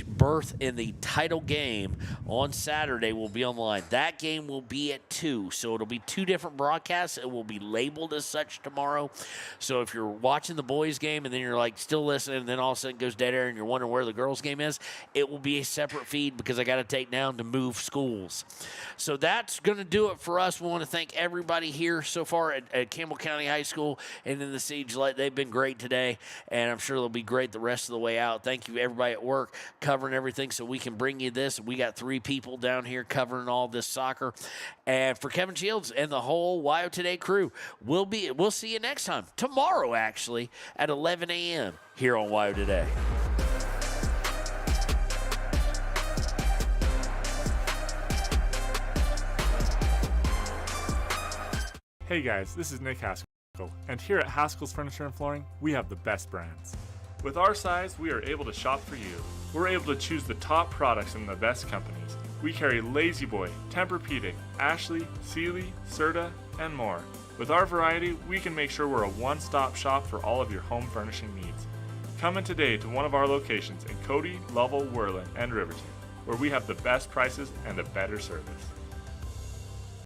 berth in the title game on Saturday will be online. That game will be at 2, so it'll be 2 different broadcasts. It will be labeled as such tomorrow. So if you're watching the boys' game and then you're like still listening, and then all of a sudden it goes dead air and you're wondering where the girls' game is, it will be a separate feed, because I got to take down to move schools. So that's going to do it for us. We want to thank everybody here so far at Campbell County High School and in the Siege Light. They've been great today, and I'm sure they'll be great the rest of the way out. Thank you to everybody at work covering everything so we can bring you this. We got 3 people down here covering all this soccer. And for Kevin Shields and the whole WYO Today crew, we'll see you next time, tomorrow actually, at 11 a.m. here on WYO Today. Hey guys, this is Nick Haskell, and here at Haskell's Furniture and Flooring, we have the best brands. With our size, we are able to shop for you. We're able to choose the top products from the best companies. We carry Lazy Boy, Tempur-Pedic, Ashley, Sealy, Serta, and more. With our variety, we can make sure we're a one-stop shop for all of your home furnishing needs. Come in today to one of our locations in Cody, Lovell, Worland, and Riverton, where we have the best prices and a better service.